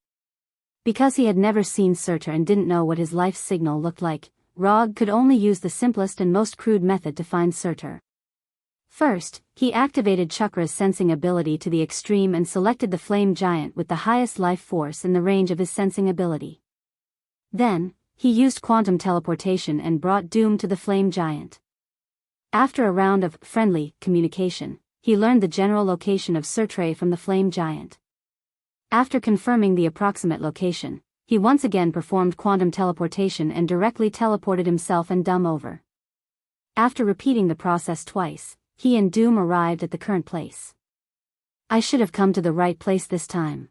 Because he had never seen Surtur and didn't know what his life signal looked like, Rog could only use the simplest and most crude method to find Surtur. First, he activated Chakra's sensing ability to the extreme and selected the flame giant with the highest life force in the range of his sensing ability. Then, he used quantum teleportation and brought Doom to the flame giant. After a round of friendly communication, he learned the general location of Surtur from the flame giant. After confirming the approximate location, he once again performed quantum teleportation and directly teleported himself and Doom over. After repeating the process twice, he and Doom arrived at the current place. I should have come to the right place this time.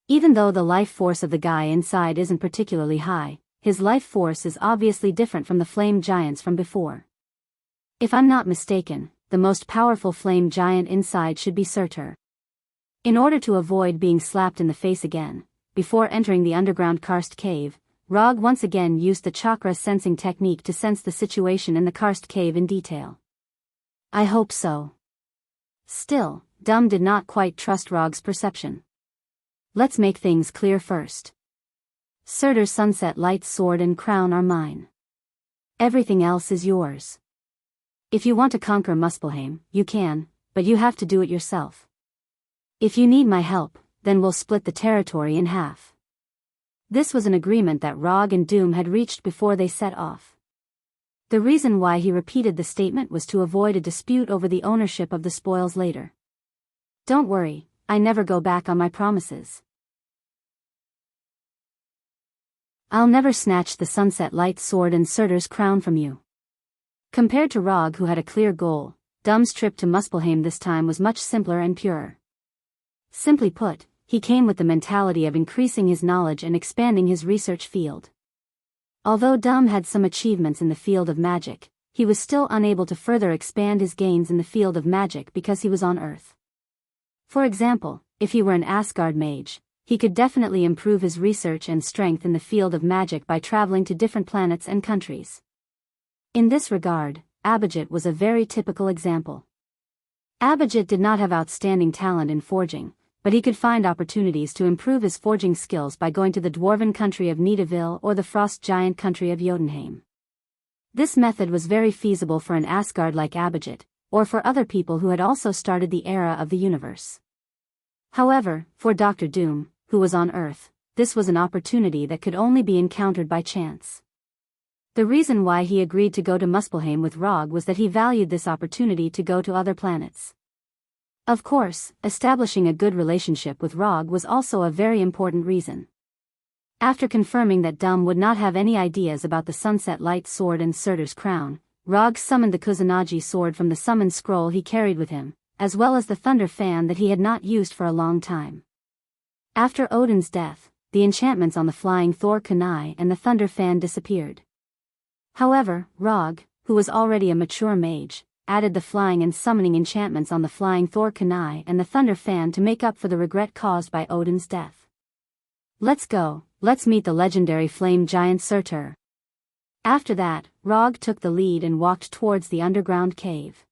Even though the life force of the guy inside isn't particularly high, his life force is obviously different from the flame giants from before. If I'm not mistaken, the most powerful flame giant inside should be Surtur. In order to avoid being slapped in the face again, before entering the underground karst cave, Rog once again used the chakra sensing technique to sense the situation in the karst cave in detail. I hope so. Still, Doom did not quite trust Rog's perception. Let's make things clear first. Surtur's sunset light sword and crown are mine. Everything else is yours. If you want to conquer Muspelheim, you can, but you have to do it yourself. If you need my help, then we'll split the territory in half. This was an agreement that Rog and Doom had reached before they set off. The reason why he repeated the statement was to avoid a dispute over the ownership of the spoils later. Don't worry, I never go back on my promises. I'll never snatch the sunset light sword and Surtur's crown from you. Compared to Rog, who had a clear goal, Doom's trip to Muspelheim this time was much simpler and purer. Simply put, he came with the mentality of increasing his knowledge and expanding his research field. Although Doom had some achievements in the field of magic, he was still unable to further expand his gains in the field of magic because he was on Earth. For example, if he were an Asgard mage, he could definitely improve his research and strength in the field of magic by traveling to different planets and countries. In this regard, Abhijit was a very typical example. Abhijit did not have outstanding talent in forging, but he could find opportunities to improve his forging skills by going to the dwarven country of Nidavel or the frost giant country of Jotunheim. This method was very feasible for an Asgard like Abhijit, or for other people who had also started the era of the universe. However, for Dr. Doom, who was on Earth, this was an opportunity that could only be encountered by chance. The reason why he agreed to go to Muspelheim with Rog was that he valued this opportunity to go to other planets. Of course, establishing a good relationship with Rog was also a very important reason. After confirming that Doom would not have any ideas about the sunset light sword and Surtur's crown, Rog summoned the Kusanagi sword from the summon scroll he carried with him, as well as the thunder fan that he had not used for a long time. After Odin's death, the enchantments on the flying Thor kunai and the thunder fan disappeared. However, Rog, who was already a mature mage, added the flying and summoning enchantments on the flying Thor kunai and the thunder fan to make up for the regret caused by Odin's death. Let's go, let's meet the legendary flame giant Surtur. After that, Rog took the lead and walked towards the underground cave.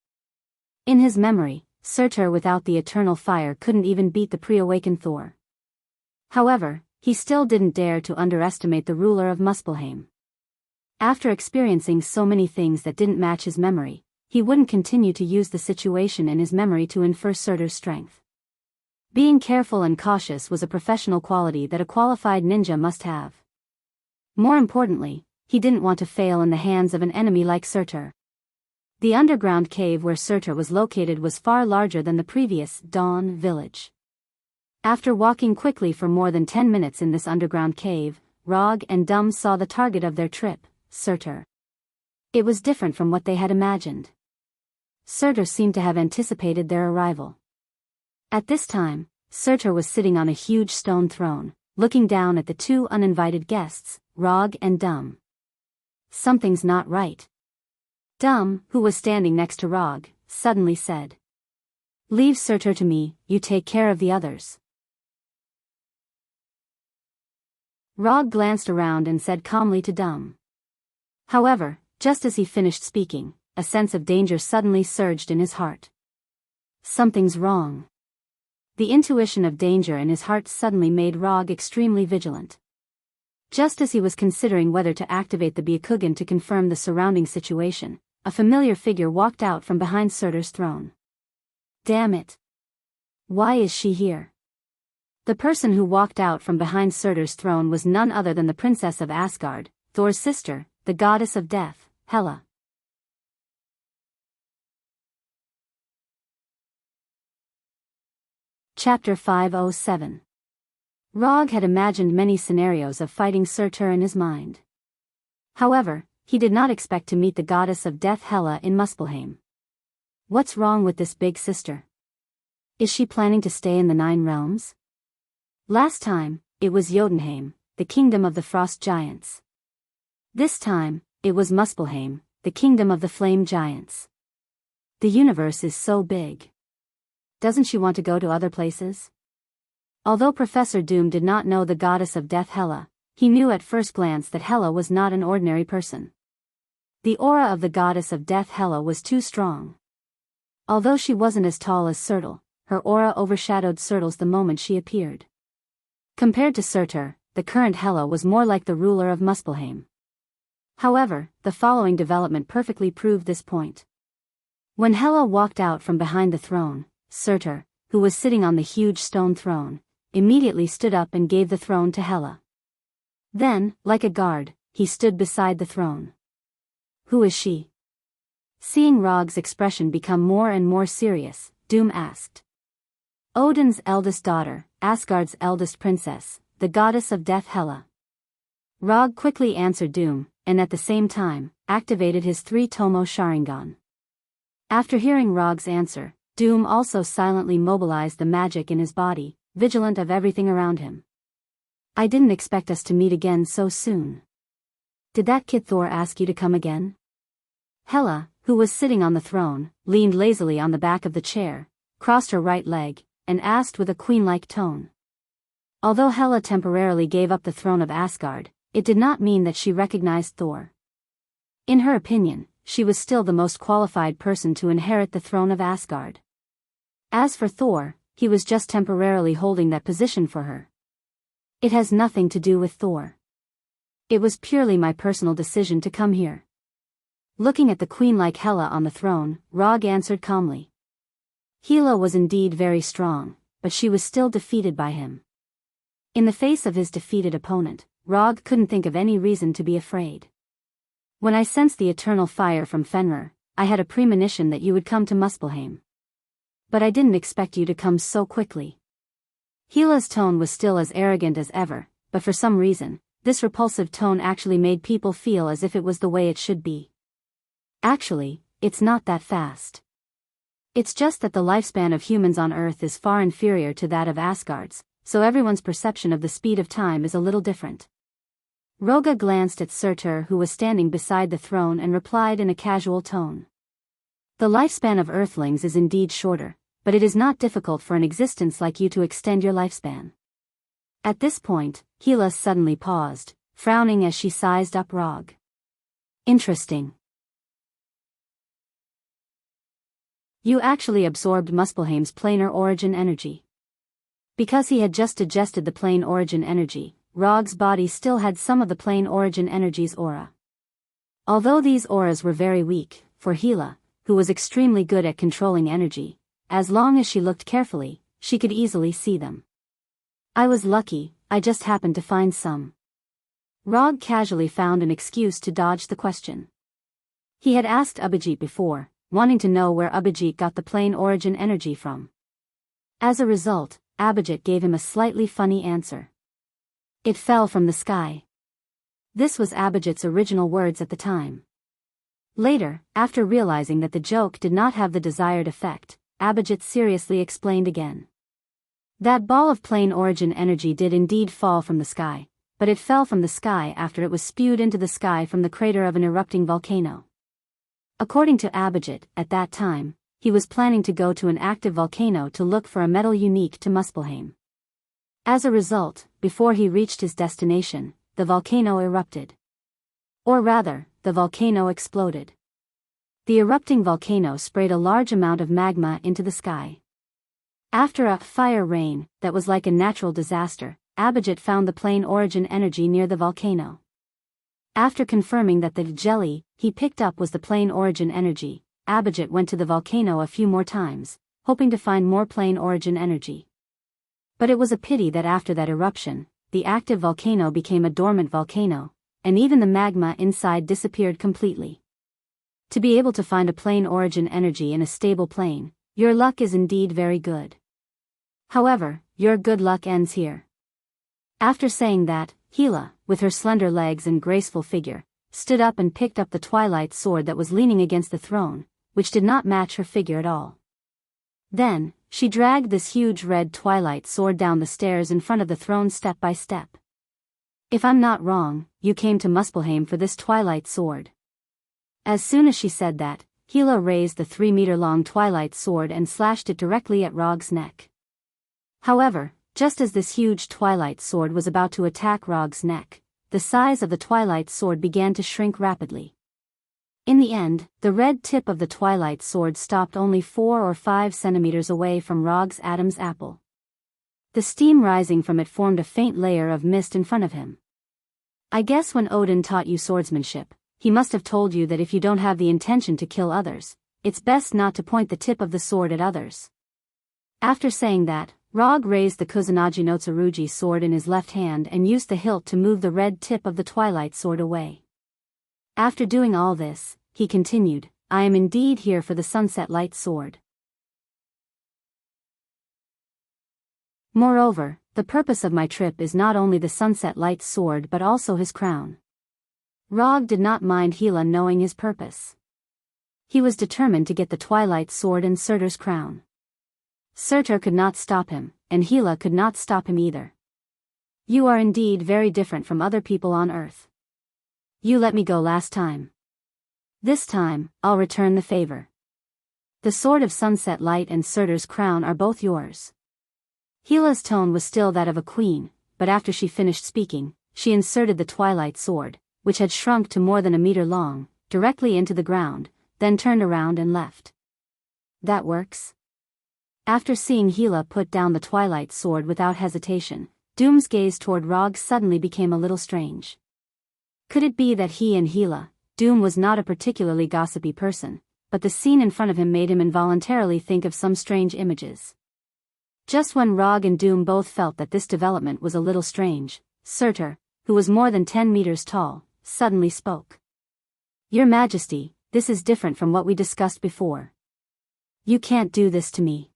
In his memory, Surtur without the eternal fire couldn't even beat the pre-awakened Thor. However, he still didn't dare to underestimate the ruler of Muspelheim. After experiencing so many things that didn't match his memory, he wouldn't continue to use the situation in his memory to infer Surtur's strength. Being careful and cautious was a professional quality that a qualified ninja must have. More importantly, he didn't want to fail in the hands of an enemy like Surtur. The underground cave where Surtur was located was far larger than the previous Dawn village. After walking quickly for more than 10 minutes in this underground cave, Rog and Dum saw the target of their trip, Surtur. It was different from what they had imagined. Surtur seemed to have anticipated their arrival. At this time, Surtur was sitting on a huge stone throne, looking down at the two uninvited guests, Rog and Dum. Something's not right. Dum, who was standing next to Rog, suddenly said. Leave Surtur to me, you take care of the others. Rog glanced around and said calmly to Dum. However, just as he finished speaking, a sense of danger suddenly surged in his heart. Something's wrong. The intuition of danger in his heart suddenly made Rog extremely vigilant. Just as he was considering whether to activate the Byakugan to confirm the surrounding situation, a familiar figure walked out from behind Surtur's throne. Damn it! Why is she here? The person who walked out from behind Surtur's throne was none other than the princess of Asgard, Thor's sister, the goddess of death, Hela. Chapter 507. Rog had imagined many scenarios of fighting Surtur in his mind. However, he did not expect to meet the goddess of death Hela in Muspelheim. What's wrong with this big sister? Is she planning to stay in the Nine Realms? Last time, it was Jotunheim, the kingdom of the frost giants. This time, it was Muspelheim, the kingdom of the flame giants. The universe is so big. Doesn't she want to go to other places? Although Professor Doom did not know the goddess of death Hela, he knew at first glance that Hela was not an ordinary person. The aura of the goddess of death Hela was too strong. Although she wasn't as tall as Surtur, her aura overshadowed Surtur's the moment she appeared. Compared to Surtur, the current Hela was more like the ruler of Muspelheim. However, the following development perfectly proved this point. When Hela walked out from behind the throne, Surtur, who was sitting on the huge stone throne, immediately stood up and gave the throne to Hela. Then, like a guard, he stood beside the throne. Who is she? Seeing Rog's expression become more and more serious, Doom asked. Odin's eldest daughter, Asgard's eldest princess, the goddess of death Hela. Rog quickly answered Doom, and at the same time, activated his 3-Tomo Sharingan. After hearing Rog's answer, Doom also silently mobilized the magic in his body, vigilant of everything around him. I didn't expect us to meet again so soon. Did that kid Thor ask you to come again? Hela, who was sitting on the throne, leaned lazily on the back of the chair, crossed her right leg, and asked with a queen-like tone. Although Hela temporarily gave up the throne of Asgard, it did not mean that she recognized Thor. In her opinion, she was still the most qualified person to inherit the throne of Asgard. As for Thor, he was just temporarily holding that position for her. It has nothing to do with Thor. It was purely my personal decision to come here. Looking at the queen-like Hela on the throne, Rog answered calmly. Hela was indeed very strong, but she was still defeated by him. In the face of his defeated opponent, Rog couldn't think of any reason to be afraid. When I sensed the eternal fire from Fenrir, I had a premonition that you would come to Muspelheim. But I didn't expect you to come so quickly. Hela's tone was still as arrogant as ever, but for some reason, this repulsive tone actually made people feel as if it was the way it should be. Actually, it's not that fast. It's just that the lifespan of humans on Earth is far inferior to that of Asgard's, so everyone's perception of the speed of time is a little different. Roga glanced at Surtur, who was standing beside the throne, and replied in a casual tone. The lifespan of Earthlings is indeed shorter, but it is not difficult for an existence like you to extend your lifespan. At this point, Hila suddenly paused, frowning as she sized up Rog. Interesting. You actually absorbed Muspelheim's planar origin energy. Because he had just digested the plane origin energy, Rog's body still had some of the plane origin energy's aura. Although these auras were very weak, for Hila, who was extremely good at controlling energy, as long as she looked carefully, she could easily see them. I was lucky, I just happened to find some. Rog casually found an excuse to dodge the question. He had asked Abhijit before, wanting to know where Abhijit got the plane origin energy from. As a result, Abhijit gave him a slightly funny answer. It fell from the sky. This was Abhijit's original words at the time. Later, after realizing that the joke did not have the desired effect, Abhijit seriously explained again. That ball of plane origin energy did indeed fall from the sky, but it fell from the sky after it was spewed into the sky from the crater of an erupting volcano. According to Abhijit, at that time, he was planning to go to an active volcano to look for a metal unique to Muspelheim. As a result, before he reached his destination, the volcano erupted. Or rather, the volcano exploded. The erupting volcano sprayed a large amount of magma into the sky. After a fire rain that was like a natural disaster, Abhijit found the plane origin energy near the volcano. After confirming that the jelly he picked up was the plane origin energy, Abhijit went to the volcano a few more times, hoping to find more plane origin energy. But it was a pity that after that eruption, the active volcano became a dormant volcano, and even the magma inside disappeared completely. To be able to find a plane origin energy in a stable plane, your luck is indeed very good. However, your good luck ends here. After saying that, Hila, with her slender legs and graceful figure, stood up and picked up the twilight sword that was leaning against the throne, which did not match her figure at all. Then, she dragged this huge red twilight sword down the stairs in front of the throne step by step. If I'm not wrong, you came to Muspelheim for this twilight sword. As soon as she said that, Hila raised the 3-meter-long twilight sword and slashed it directly at Rog's neck. However, just as this huge twilight sword was about to attack Rog's neck, the size of the twilight sword began to shrink rapidly. In the end, the red tip of the twilight sword stopped only 4 or 5 centimeters away from Rog's Adam's apple. The steam rising from it formed a faint layer of mist in front of him. I guess when Odin taught you swordsmanship, he must have told you that if you don't have the intention to kill others, it's best not to point the tip of the sword at others. After saying that, Rog raised the Kusanagi no Tsurugi sword in his left hand and used the hilt to move the red tip of the twilight sword away. After doing all this, he continued, I am indeed here for the sunset light sword. Moreover, the purpose of my trip is not only the sunset light sword but also his crown. Rog did not mind Hila knowing his purpose. He was determined to get the twilight sword and Surtur's crown. Surtur could not stop him, and Hila could not stop him either. You are indeed very different from other people on Earth. You let me go last time. This time, I'll return the favor. The sword of sunset light and Surtur's crown are both yours. Hila's tone was still that of a queen, but after she finished speaking, she inserted the twilight sword, which had shrunk to more than a meter long, directly into the ground, then turned around and left. That works? After seeing Hila put down the twilight sword without hesitation, Doom's gaze toward Rog suddenly became a little strange. Could it be that he and Hila, Doom was not a particularly gossipy person, but the scene in front of him made him involuntarily think of some strange images. Just when Rog and Doom both felt that this development was a little strange, Surtur, who was more than 10 meters tall, suddenly spoke. Your Majesty, this is different from what we discussed before. You can't do this to me.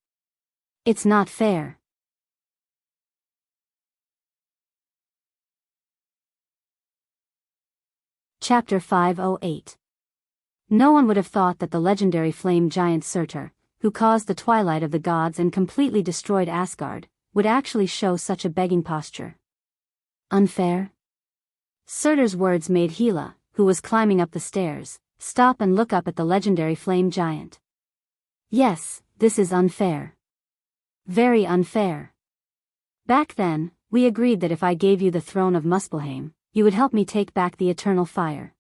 It's not fair. Chapter 508. No one would have thought that the legendary flame giant Surtur, who caused the twilight of the gods and completely destroyed Asgard, would actually show such a begging posture. Unfair? Surtur's words made Gila, who was climbing up the stairs, stop and look up at the legendary flame giant. Yes, this is unfair. Very unfair. Back then, we agreed that if I gave you the throne of Muspelheim, you would help me take back the eternal fire.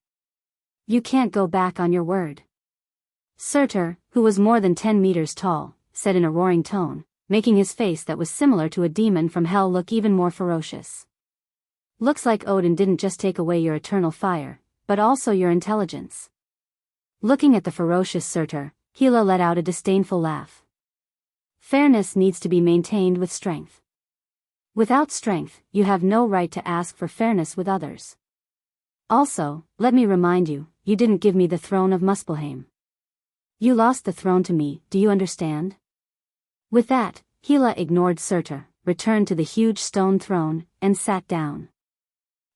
You can't go back on your word. Surtur, who was more than 10 meters tall, said in a roaring tone, making his face that was similar to a demon from hell look even more ferocious. Looks like Odin didn't just take away your eternal fire, but also your intelligence. Looking at the ferocious Surtur, Gila let out a disdainful laugh. Fairness needs to be maintained with strength. Without strength, you have no right to ask for fairness with others. Also, let me remind you, you didn't give me the throne of Muspelheim. You lost the throne to me, do you understand? With that, Gila ignored Surtur, returned to the huge stone throne, and sat down.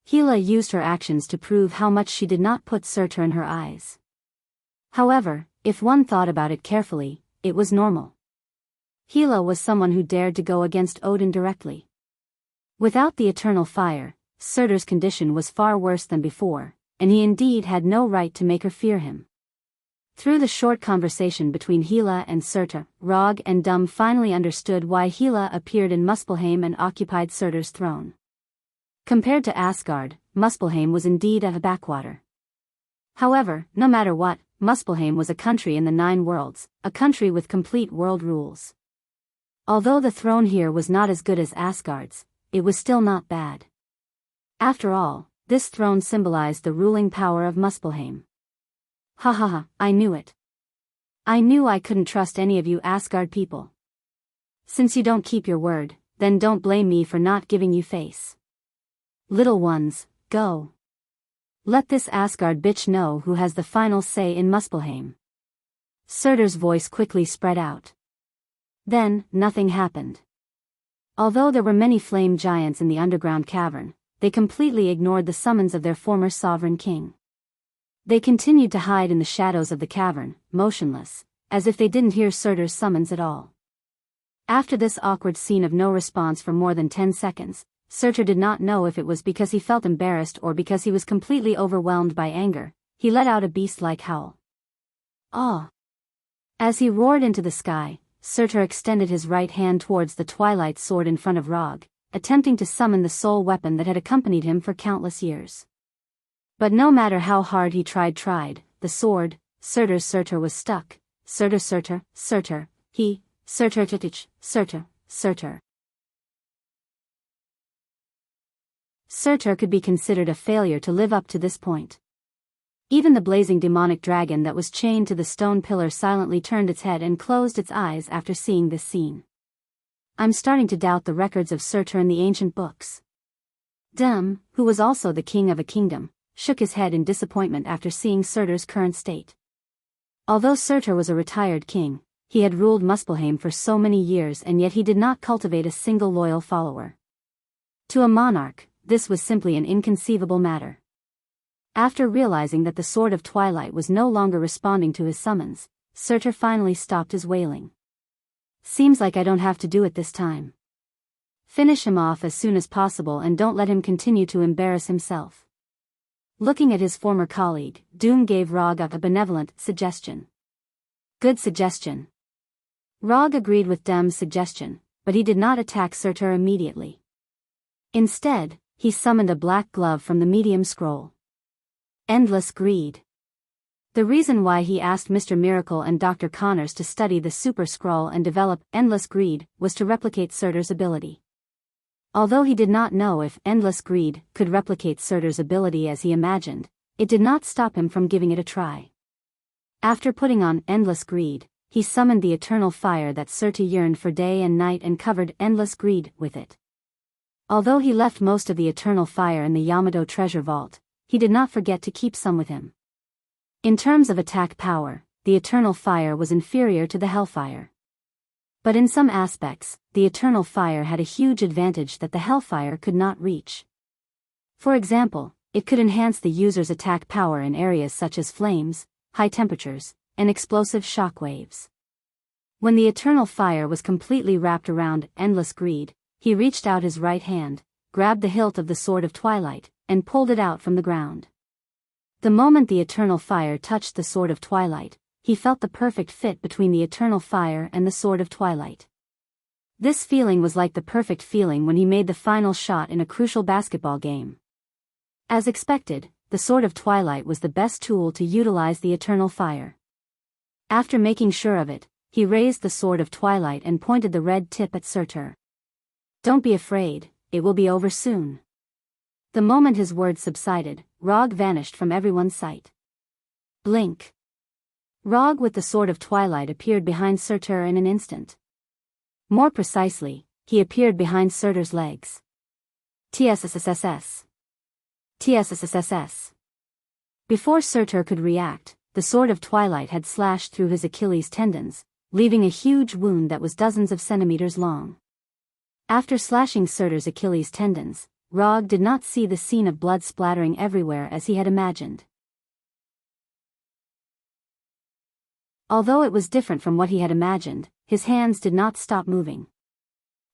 Gila used her actions to prove how much she did not put Surtur in her eyes. However, if one thought about it carefully, it was normal. Gila was someone who dared to go against Odin directly. Without the eternal fire, Surtur's condition was far worse than before, and he indeed had no right to make her fear him. Through the short conversation between Gila and Surtur, Rog and Dum finally understood why Gila appeared in Muspelheim and occupied Surtur's throne. Compared to Asgard, Muspelheim was indeed a backwater. However, no matter what, Muspelheim was a country in the 9 worlds, a country with complete world rules. Although the throne here was not as good as Asgard's, it was still not bad. After all, this throne symbolized the ruling power of Muspelheim. Ha ha ha, I knew it. I knew I couldn't trust any of you Asgard people. Since you don't keep your word, then don't blame me for not giving you face. Little ones, go. Let this Asgard bitch know who has the final say in Muspelheim. Surtur's voice quickly spread out. Then, nothing happened. Although there were many flame giants in the underground cavern, they completely ignored the summons of their former sovereign king. They continued to hide in the shadows of the cavern, motionless, as if they didn't hear Surtur's summons at all. After this awkward scene of no response for more than 10 seconds, Surtur did not know if it was because he felt embarrassed or because he was completely overwhelmed by anger. He let out a beast-like howl. Ah! As he roared into the sky, Surtur extended his right hand towards the twilight sword in front of Rog, attempting to summon the soul weapon that had accompanied him for countless years. But no matter how hard he tried, the sword, Surtur was stuck. Surtur, Surtur, Surtur. Surtur could be considered a failure to live up to this point. Even the blazing demonic dragon that was chained to the stone pillar silently turned its head and closed its eyes after seeing this scene. I'm starting to doubt the records of Surtur in the ancient books. Dum, who was also the king of a kingdom, shook his head in disappointment after seeing Surtur's current state. Although Surtur was a retired king, he had ruled Muspelheim for so many years and yet he did not cultivate a single loyal follower. To a monarch, this was simply an inconceivable matter. After realizing that the Sword of Twilight was no longer responding to his summons, Surtur finally stopped his wailing. Seems like I don't have to do it this time. Finish him off as soon as possible and don't let him continue to embarrass himself. Looking at his former colleague, Doom gave Rog a benevolent suggestion. Good suggestion. Rog agreed with Dem's suggestion, but he did not attack Surtur immediately. Instead, he summoned a black glove from the medium scroll. Endless greed. The reason why he asked Mr. Miracle and Dr. Connors to study the super scroll and develop endless greed was to replicate Surtur's ability. Although he did not know if endless greed could replicate Surtur's ability as he imagined, it did not stop him from giving it a try. After putting on endless greed, he summoned the eternal fire that Surtur yearned for day and night and covered endless greed with it. Although he left most of the eternal fire in the Yamato treasure vault, he did not forget to keep some with him. In terms of attack power, the eternal fire was inferior to the hellfire. But in some aspects, the eternal fire had a huge advantage that the hellfire could not reach. For example, it could enhance the user's attack power in areas such as flames, high temperatures, and explosive shock waves. When the eternal fire was completely wrapped around endless greed, he reached out his right hand, grabbed the hilt of the Sword of Twilight, and pulled it out from the ground. The moment the eternal fire touched the Sword of Twilight, he felt the perfect fit between the eternal fire and the Sword of Twilight. This feeling was like the perfect feeling when he made the final shot in a crucial basketball game. As expected, the Sword of Twilight was the best tool to utilize the eternal fire. After making sure of it, he raised the Sword of Twilight and pointed the red tip at Surtur. "Don't be afraid, it will be over soon." The moment his words subsided, Rog vanished from everyone's sight. Blink. Rog with the Sword of Twilight appeared behind Surtur in an instant. More precisely, he appeared behind Surtur's legs. TSSSS. TSSSS. Before Surtur could react, the Sword of Twilight had slashed through his Achilles tendons, leaving a huge wound that was dozens of centimeters long. After slashing Surtur's Achilles tendons, Rog did not see the scene of blood splattering everywhere as he had imagined. Although it was different from what he had imagined, his hands did not stop moving.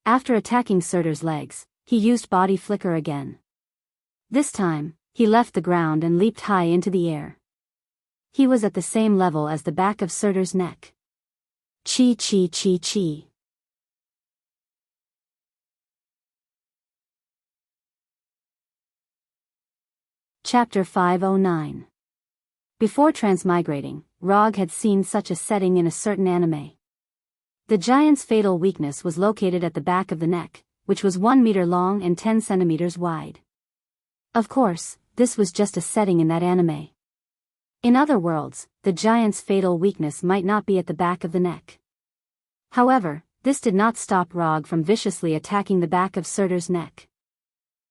After attacking Surtur's legs, he used body flicker again. This time, he left the ground and leaped high into the air. He was at the same level as the back of Surtur's neck. Chi chi chi chi. Chapter 509. Before transmigrating, Rog had seen such a setting in a certain anime. The giant's fatal weakness was located at the back of the neck, which was 1 meter long and 10 centimeters wide. Of course, this was just a setting in that anime. In other worlds, the giant's fatal weakness might not be at the back of the neck. However, this did not stop Rog from viciously attacking the back of Surtur's neck.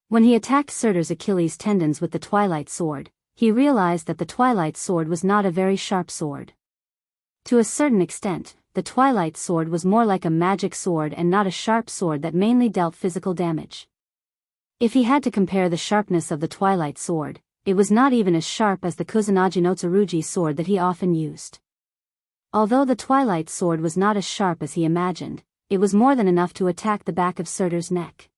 When he attacked Surtur's Achilles tendons with the Twilight Sword, he realized that the Twilight Sword was not a very sharp sword. To a certain extent, the Twilight Sword was more like a magic sword and not a sharp sword that mainly dealt physical damage. If he had to compare the sharpness of the Twilight Sword, it was not even as sharp as the Kusanagi no Tsurugi sword that he often used. Although the Twilight Sword was not as sharp as he imagined, it was more than enough to attack the back of Surtur's neck.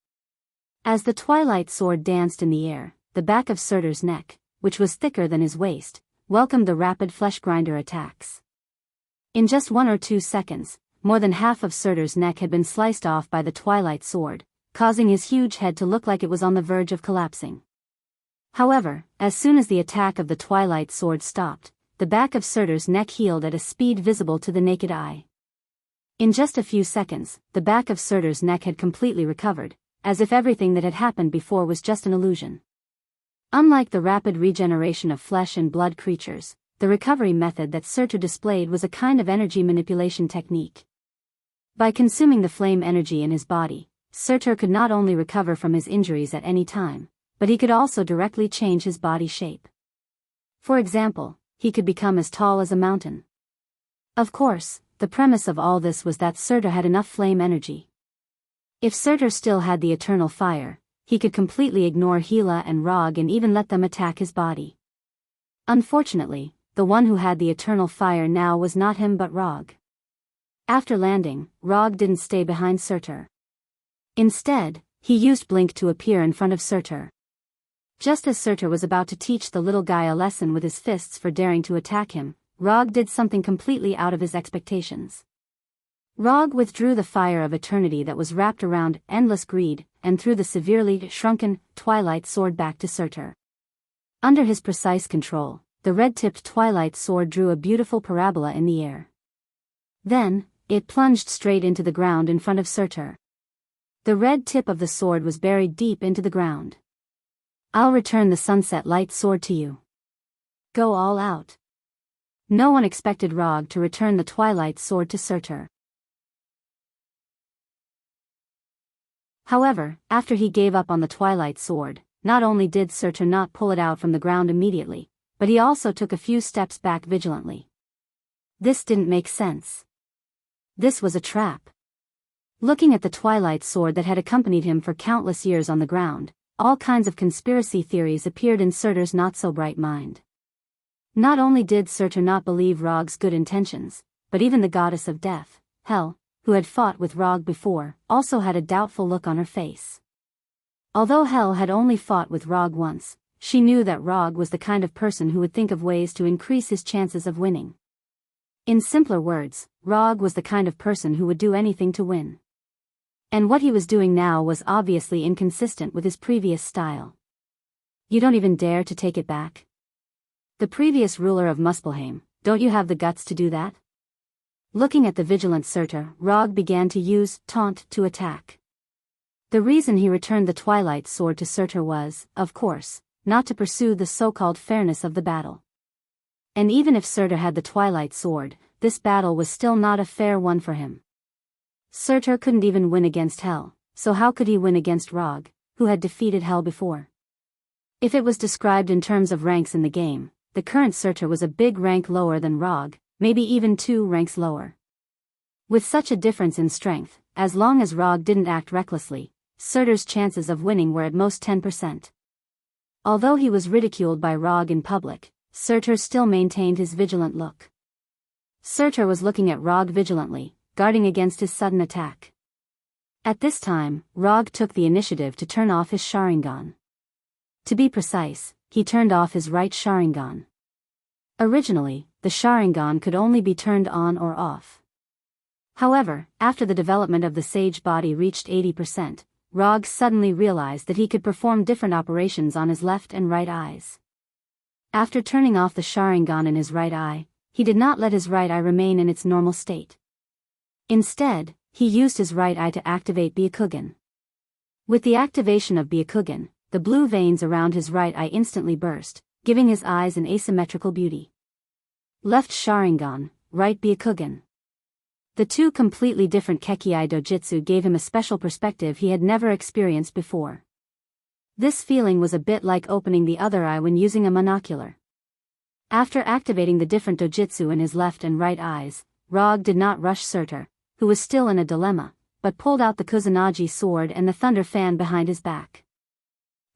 As the Twilight Sword danced in the air, the back of Surtur's neck, which was thicker than his waist, welcomed the rapid flesh grinder attacks. In just 1 or 2 seconds, more than half of Surtur's neck had been sliced off by the Twilight Sword, causing his huge head to look like it was on the verge of collapsing. However, as soon as the attack of the Twilight Sword stopped, the back of Surtur's neck healed at a speed visible to the naked eye. In just a few seconds, the back of Surtur's neck had completely recovered, as if everything that had happened before was just an illusion. Unlike the rapid regeneration of flesh and blood creatures, the recovery method that Surtur displayed was a kind of energy manipulation technique. By consuming the flame energy in his body, Surtur could not only recover from his injuries at any time, but he could also directly change his body shape. For example, he could become as tall as a mountain. Of course, the premise of all this was that Surtur had enough flame energy. If Surtur still had the eternal fire, he could completely ignore Gila and Rog and even let them attack his body. Unfortunately, the one who had the eternal fire now was not him but Rog. After landing, Rog didn't stay behind Surtur. Instead, he used Blink to appear in front of Surtur. Just as Surtur was about to teach the little guy a lesson with his fists for daring to attack him, Rog did something completely out of his expectations. Rog withdrew the fire of eternity that was wrapped around Endless Greed, and threw the severely shrunken Twilight Sword back to Surtur. Under his precise control, the red-tipped Twilight Sword drew a beautiful parabola in the air. Then, it plunged straight into the ground in front of Surtur. The red tip of the sword was buried deep into the ground. "I'll return the Sunset Light Sword to you. Go all out." No one expected Rog to return the Twilight Sword to Surtur. However, after he gave up on the Twilight Sword, not only did Surtur not pull it out from the ground immediately, but he also took a few steps back vigilantly. This didn't make sense. This was a trap. Looking at the Twilight Sword that had accompanied him for countless years on the ground, all kinds of conspiracy theories appeared in Surtur's not-so-bright mind. Not only did Surtur not believe Rog's good intentions, but even the goddess of death, hell, who had fought with Rog before, also had a doubtful look on her face. Although Hel had only fought with Rog once, she knew that Rog was the kind of person who would think of ways to increase his chances of winning. In simpler words, Rog was the kind of person who would do anything to win. And what he was doing now was obviously inconsistent with his previous style. You don't even dare to take it back? The previous ruler of Muspelheim, don't you have the guts to do that? Looking at the vigilant Surtur, Rog began to use taunt to attack. The reason he returned the Twilight Sword to Surtur was, of course, not to pursue the so-called fairness of the battle. And even if Surtur had the Twilight Sword, this battle was still not a fair one for him. Surtur couldn't even win against Hel, so how could he win against Rog, who had defeated Hel before? If it was described in terms of ranks in the game, the current Surtur was a big rank lower than Rog, maybe even 2 ranks lower. With such a difference in strength, as long as Rog didn't act recklessly, Surtur's chances of winning were at most 10%. Although he was ridiculed by Rog in public, Surtur still maintained his vigilant look. Surtur was looking at Rog vigilantly, guarding against his sudden attack. At this time, Rog took the initiative to turn off his Sharingan. To be precise, he turned off his right Sharingan. Originally, the Sharingan could only be turned on or off. However, after the development of the Sage body reached 80%, Rog suddenly realized that he could perform different operations on his left and right eyes. After turning off the Sharingan in his right eye, he did not let his right eye remain in its normal state. Instead, he used his right eye to activate Byakugan. With the activation of Byakugan, the blue veins around his right eye instantly burst, giving his eyes an asymmetrical beauty. Left Sharingan, right Byakugan. The two completely different Kekkei Dojutsu gave him a special perspective he had never experienced before. This feeling was a bit like opening the other eye when using a monocular. After activating the different dojutsu in his left and right eyes, Rog did not rush Surtur, who was still in a dilemma, but pulled out the Kusanagi sword and the thunder fan behind his back.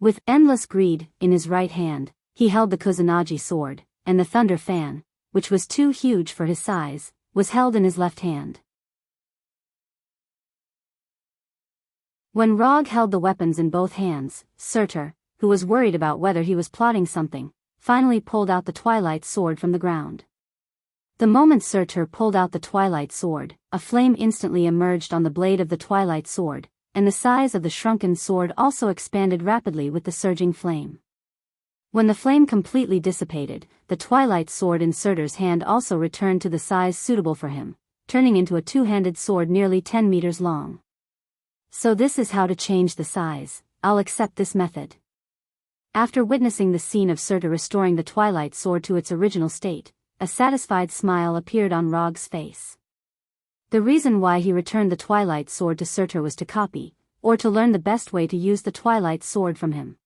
With endless greed in his right hand, he held the Kusanagi sword, and the thunder fan, which was too huge for his size, was held in his left hand. When Rog held the weapons in both hands, Surtur, who was worried about whether he was plotting something, finally pulled out the Twilight Sword from the ground. The moment Surtur pulled out the Twilight Sword, a flame instantly emerged on the blade of the Twilight Sword, and the size of the shrunken sword also expanded rapidly with the surging flame. When the flame completely dissipated, the Twilight Sword in Surtur's hand also returned to the size suitable for him, turning into a two-handed sword nearly 10 meters long. So this is how to change the size. I'll accept this method. After witnessing the scene of Surtur restoring the Twilight Sword to its original state, a satisfied smile appeared on Rog's face. The reason why he returned the Twilight Sword to Surtur was to copy, or to learn the best way to use the Twilight Sword from him.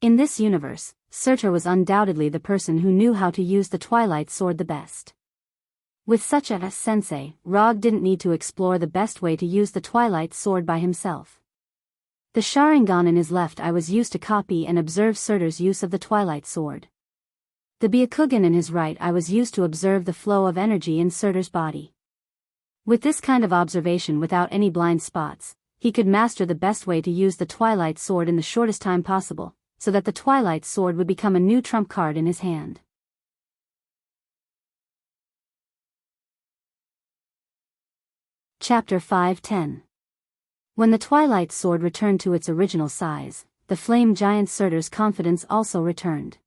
In this universe, Surtur was undoubtedly the person who knew how to use the Twilight Sword the best. With such a sensei, Rog didn't need to explore the best way to use the Twilight Sword by himself. The Sharingan in his left eye was used to copy and observe Surtur's use of the Twilight Sword. The Byakugan in his right eye was used to observe the flow of energy in Surtur's body. With this kind of observation without any blind spots, he could master the best way to use the Twilight Sword in the shortest time possible, so that the Twilight Sword would become a new trump card in his hand. Chapter 5:10. When the Twilight Sword returned to its original size, the flame giant Surtur's confidence also returned.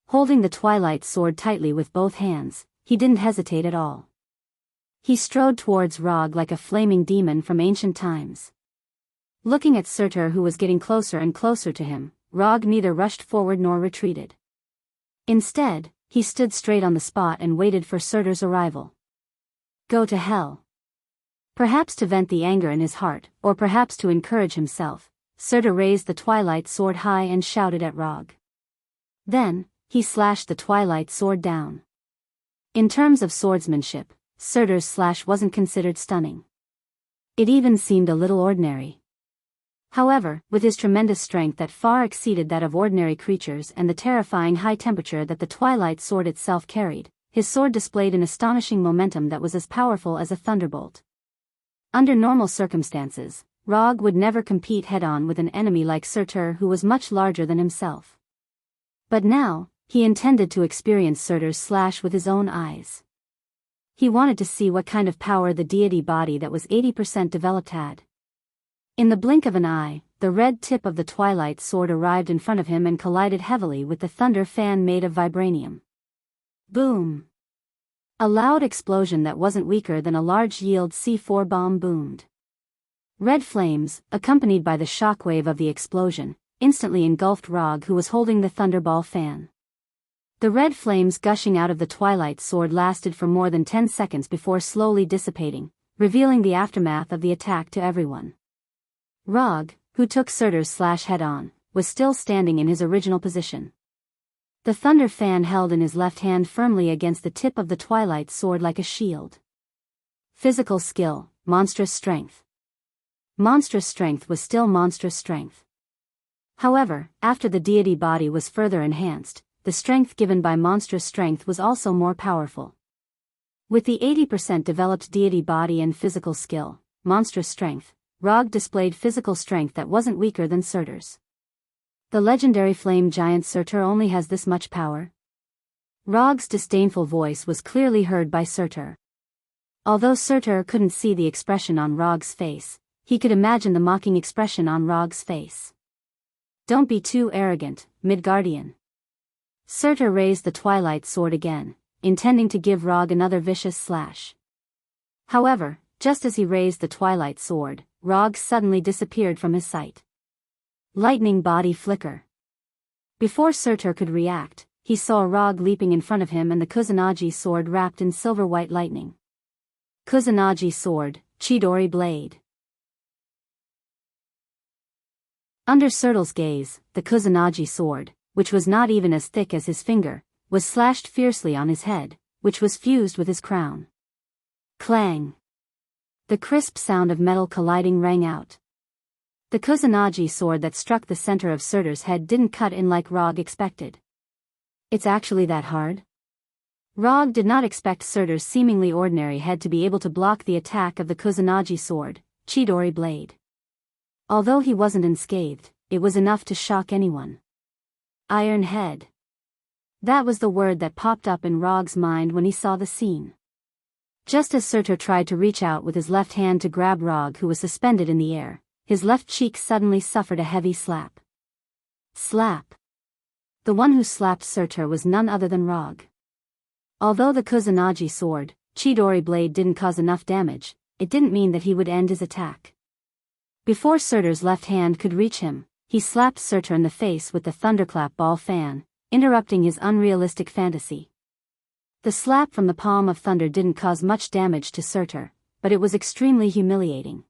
Holding the Twilight Sword tightly with both hands, he didn't hesitate at all. He strode towards Rog like a flaming demon from ancient times. Looking at Surtur, who was getting closer and closer to him, Rog neither rushed forward nor retreated. Instead, he stood straight on the spot and waited for Surtur's arrival. Go to hell. Perhaps to vent the anger in his heart, or perhaps to encourage himself, Surtur raised the Twilight Sword high and shouted at Rog. Then, he slashed the Twilight Sword down. In terms of swordsmanship, Surtur's slash wasn't considered stunning. It even seemed a little ordinary. However, with his tremendous strength that far exceeded that of ordinary creatures and the terrifying high temperature that the Twilight Sword itself carried, his sword displayed an astonishing momentum that was as powerful as a thunderbolt. Under normal circumstances, Rog would never compete head-on with an enemy like Surtur, who was much larger than himself. But now, he intended to experience Surtur's slash with his own eyes. He wanted to see what kind of power the deity body that was 80% developed had. In the blink of an eye, the red tip of the twilight sword arrived in front of him and collided heavily with the thunder fan made of vibranium. Boom! A loud explosion that wasn't weaker than a large yield C4 bomb boomed. Red flames, accompanied by the shockwave of the explosion, instantly engulfed Rog, who was holding the thunderball fan. The red flames gushing out of the twilight sword lasted for more than 10 seconds before slowly dissipating, revealing the aftermath of the attack to everyone. Rog, who took Surtur's slash head-on, was still standing in his original position. The thunder fan held in his left hand firmly against the tip of the twilight sword like a shield. Physical skill, monstrous strength. Monstrous strength was still monstrous strength. However, after the deity body was further enhanced, the strength given by monstrous strength was also more powerful. With the 80% developed deity body and physical skill, monstrous strength, Rog displayed physical strength that wasn't weaker than Surtur's. The legendary flame giant Surtur only has this much power? Rog's disdainful voice was clearly heard by Surtur. Although Surtur couldn't see the expression on Rog's face, he could imagine the mocking expression on Rog's face. Don't be too arrogant, Midgardian. Surtur raised the twilight sword again, intending to give Rog another vicious slash. However, just as he raised the twilight sword, Rog suddenly disappeared from his sight. Lightning body flicker. Before Surtur could react, he saw Rog leaping in front of him and the Kusanagi sword wrapped in silver-white lightning. Kusanagi sword, Chidori blade. Under Surtur's gaze, the Kusanagi sword, which was not even as thick as his finger, was slashed fiercely on his head, which was fused with his crown. Clang! The crisp sound of metal colliding rang out. The Kusanagi sword that struck the center of Surtur's head didn't cut in like Rog expected. It's actually that hard? Rog did not expect Surtur's seemingly ordinary head to be able to block the attack of the Kusanagi sword, Chidori blade. Although he wasn't unscathed, it was enough to shock anyone. Iron head. That was the word that popped up in Rog's mind when he saw the scene. Just as Surtur tried to reach out with his left hand to grab Rog, who was suspended in the air, his left cheek suddenly suffered a heavy slap. Slap. The one who slapped Surtur was none other than Rog. Although the Kusanagi sword, Chidori blade didn't cause enough damage, it didn't mean that he would end his attack. Before Surtur's left hand could reach him, he slapped Surtur in the face with the thunderclap ball fan, interrupting his unrealistic fantasy. The slap from the palm of thunder didn't cause much damage to Surtur, but it was extremely humiliating.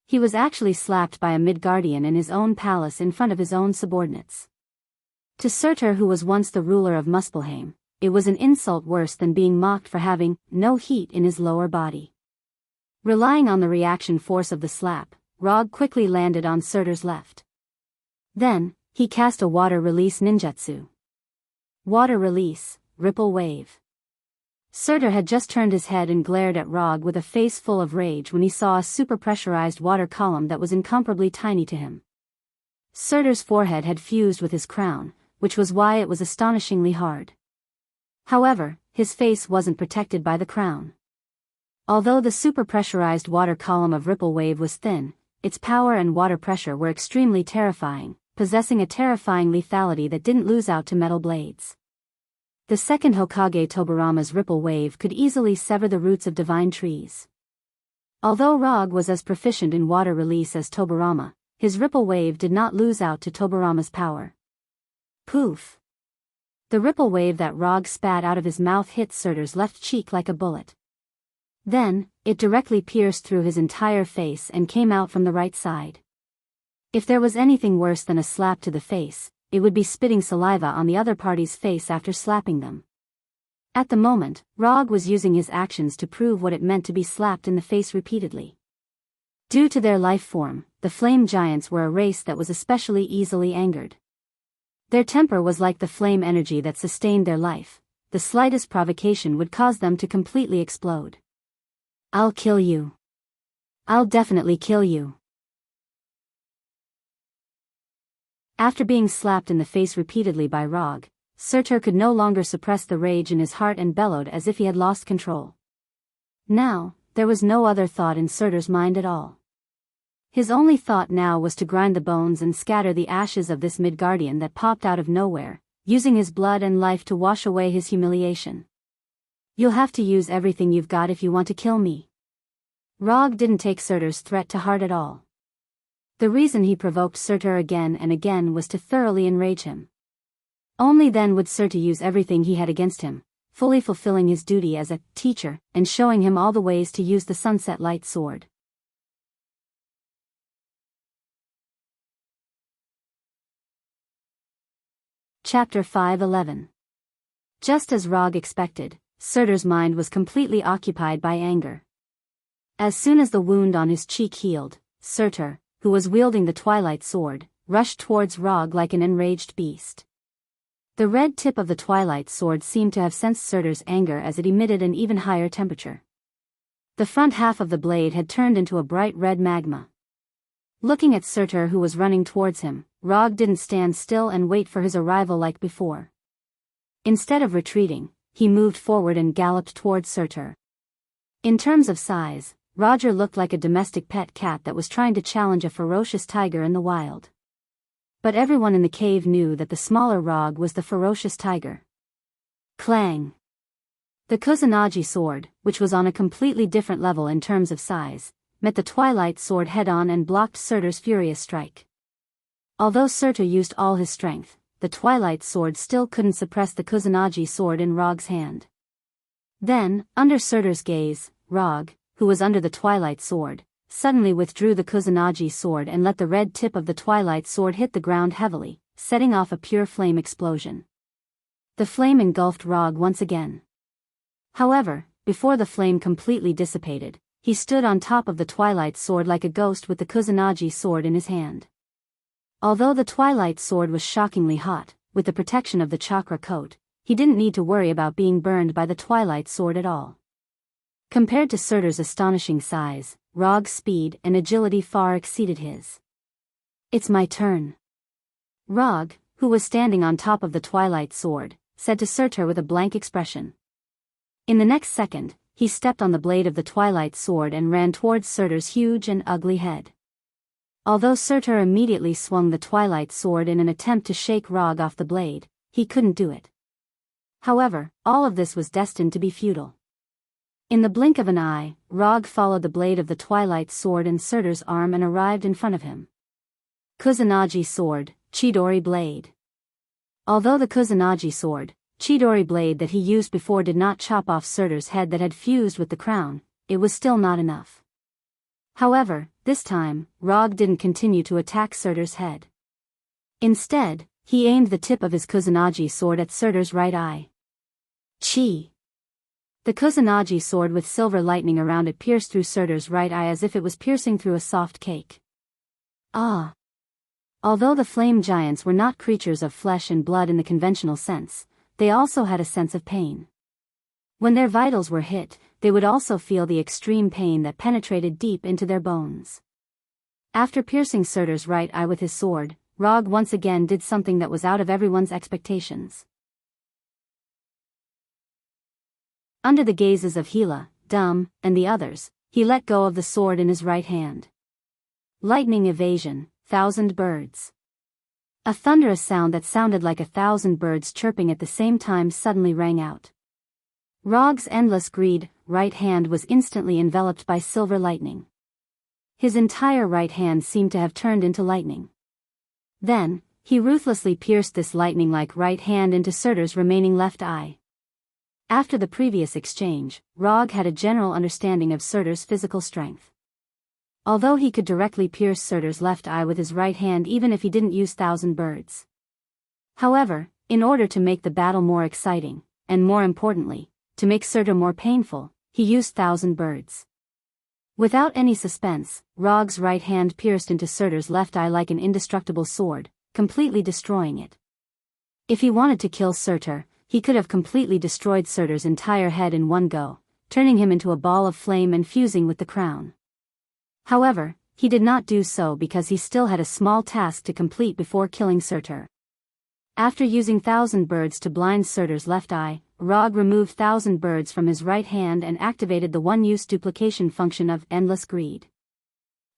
He was actually slapped by a Midgardian in his own palace in front of his own subordinates. To Surtur, who was once the ruler of Muspelheim, it was an insult worse than being mocked for having no heat in his lower body. Relying on the reaction force of the slap, Rog quickly landed on Surtur's left. Then, he cast a water release ninjutsu. Water release, ripple wave. Surtur had just turned his head and glared at Rog with a face full of rage when he saw a super-pressurized water column that was incomparably tiny to him. Surtur's forehead had fused with his crown, which was why it was astonishingly hard. However, his face wasn't protected by the crown. Although the super-pressurized water column of ripple wave was thin, its power and water pressure were extremely terrifying, possessing a terrifying lethality that didn't lose out to metal blades. The second Hokage Tobarama's ripple wave could easily sever the roots of divine trees. Although Rog was as proficient in water release as Tobarama, his ripple wave did not lose out to Tobarama's power. Poof! The ripple wave that Rog spat out of his mouth hit Surtur's left cheek like a bullet. Then, it directly pierced through his entire face and came out from the right side. If there was anything worse than a slap to the face, it would be spitting saliva on the other party's face after slapping them. At the moment, Rog was using his actions to prove what it meant to be slapped in the face repeatedly. Due to their life form, the flame giants were a race that was especially easily angered. Their temper was like the flame energy that sustained their life. The slightest provocation would cause them to completely explode. I'll kill you. I'll definitely kill you. After being slapped in the face repeatedly by Rog, Surtur could no longer suppress the rage in his heart and bellowed as if he had lost control. Now, there was no other thought in Surtur's mind at all. His only thought now was to grind the bones and scatter the ashes of this Midgardian that popped out of nowhere, using his blood and life to wash away his humiliation. You'll have to use everything you've got if you want to kill me. Rog didn't take Surtur's threat to heart at all. The reason he provoked Surtur again and again was to thoroughly enrage him. Only then would Surtur use everything he had against him, fully fulfilling his duty as a teacher and showing him all the ways to use the Sunset Light Sword. Chapter 5:11. Just as Rog expected, Surtur's mind was completely occupied by anger. As soon as the wound on his cheek healed, Surtur, who was wielding the Twilight Sword, rushed towards Rog like an enraged beast. The red tip of the Twilight Sword seemed to have sensed Surtur's anger as it emitted an even higher temperature. The front half of the blade had turned into a bright red magma. Looking at Surtur who was running towards him, Rog didn't stand still and wait for his arrival like before. Instead of retreating, he moved forward and galloped towards Surtur. In terms of size, Roger looked like a domestic pet cat that was trying to challenge a ferocious tiger in the wild. But everyone in the cave knew that the smaller Rog was the ferocious tiger. Clang! The Kusanagi sword, which was on a completely different level in terms of size, met the Twilight Sword head-on and blocked Surtur's furious strike. Although Surtur used all his strength, the Twilight Sword still couldn't suppress the Kusanagi sword in Rog's hand. Then, under Surtur's gaze, Rog, who was under the Twilight Sword, suddenly withdrew the Kusanagi sword and let the red tip of the Twilight Sword hit the ground heavily, setting off a pure flame explosion. The flame engulfed Rog once again. However, before the flame completely dissipated, he stood on top of the Twilight Sword like a ghost with the Kusanagi sword in his hand. Although the Twilight Sword was shockingly hot, with the protection of the chakra coat, he didn't need to worry about being burned by the Twilight Sword at all. Compared to Surtur's astonishing size, Rog's speed and agility far exceeded his. It's my turn. Rog, who was standing on top of the Twilight Sword, said to Surtur with a blank expression. In the next second, he stepped on the blade of the Twilight Sword and ran towards Surtur's huge and ugly head. Although Surtur immediately swung the Twilight Sword in an attempt to shake Rog off the blade, he couldn't do it. However, all of this was destined to be futile. In the blink of an eye, Rog followed the blade of the Twilight Sword and Surtur's arm and arrived in front of him. Kusanagi Sword, Chidori Blade. Although the Kusanagi Sword, Chidori Blade that he used before did not chop off Surtur's head that had fused with the crown, it was still not enough. However, this time, Rog didn't continue to attack Surtur's head. Instead, he aimed the tip of his Kusanagi Sword at Surtur's right eye. Chi! The Kusanagi sword with silver lightning around it pierced through Surtur's right eye as if it was piercing through a soft cake. Ah! Although the flame giants were not creatures of flesh and blood in the conventional sense, they also had a sense of pain. When their vitals were hit, they would also feel the extreme pain that penetrated deep into their bones. After piercing Surtur's right eye with his sword, Rog once again did something that was out of everyone's expectations. Under the gazes of Hila, Dum, and the others, he let go of the sword in his right hand. Lightning evasion, 1,000 birds. A thunderous sound that sounded like 1,000 birds chirping at the same time suddenly rang out. Rog's endless greed, right hand was instantly enveloped by silver lightning. His entire right hand seemed to have turned into lightning. Then, he ruthlessly pierced this lightning-like right hand into Surtur's remaining left eye. After the previous exchange, Rog had a general understanding of Surtur's physical strength. Although he could directly pierce Surtur's left eye with his right hand even if he didn't use 1,000 birds. However, in order to make the battle more exciting, and more importantly, to make Surtur more painful, he used 1,000 birds. Without any suspense, Rog's right hand pierced into Surtur's left eye like an indestructible sword, completely destroying it. If he wanted to kill Surtur, he could have completely destroyed Surtur's entire head in one go, turning him into a ball of flame and fusing with the crown. However, he did not do so because he still had a small task to complete before killing Surtur. After using 1,000 birds to blind Surtur's left eye, Rog removed 1,000 birds from his right hand and activated the one-use duplication function of Endless Greed.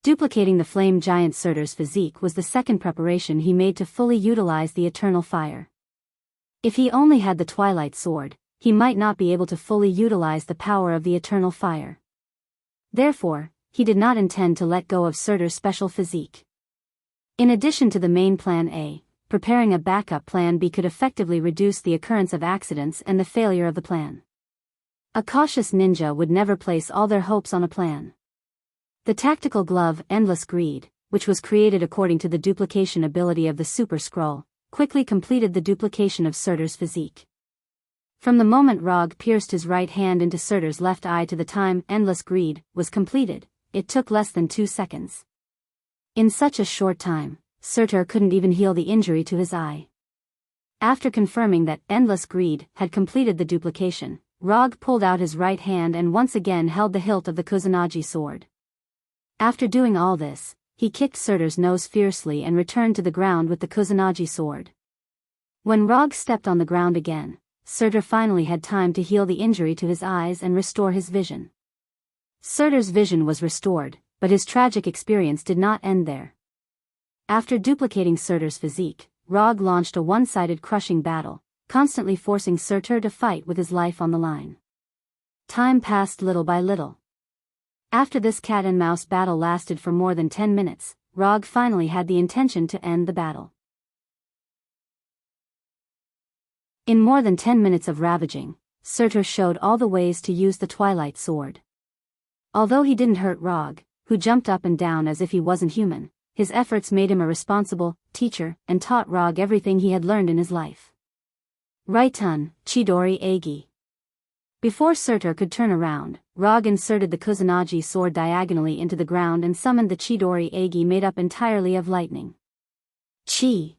Duplicating the flame giant Surtur's physique was the second preparation he made to fully utilize the eternal fire. If he only had the Twilight Sword, he might not be able to fully utilize the power of the eternal fire. Therefore, he did not intend to let go of Surtur's special physique. In addition to the main plan A, preparing a backup plan B could effectively reduce the occurrence of accidents and the failure of the plan. A cautious ninja would never place all their hopes on a plan. The tactical glove Endless Greed, which was created according to the duplication ability of the Super Scroll, quickly completed the duplication of Surtur's physique. From the moment Rog pierced his right hand into Surtur's left eye to the time Endless Greed was completed, it took less than 2 seconds. In such a short time, Surtur couldn't even heal the injury to his eye. After confirming that Endless Greed had completed the duplication, Rog pulled out his right hand and once again held the hilt of the Kusanagi sword. After doing all this, he kicked Surtur's nose fiercely and returned to the ground with the Kusanagi sword. When Rog stepped on the ground again, Surtur finally had time to heal the injury to his eyes and restore his vision. Surtur's vision was restored, but his tragic experience did not end there. After duplicating Surtur's physique, Rog launched a one-sided crushing battle, constantly forcing Surtur to fight with his life on the line. Time passed little by little. After this cat-and-mouse battle lasted for more than 10 minutes, Rog finally had the intention to end the battle. In more than 10 minutes of ravaging, Surtur showed all the ways to use the Twilight Sword. Although he didn't hurt Rog, who jumped up and down as if he wasn't human, his efforts made him a responsible teacher and taught Rog everything he had learned in his life. Raitun, Chidori Agi. Before Surtur could turn around, Rog inserted the Kusanagi sword diagonally into the ground and summoned the Chidori Agi made up entirely of lightning. Chi.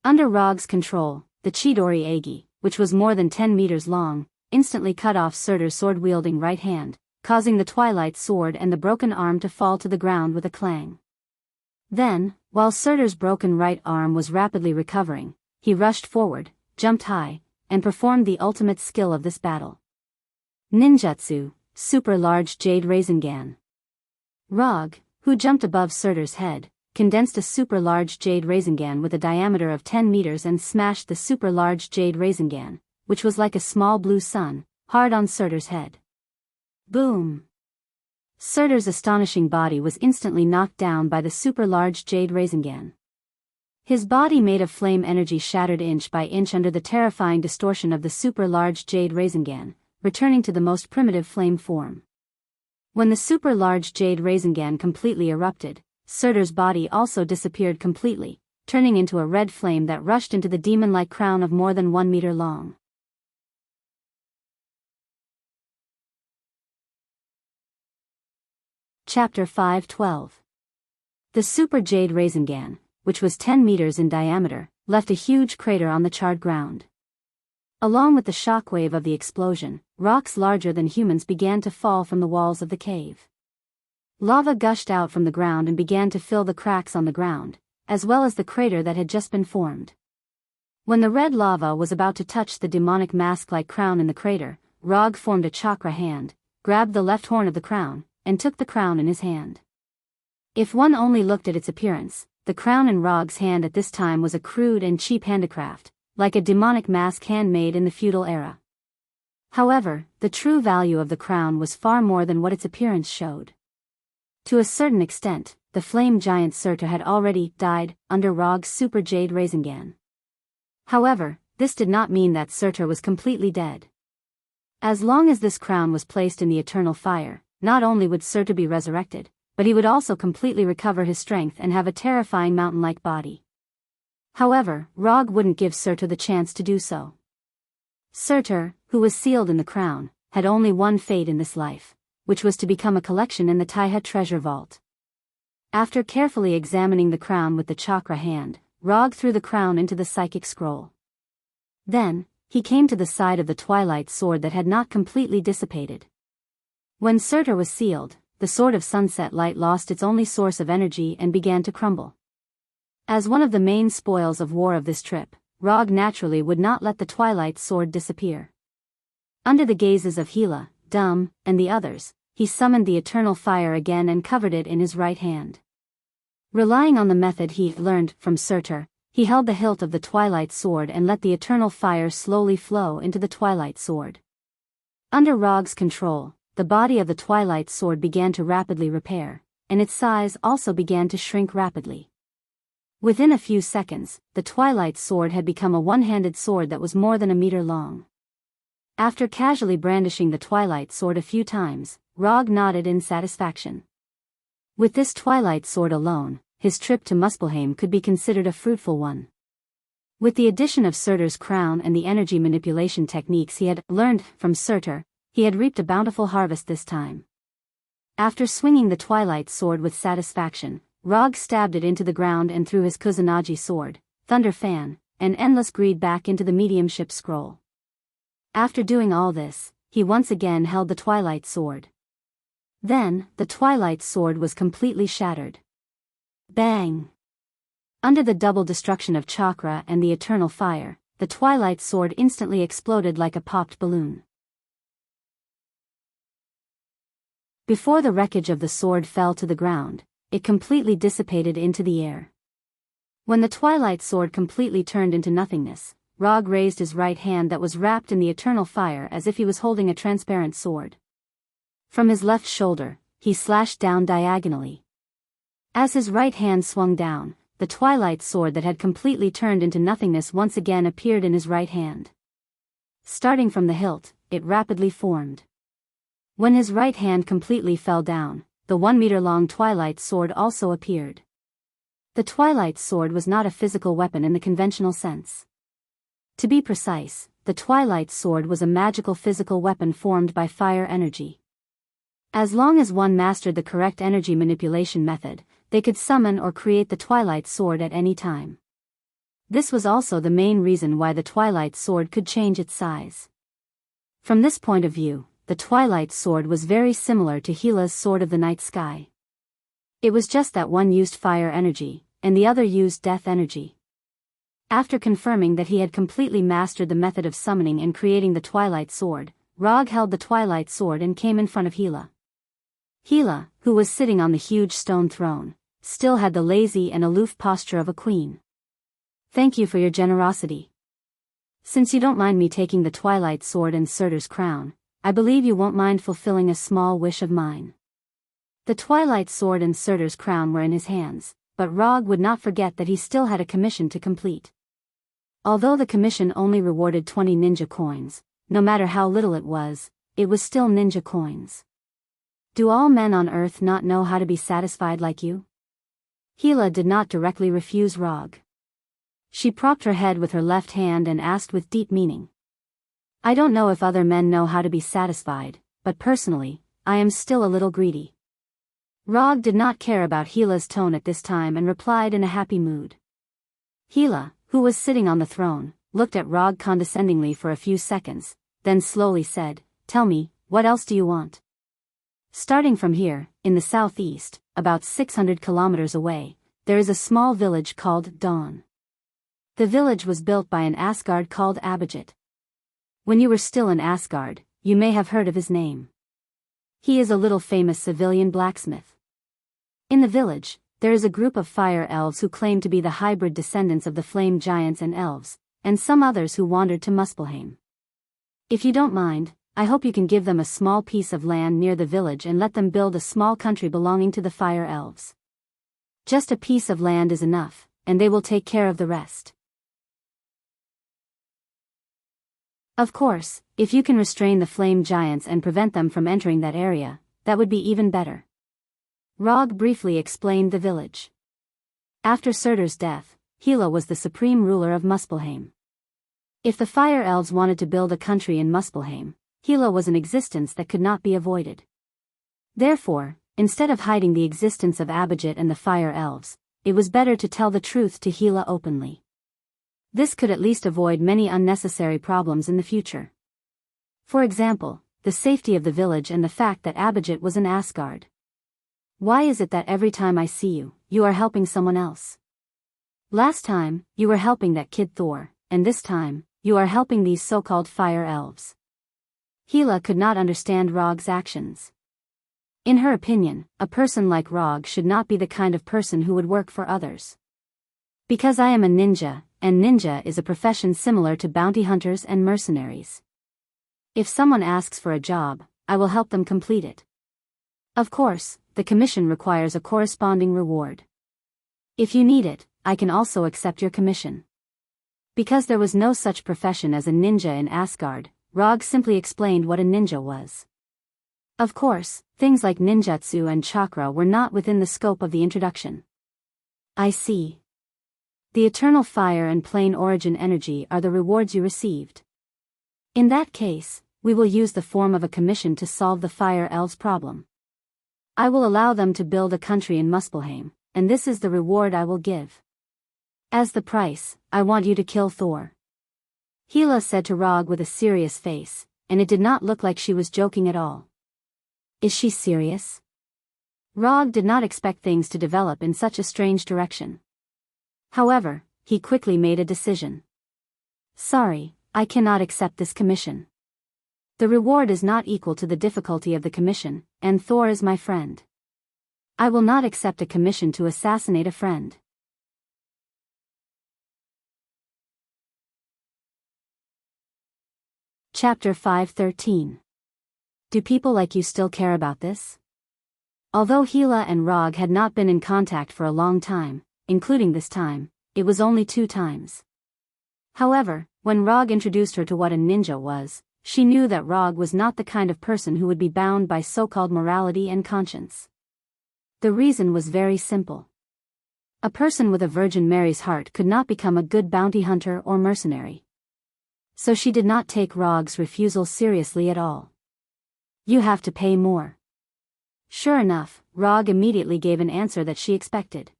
Under Rog's control, the Chidori Agi, which was more than 10 meters long, instantly cut off Surtur's sword-wielding right hand, causing the Twilight Sword and the broken arm to fall to the ground with a clang. Then, while Surtur's broken right arm was rapidly recovering, he rushed forward, jumped high, and performed the ultimate skill of this battle. Ninjutsu, Super Large Jade Rasengan. Rog, who jumped above Surtur's head, condensed a super large jade Rasengan with a diameter of 10 meters and smashed the super large jade Rasengan, which was like a small blue sun, hard on Surtur's head. Boom! Surtur's astonishing body was instantly knocked down by the super large jade Rasengan. His body made of flame energy shattered inch by inch under the terrifying distortion of the super large jade Rasengan, returning to the most primitive flame form. When the super large jade Rasengan completely erupted, Surtur's body also disappeared completely, turning into a red flame that rushed into the demon-like crown of more than 1 meter long. Chapter 5:12. The Super Jade Rasengan, which was 10 meters in diameter, left a huge crater on the charred ground. Along with the shockwave of the explosion, rocks larger than humans began to fall from the walls of the cave. Lava gushed out from the ground and began to fill the cracks on the ground, as well as the crater that had just been formed. When the red lava was about to touch the demonic mask-like crown in the crater, Rog formed a chakra hand, grabbed the left horn of the crown, and took the crown in his hand. If one only looked at its appearance, the crown in Rog's hand at this time was a crude and cheap handicraft, like a demonic mask handmade in the feudal era. However, the true value of the crown was far more than what its appearance showed. To a certain extent, the flame giant Surtur had already died under Rog's Super Jade Rasengan. However, this did not mean that Surtur was completely dead. As long as this crown was placed in the eternal fire, not only would Surtur be resurrected, but he would also completely recover his strength and have a terrifying mountain-like body. However, Rog wouldn't give Surtur the chance to do so. Surtur, who was sealed in the crown, had only one fate in this life, which was to become a collection in the Taiha treasure vault. After carefully examining the crown with the chakra hand, Rog threw the crown into the psychic scroll. Then, he came to the side of the Twilight Sword that had not completely dissipated. When Surtur was sealed, the sword of sunset light lost its only source of energy and began to crumble. As one of the main spoils of war of this trip, Rog naturally would not let the twilight sword disappear. Under the gazes of Hila, Dum, and the others, he summoned the eternal fire again and covered it in his right hand. Relying on the method he learned from Surtur, he held the hilt of the twilight sword and let the eternal fire slowly flow into the twilight sword. Under Rog's control, the body of the twilight sword began to rapidly repair, and its size also began to shrink rapidly. Within a few seconds, the twilight sword had become a one-handed sword that was more than a meter long. After casually brandishing the twilight sword a few times, Rog nodded in satisfaction. With this twilight sword alone, his trip to Muspelheim could be considered a fruitful one. With the addition of Surtur's crown and the energy manipulation techniques he had learned from Surtur, he had reaped a bountiful harvest this time. After swinging the twilight sword with satisfaction, Rog stabbed it into the ground and threw his Kusanagi sword, Thunder Fan, and Endless Greed back into the mediumship scroll. After doing all this, he once again held the twilight sword. Then, the twilight sword was completely shattered. Bang! Under the double destruction of chakra and the eternal fire, the twilight sword instantly exploded like a popped balloon. Before the wreckage of the sword fell to the ground, it completely dissipated into the air. When the twilight sword completely turned into nothingness, Rog raised his right hand that was wrapped in the eternal fire as if he was holding a transparent sword. From his left shoulder, he slashed down diagonally. As his right hand swung down, the twilight sword that had completely turned into nothingness once again appeared in his right hand. Starting from the hilt, it rapidly formed. When his right hand completely fell down, the 1-meter-long twilight sword also appeared. The twilight sword was not a physical weapon in the conventional sense. To be precise, the twilight sword was a magical physical weapon formed by fire energy. As long as one mastered the correct energy manipulation method, they could summon or create the twilight sword at any time. This was also the main reason why the twilight sword could change its size. From this point of view, the twilight sword was very similar to Hila's sword of the night sky. It was just that one used fire energy, and the other used death energy. After confirming that he had completely mastered the method of summoning and creating the twilight sword, Rog held the twilight sword and came in front of Hila. Hila, who was sitting on the huge stone throne, still had the lazy and aloof posture of a queen. "Thank you for your generosity. Since you don't mind me taking the twilight sword and Surtur's crown, I believe you won't mind fulfilling a small wish of mine." The twilight sword and Surtur's crown were in his hands, but Rog would not forget that he still had a commission to complete. Although the commission only rewarded 20 ninja coins, no matter how little it was still ninja coins. "Do all men on Earth not know how to be satisfied like you?" Hila did not directly refuse Rog. She propped her head with her left hand and asked with deep meaning. "I don't know if other men know how to be satisfied, but personally, I am still a little greedy." Rog did not care about Hila's tone at this time and replied in a happy mood. Hila, who was sitting on the throne, looked at Rog condescendingly for a few seconds, then slowly said, "Tell me, what else do you want?" Starting from here, in the southeast, about 600 kilometers away, there is a small village called Dawn. The village was built by an Asgard called Abhijit. When you were still in Asgard, you may have heard of his name. He is a little famous civilian blacksmith. In the village, there is a group of fire elves who claim to be the hybrid descendants of the flame giants and elves, and some others who wandered to Muspelheim. If you don't mind, I hope you can give them a small piece of land near the village and let them build a small country belonging to the fire elves. Just a piece of land is enough, and they will take care of the rest. Of course, if you can restrain the flame giants and prevent them from entering that area, that would be even better. Rog briefly explained the village. After Surtur's death, Hila was the supreme ruler of Muspelheim. If the fire elves wanted to build a country in Muspelheim, Hila was an existence that could not be avoided. Therefore, instead of hiding the existence of Abhijit and the fire elves, it was better to tell the truth to Hila openly. This could at least avoid many unnecessary problems in the future. For example, the safety of the village and the fact that Abhijit was in Asgard. Why is it that every time I see you, you are helping someone else? Last time, you were helping that kid Thor, and this time, you are helping these so-called fire elves. Hela could not understand Rog's actions. In her opinion, a person like Rog should not be the kind of person who would work for others. Because I am a ninja, and ninja is a profession similar to bounty hunters and mercenaries. If someone asks for a job, I will help them complete it. Of course, the commission requires a corresponding reward. If you need it, I can also accept your commission. Because there was no such profession as a ninja in Asgard, Rog simply explained what a ninja was. Of course, things like ninjutsu and chakra were not within the scope of the introduction. I see. The eternal fire and plane origin energy are the rewards you received. In that case, we will use the form of a commission to solve the fire elves' problem. I will allow them to build a country in Muspelheim, and this is the reward I will give. As the price, I want you to kill Thor. Hela said to Rog with a serious face, and it did not look like she was joking at all. Is she serious? Rog did not expect things to develop in such a strange direction. However, he quickly made a decision. Sorry, I cannot accept this commission. The reward is not equal to the difficulty of the commission, and Thor is my friend. I will not accept a commission to assassinate a friend. Chapter 5:13. Do people like you still care about this? Although Hela and Rog had not been in contact for a long time, including this time, it was only 2 times. However, when Rog introduced her to what a ninja was, she knew that Rog was not the kind of person who would be bound by so-called morality and conscience. The reason was very simple. A person with a Virgin Mary's heart could not become a good bounty hunter or mercenary. So she did not take Rog's refusal seriously at all. You have to pay more. Sure enough, Rog immediately gave an answer that she expected.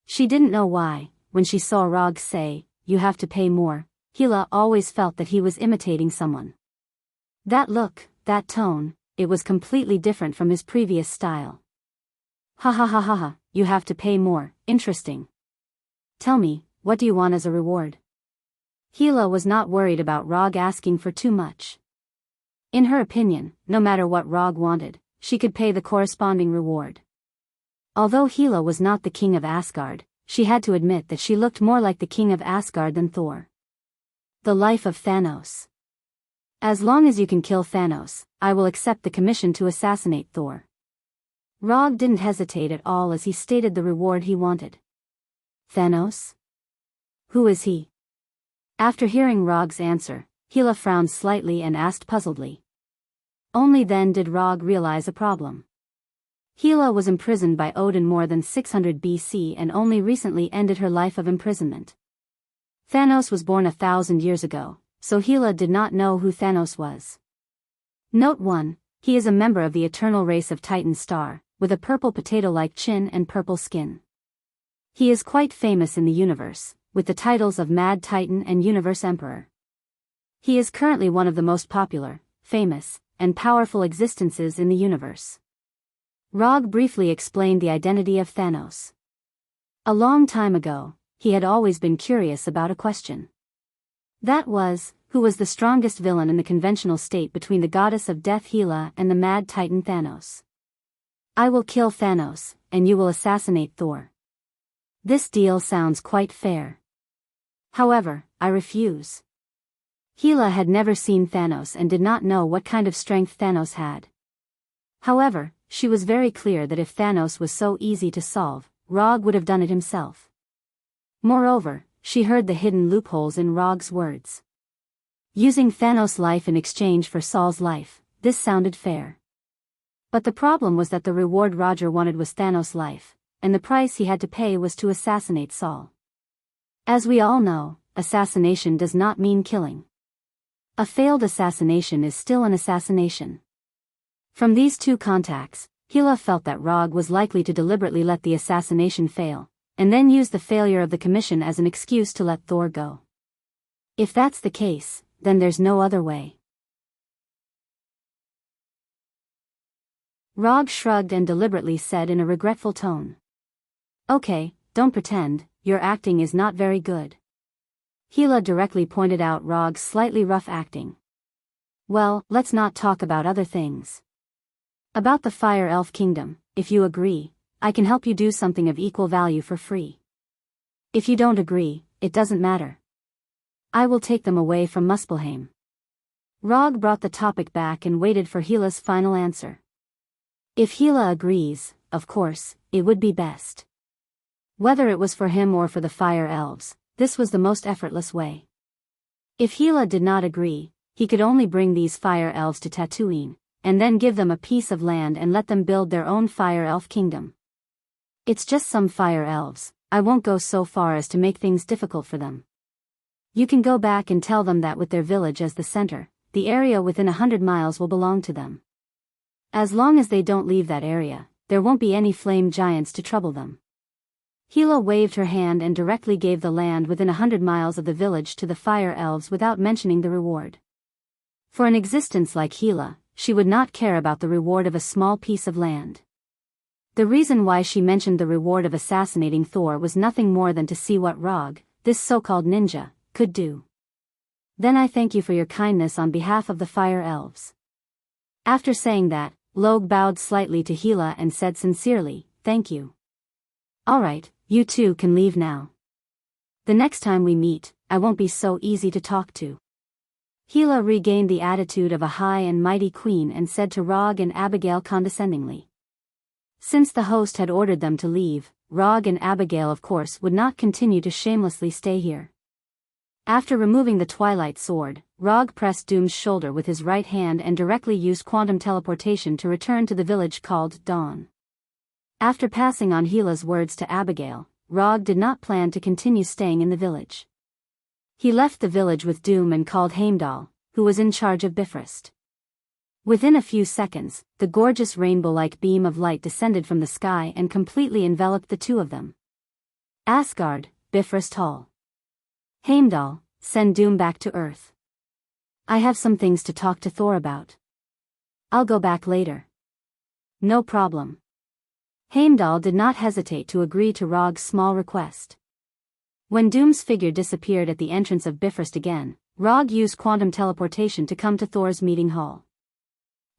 She didn't know why, when she saw Rog say, "You have to pay more," Hela always felt that he was imitating someone. That look, that tone, it was completely different from his previous style. Ha ha ha ha ha, you have to pay more, interesting. Tell me, what do you want as a reward? Hela was not worried about Rog asking for too much. In her opinion, no matter what Rog wanted, she could pay the corresponding reward. Although Hela was not the king of Asgard, she had to admit that she looked more like the king of Asgard than Thor. The life of Thanos. As long as you can kill Thanos, I will accept the commission to assassinate Thor. Rog didn't hesitate at all as he stated the reward he wanted. Thanos? Who is he? After hearing Rog's answer, Hela frowned slightly and asked puzzledly. Only then did Rog realize a problem. Hela was imprisoned by Odin more than 600 BC and only recently ended her life of imprisonment. Thanos was born 1,000 years ago, so Hela did not know who Thanos was. Note 1, he is a member of the eternal race of Titan Star, with a purple potato-like chin and purple skin. He is quite famous in the universe, with the titles of Mad Titan and Universe Emperor. He is currently one of the most popular, famous, and powerful existences in the universe. Rog briefly explained the identity of Thanos. A long time ago, he had always been curious about a question. That was, who was the strongest villain in the conventional state between the goddess of death Hela and the mad titan Thanos. I will kill Thanos, and you will assassinate Thor. This deal sounds quite fair. However, I refuse. Hela had never seen Thanos and did not know what kind of strength Thanos had. However, she was very clear that if Thanos was so easy to solve, Rog would have done it himself. Moreover, she heard the hidden loopholes in Rog's words. Using Thanos' life in exchange for Saul's life, this sounded fair. But the problem was that the reward Roger wanted was Thanos' life, and the price he had to pay was to assassinate Saul. As we all know, assassination does not mean killing. A failed assassination is still an assassination. From these two contacts, Hela felt that Rog was likely to deliberately let the assassination fail, and then use the failure of the commission as an excuse to let Thor go. If that's the case, then there's no other way. Rog shrugged and deliberately said in a regretful tone. Okay, don't pretend, your acting is not very good. Gila directly pointed out Rog's slightly rough acting. Well, let's not talk about other things. About the Fire Elf Kingdom, if you agree, I can help you do something of equal value for free. If you don't agree, it doesn't matter. I will take them away from Muspelheim. Rog brought the topic back and waited for Gila's final answer. If Gila agrees, of course, it would be best. Whether it was for him or for the Fire Elves, this was the most effortless way. If Gila did not agree, he could only bring these Fire Elves to Tatooine, and then give them a piece of land and let them build their own Fire Elf kingdom. It's just some Fire Elves, I won't go so far as to make things difficult for them. You can go back and tell them that with their village as the center, the area within 100 miles will belong to them. As long as they don't leave that area, there won't be any flame giants to trouble them. Gila waved her hand and directly gave the land within 100 miles of the village to the Fire Elves without mentioning the reward. For an existence like Gila, she would not care about the reward of a small piece of land. The reason why she mentioned the reward of assassinating Thor was nothing more than to see what Rog, this so-called ninja, could do. Then I thank you for your kindness on behalf of the Fire Elves. After saying that, Log bowed slightly to Gila and said sincerely, thank you. Alright, you two can leave now. The next time we meet, I won't be so easy to talk to. Gila regained the attitude of a high and mighty queen and said to Rog and Abigail condescendingly. Since the host had ordered them to leave, Rog and Abigail of course would not continue to shamelessly stay here. After removing the Twilight Sword, Rog pressed Doom's shoulder with his right hand and directly used quantum teleportation to return to the village called Dawn. After passing on Gila's words to Abigail, Rog did not plan to continue staying in the village. He left the village with Doom and called Heimdall, who was in charge of Bifrost. Within a few seconds, the gorgeous rainbow-like beam of light descended from the sky and completely enveloped the two of them. Asgard, Bifrost Hall. Heimdall, send Doom back to Earth. I have some things to talk to Thor about. I'll go back later. No problem. Heimdall did not hesitate to agree to Rog's small request. When Doom's figure disappeared at the entrance of Bifrost again, Rog used quantum teleportation to come to Thor's meeting hall.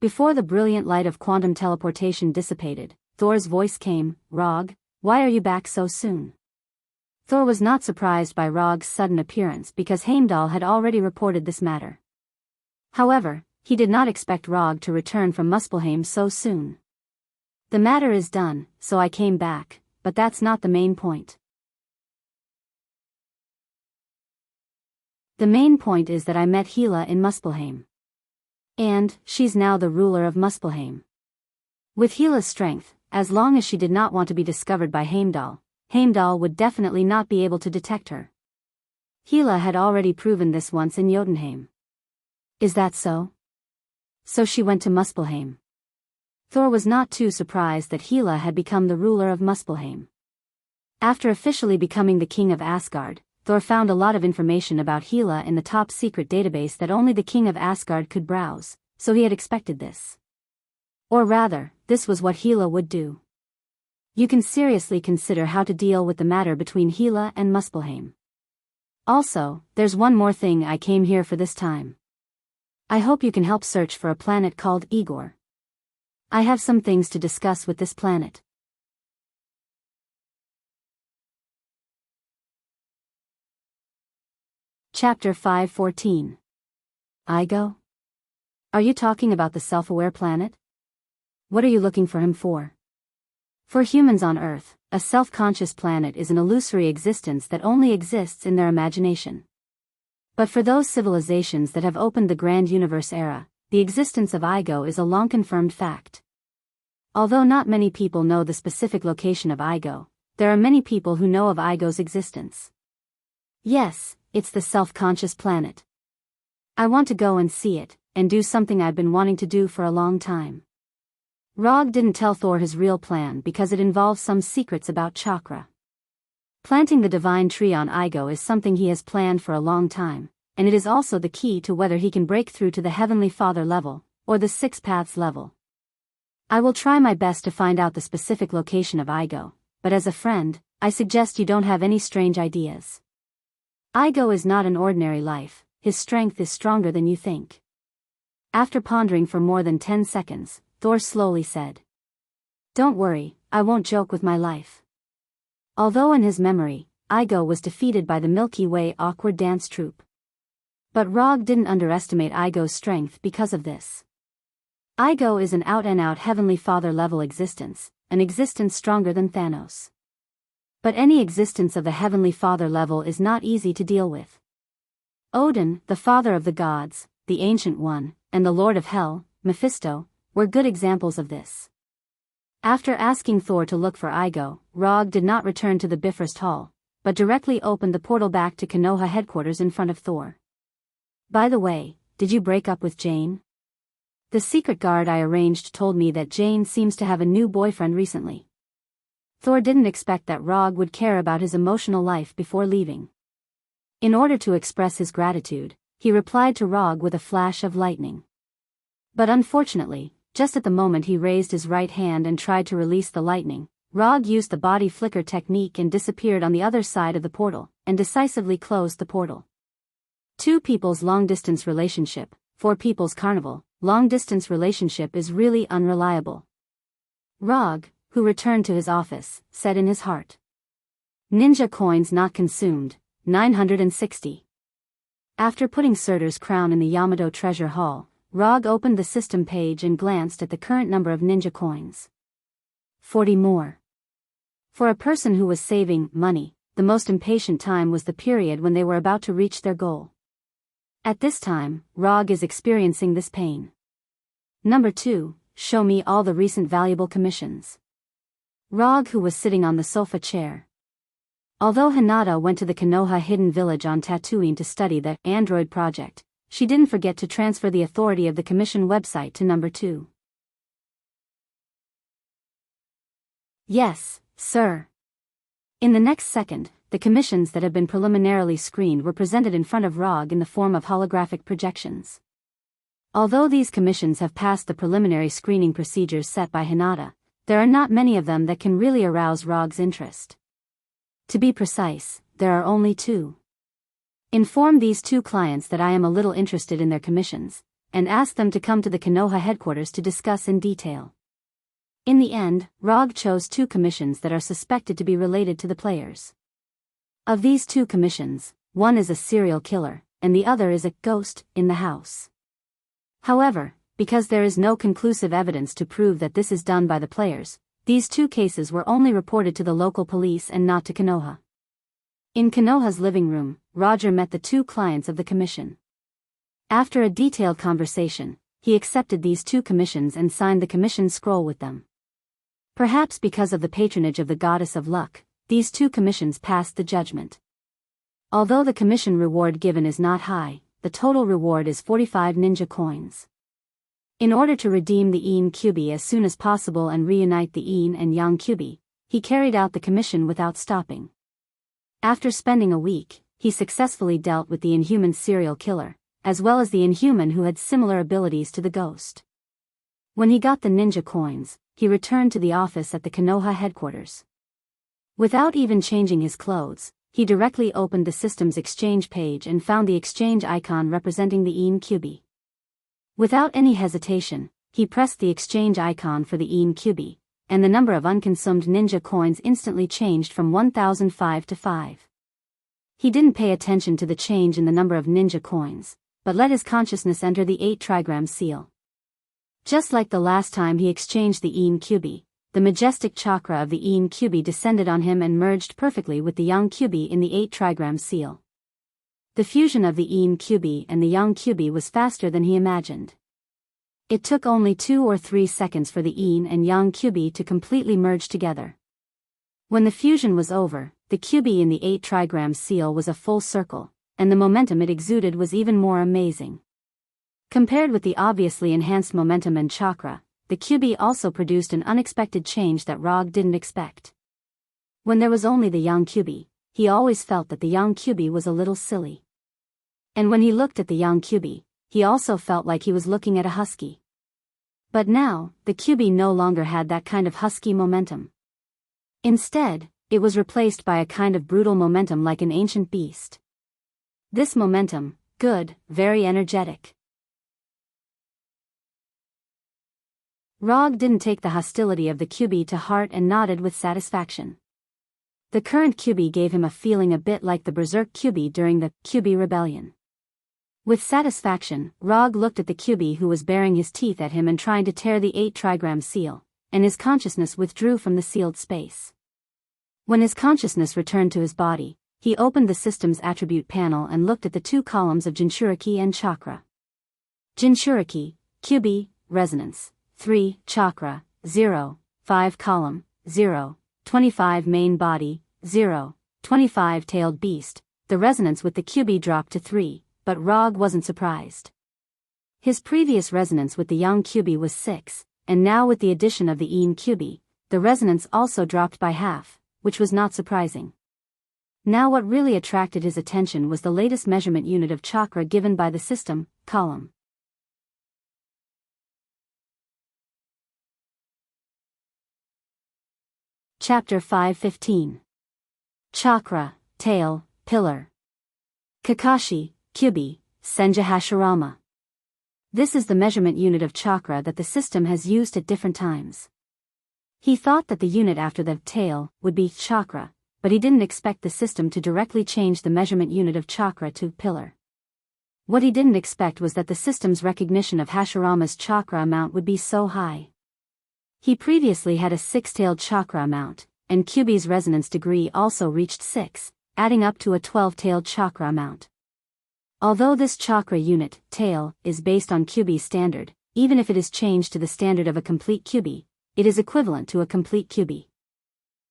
Before the brilliant light of quantum teleportation dissipated, Thor's voice came, Rog, why are you back so soon? Thor was not surprised by Rog's sudden appearance because Heimdall had already reported this matter. However, he did not expect Rog to return from Muspelheim so soon. The matter is done, so I came back, but that's not the main point. The main point is that I met Gila in Muspelheim. And, she's now the ruler of Muspelheim. With Gila's strength, as long as she did not want to be discovered by Heimdall, Heimdall would definitely not be able to detect her. Gila had already proven this once in Jotunheim. Is that so? So she went to Muspelheim. Thor was not too surprised that Gila had become the ruler of Muspelheim. After officially becoming the king of Asgard, Thor found a lot of information about Gila in the top-secret database that only the king of Asgard could browse, so he had expected this. Or rather, this was what Gila would do. You can seriously consider how to deal with the matter between Gila and Muspelheim. Also, there's one more thing I came here for this time. I hope you can help search for a planet called Igor. I have some things to discuss with this planet. Chapter 5:14. Igo? Are you talking about the self-aware planet? What are you looking for him for? For humans on Earth, a self-conscious planet is an illusory existence that only exists in their imagination. But for those civilizations that have opened the Grand Universe era, the existence of Igo is a long-confirmed fact. Although not many people know the specific location of Igo, there are many people who know of Igo's existence. Yes, it's the self-conscious planet. I want to go and see it, and do something I've been wanting to do for a long time. Rog didn't tell Thor his real plan because it involves some secrets about chakra. Planting the divine tree on Igo is something he has planned for a long time, and it is also the key to whether he can break through to the Heavenly Father level, or the Six Paths level. I will try my best to find out the specific location of Igo, but as a friend, I suggest you don't have any strange ideas. Igo is not an ordinary life, his strength is stronger than you think. After pondering for more than 10 seconds, Thor slowly said. Don't worry, I won't joke with my life. Although in his memory, Igo was defeated by the Milky Way awkward dance troupe. But Rog didn't underestimate Igo's strength because of this. Igo is an out-and-out Heavenly Father level existence, an existence stronger than Thanos. But any existence of the Heavenly Father level is not easy to deal with. Odin, the father of the gods, the Ancient One, and the Lord of Hell, Mephisto, were good examples of this. After asking Thor to look for Igo, Rog did not return to the Bifrost Hall, but directly opened the portal back to Konoha headquarters in front of Thor. By the way, did you break up with Jane? The secret guard I arranged told me that Jane seems to have a new boyfriend recently. Thor didn't expect that Rog would care about his emotional life before leaving. In order to express his gratitude, he replied to Rog with a flash of lightning. But unfortunately, just at the moment he raised his right hand and tried to release the lightning, Rog used the body flicker technique and disappeared on the other side of the portal, and decisively closed the portal. Two people's long-distance relationship, four people's carnival, long-distance relationship is really unreliable. Rog, who returned to his office, said in his heart. Ninja coins not consumed, 960. After putting Surtur's crown in the Yamato treasure hall, Rog opened the system page and glanced at the current number of ninja coins. 40 more. For a person who was saving money, the most impatient time was the period when they were about to reach their goal. At this time, Rog is experiencing this pain. Number 2, show me all the recent valuable commissions. Rog, who was sitting on the sofa chair. Although Hinata went to the Konoha hidden village on Tatooine to study the Android project, she didn't forget to transfer the authority of the commission website to number 2. Yes, sir. In the next second, the commissions that had been preliminarily screened were presented in front of Rog in the form of holographic projections. Although these commissions have passed the preliminary screening procedures set by Hinata, there are not many of them that can really arouse Rog's interest. To be precise, there are only 2. Inform these 2 clients that I am a little interested in their commissions, and ask them to come to the Konoha headquarters to discuss in detail. In the end, Rog chose 2 commissions that are suspected to be related to the players. Of these 2 commissions, one is a serial killer, and the other is a ghost in the house. However, because there is no conclusive evidence to prove that this is done by the players, these 2 cases were only reported to the local police and not to Konoha. In Konoha's living room, Roger met the 2 clients of the commission. After a detailed conversation, he accepted these 2 commissions and signed the commission scroll with them. Perhaps because of the patronage of the goddess of luck, these 2 commissions passed the judgment. Although the commission reward given is not high, the total reward is 45 ninja coins. In order to redeem the Een Kyubi as soon as possible and reunite the Een and Yang Kyubi, he carried out the commission without stopping. After spending a week, he successfully dealt with the inhuman serial killer, as well as the inhuman who had similar abilities to the ghost. When he got the ninja coins, he returned to the office at the Konoha headquarters. Without even changing his clothes, he directly opened the system's exchange page and found the exchange icon representing the Een Kyubi. Without any hesitation, he pressed the exchange icon for the Een Kyubi, and the number of unconsumed ninja coins instantly changed from 1005 to 5. He didn't pay attention to the change in the number of ninja coins, but let his consciousness enter the 8 trigram seal. Just like the last time he exchanged the Een Kyubi, the majestic chakra of the Een Kyubi descended on him and merged perfectly with the Yang Kyubi in the 8 trigram seal. The fusion of the Een Kyubi and the Yang Kyubi was faster than he imagined. It took only 2 or 3 seconds for the Een and Yang Kyubi to completely merge together. When the fusion was over, the Kyubi in the 8 trigram seal was a full circle, and the momentum it exuded was even more amazing. Compared with the obviously enhanced momentum and chakra, the Kyubi also produced an unexpected change that Rog didn't expect. When there was only the Yang Kyubi, he always felt that the Yang Kyubi was a little silly. And when he looked at the Yang Kyubi, he also felt like he was looking at a husky. But now, the QB no longer had that kind of husky momentum. Instead, it was replaced by a kind of brutal momentum like an ancient beast. This momentum, good, very energetic. Rog didn't take the hostility of the QB to heart and nodded with satisfaction. The current QB gave him a feeling a bit like the Berserk QB during the QB rebellion. With satisfaction, Rog looked at the QB who was baring his teeth at him and trying to tear the 8-trigram seal, and his consciousness withdrew from the sealed space. When his consciousness returned to his body, he opened the system's attribute panel and looked at the 2 columns of Jinchuriki and Chakra. Jinchuriki, QB, Resonance, 3, Chakra, 0, 5 column, 0, 25 main body, 0, 25 tailed beast. The resonance with the QB dropped to 3, but Rog wasn't surprised. His previous resonance with the young QB was 6, and now with the addition of the Een QB, the resonance also dropped by half, which was not surprising. Now what really attracted his attention was the latest measurement unit of chakra given by the system, column. Chapter 5:15. Chakra, Tail, Pillar. Kakashi, Kyubi, Senja Hashirama. This is the measurement unit of chakra that the system has used at different times. He thought that the unit after the tail would be chakra, but he didn't expect the system to directly change the measurement unit of chakra to pillar. What he didn't expect was that the system's recognition of Hashirama's chakra amount would be so high. He previously had a 6-tailed chakra amount, and Kyubi's resonance degree also reached 6, adding up to a 12-tailed chakra amount. Although this chakra unit, tail, is based on Kyubi's standard, even if it is changed to the standard of a complete Kyubi, it is equivalent to a complete Kyubi.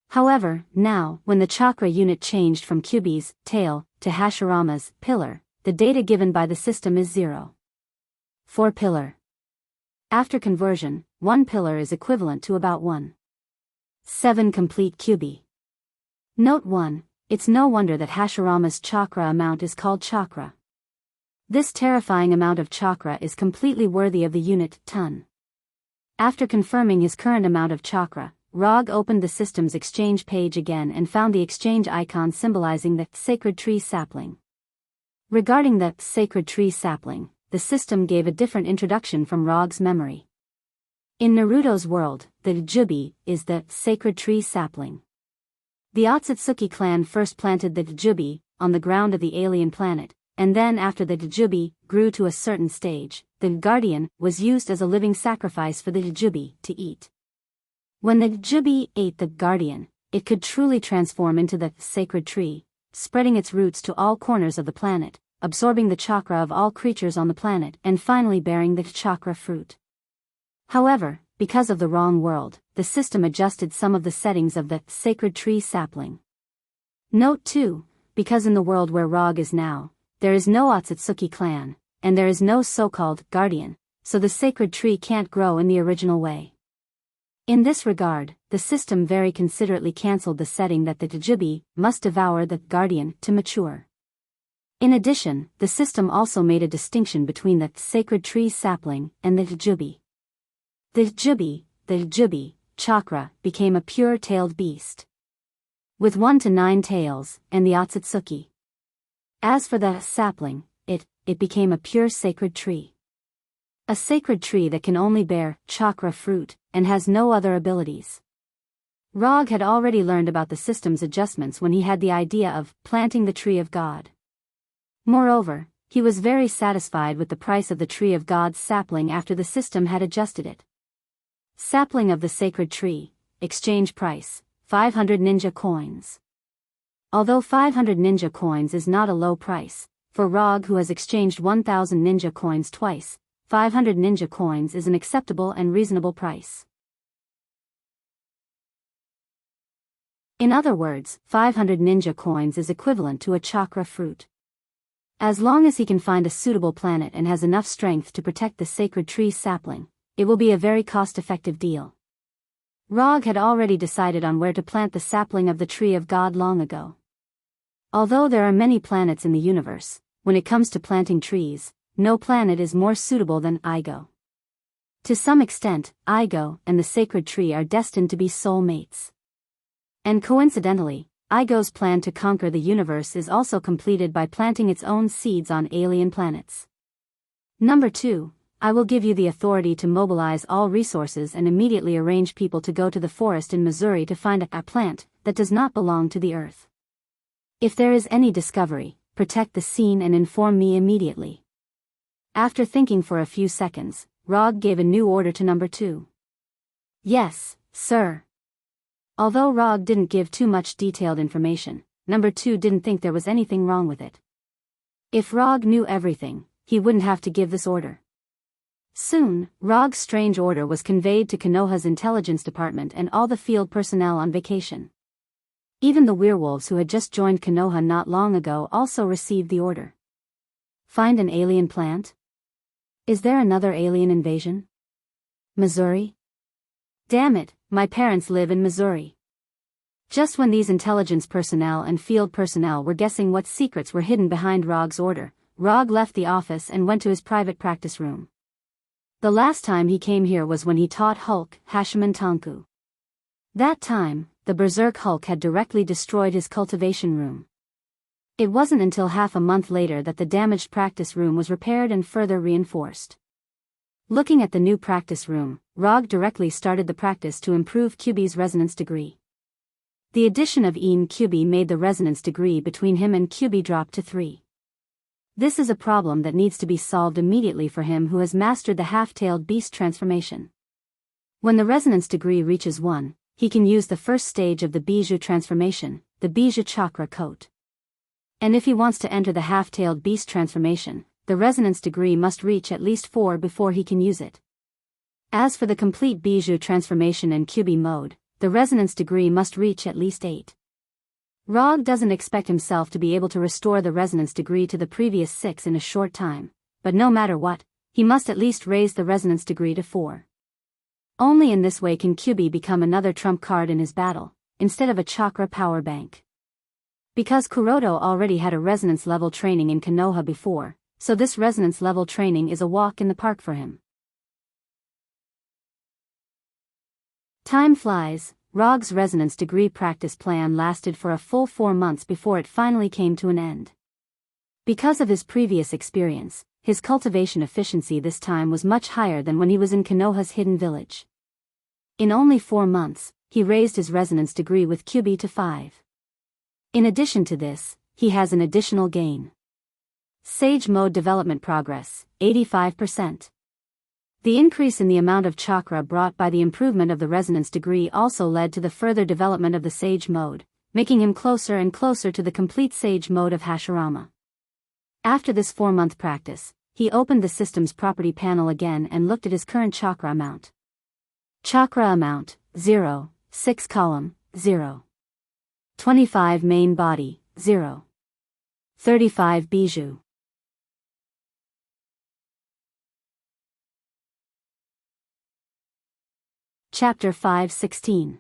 However, now, when the chakra unit changed from Kyubi's, tail, to Hashirama's, pillar, the data given by the system is 0. 4 pillar. After conversion, 1 pillar is equivalent to about 1.7 complete Kyubi. Note 1, it's no wonder that Hashirama's chakra amount is called chakra. This terrifying amount of chakra is completely worthy of the unit, ton. After confirming his current amount of chakra, Rog opened the system's exchange page again and found the exchange icon symbolizing the sacred tree sapling. Regarding the sacred tree sapling, the system gave a different introduction from Rog's memory. In Naruto's world, the Jubi is the sacred tree sapling. The Otsutsuki clan first planted the Jubi on the ground of the alien planet, and then after the Jubi grew to a certain stage, the guardian was used as a living sacrifice for the Jubi to eat. When the Jubi ate the guardian, it could truly transform into the sacred tree, spreading its roots to all corners of the planet, absorbing the chakra of all creatures on the planet and finally bearing the chakra fruit. However, because of the wrong world, the system adjusted some of the settings of the sacred tree sapling. Note 2, because in the world where Rog is now, there is no Otsutsuki clan, and there is no so-called guardian, so the sacred tree can't grow in the original way. In this regard, the system very considerately cancelled the setting that the Jubi must devour the guardian to mature. In addition, the system also made a distinction between the sacred tree sapling and the Jubi. The Jubi, chakra, became a pure-tailed beast, with 1 to 9 tails, and the Otsutsuki. As for the sapling, it became a pure sacred tree. A sacred tree that can only bear chakra fruit, and has no other abilities. Rog had already learned about the system's adjustments when he had the idea of planting the tree of God. Moreover, he was very satisfied with the price of the tree of God's sapling after the system had adjusted it. Sapling of the sacred tree, exchange price, 500 ninja coins. Although 500 ninja coins is not a low price, for Rog who has exchanged 1,000 ninja coins twice, 500 ninja coins is an acceptable and reasonable price. In other words, 500 ninja coins is equivalent to a chakra fruit. As long as he can find a suitable planet and has enough strength to protect the sacred tree sapling, it will be a very cost-effective deal. Rog had already decided on where to plant the sapling of the tree of God long ago. Although there are many planets in the universe, when it comes to planting trees, no planet is more suitable than Igo. To some extent, Igo and the sacred tree are destined to be soul mates. And coincidentally, Igo's plan to conquer the universe is also completed by planting its own seeds on alien planets. Number 2, I will give you the authority to mobilize all resources and immediately arrange people to go to the forest in Missouri to find a plant that does not belong to the earth. If there is any discovery, protect the scene and inform me immediately. After thinking for a few seconds, Rog gave a new order to number 2. Yes, sir. Although Rog didn't give too much detailed information, number 2 didn't think there was anything wrong with it. If Rog knew everything, he wouldn't have to give this order. Soon, Rog's strange order was conveyed to Konoha's intelligence department and all the field personnel on vacation. Even the werewolves who had just joined Konoha not long ago also received the order. Find an alien plant? Is there another alien invasion? Missouri? Damn it, my parents live in Missouri. Just when these intelligence personnel and field personnel were guessing what secrets were hidden behind Rog's order, Rog left the office and went to his private practice room. The last time he came here was when he taught Hulk Hashiman Tanku. That time, the Berserk Hulk had directly destroyed his cultivation room. It wasn't until half a month later that the damaged practice room was repaired and further reinforced. Looking at the new practice room, Rog directly started the practice to improve Kyubi's resonance degree. The addition of Een Kyubi made the resonance degree between him and Kyubi drop to 3. This is a problem that needs to be solved immediately for him who has mastered the half-tailed beast transformation. When the resonance degree reaches 1, he can use the first stage of the Bijou transformation, the Bijou chakra coat. And if he wants to enter the half-tailed beast transformation, the resonance degree must reach at least 4 before he can use it. As for the complete Bijou transformation and Kyubi mode, the resonance degree must reach at least 8. Rog doesn't expect himself to be able to restore the resonance degree to the previous 6 in a short time, but no matter what, he must at least raise the resonance degree to 4. Only in this way can Kyubi become another trump card in his battle, instead of a chakra power bank. Because Kuroto already had a resonance level training in Konoha before, so this resonance level training is a walk in the park for him. Time flies. Rog's resonance degree practice plan lasted for a full 4 months before it finally came to an end. Because of his previous experience, his cultivation efficiency this time was much higher than when he was in Konoha's hidden village. In only 4 months, he raised his resonance degree with Kyubi to 5. In addition to this, he has an additional gain. Sage Mode Development Progress, 85%. The increase in the amount of chakra brought by the improvement of the resonance degree also led to the further development of the Sage Mode, making him closer and closer to the complete Sage Mode of Hashirama. After this 4-month practice, he opened the system's property panel again and looked at his current chakra amount. Chakra amount, 0, 6 column, 0. 25 main body, 0. 35 bijou. Chapter 5:16.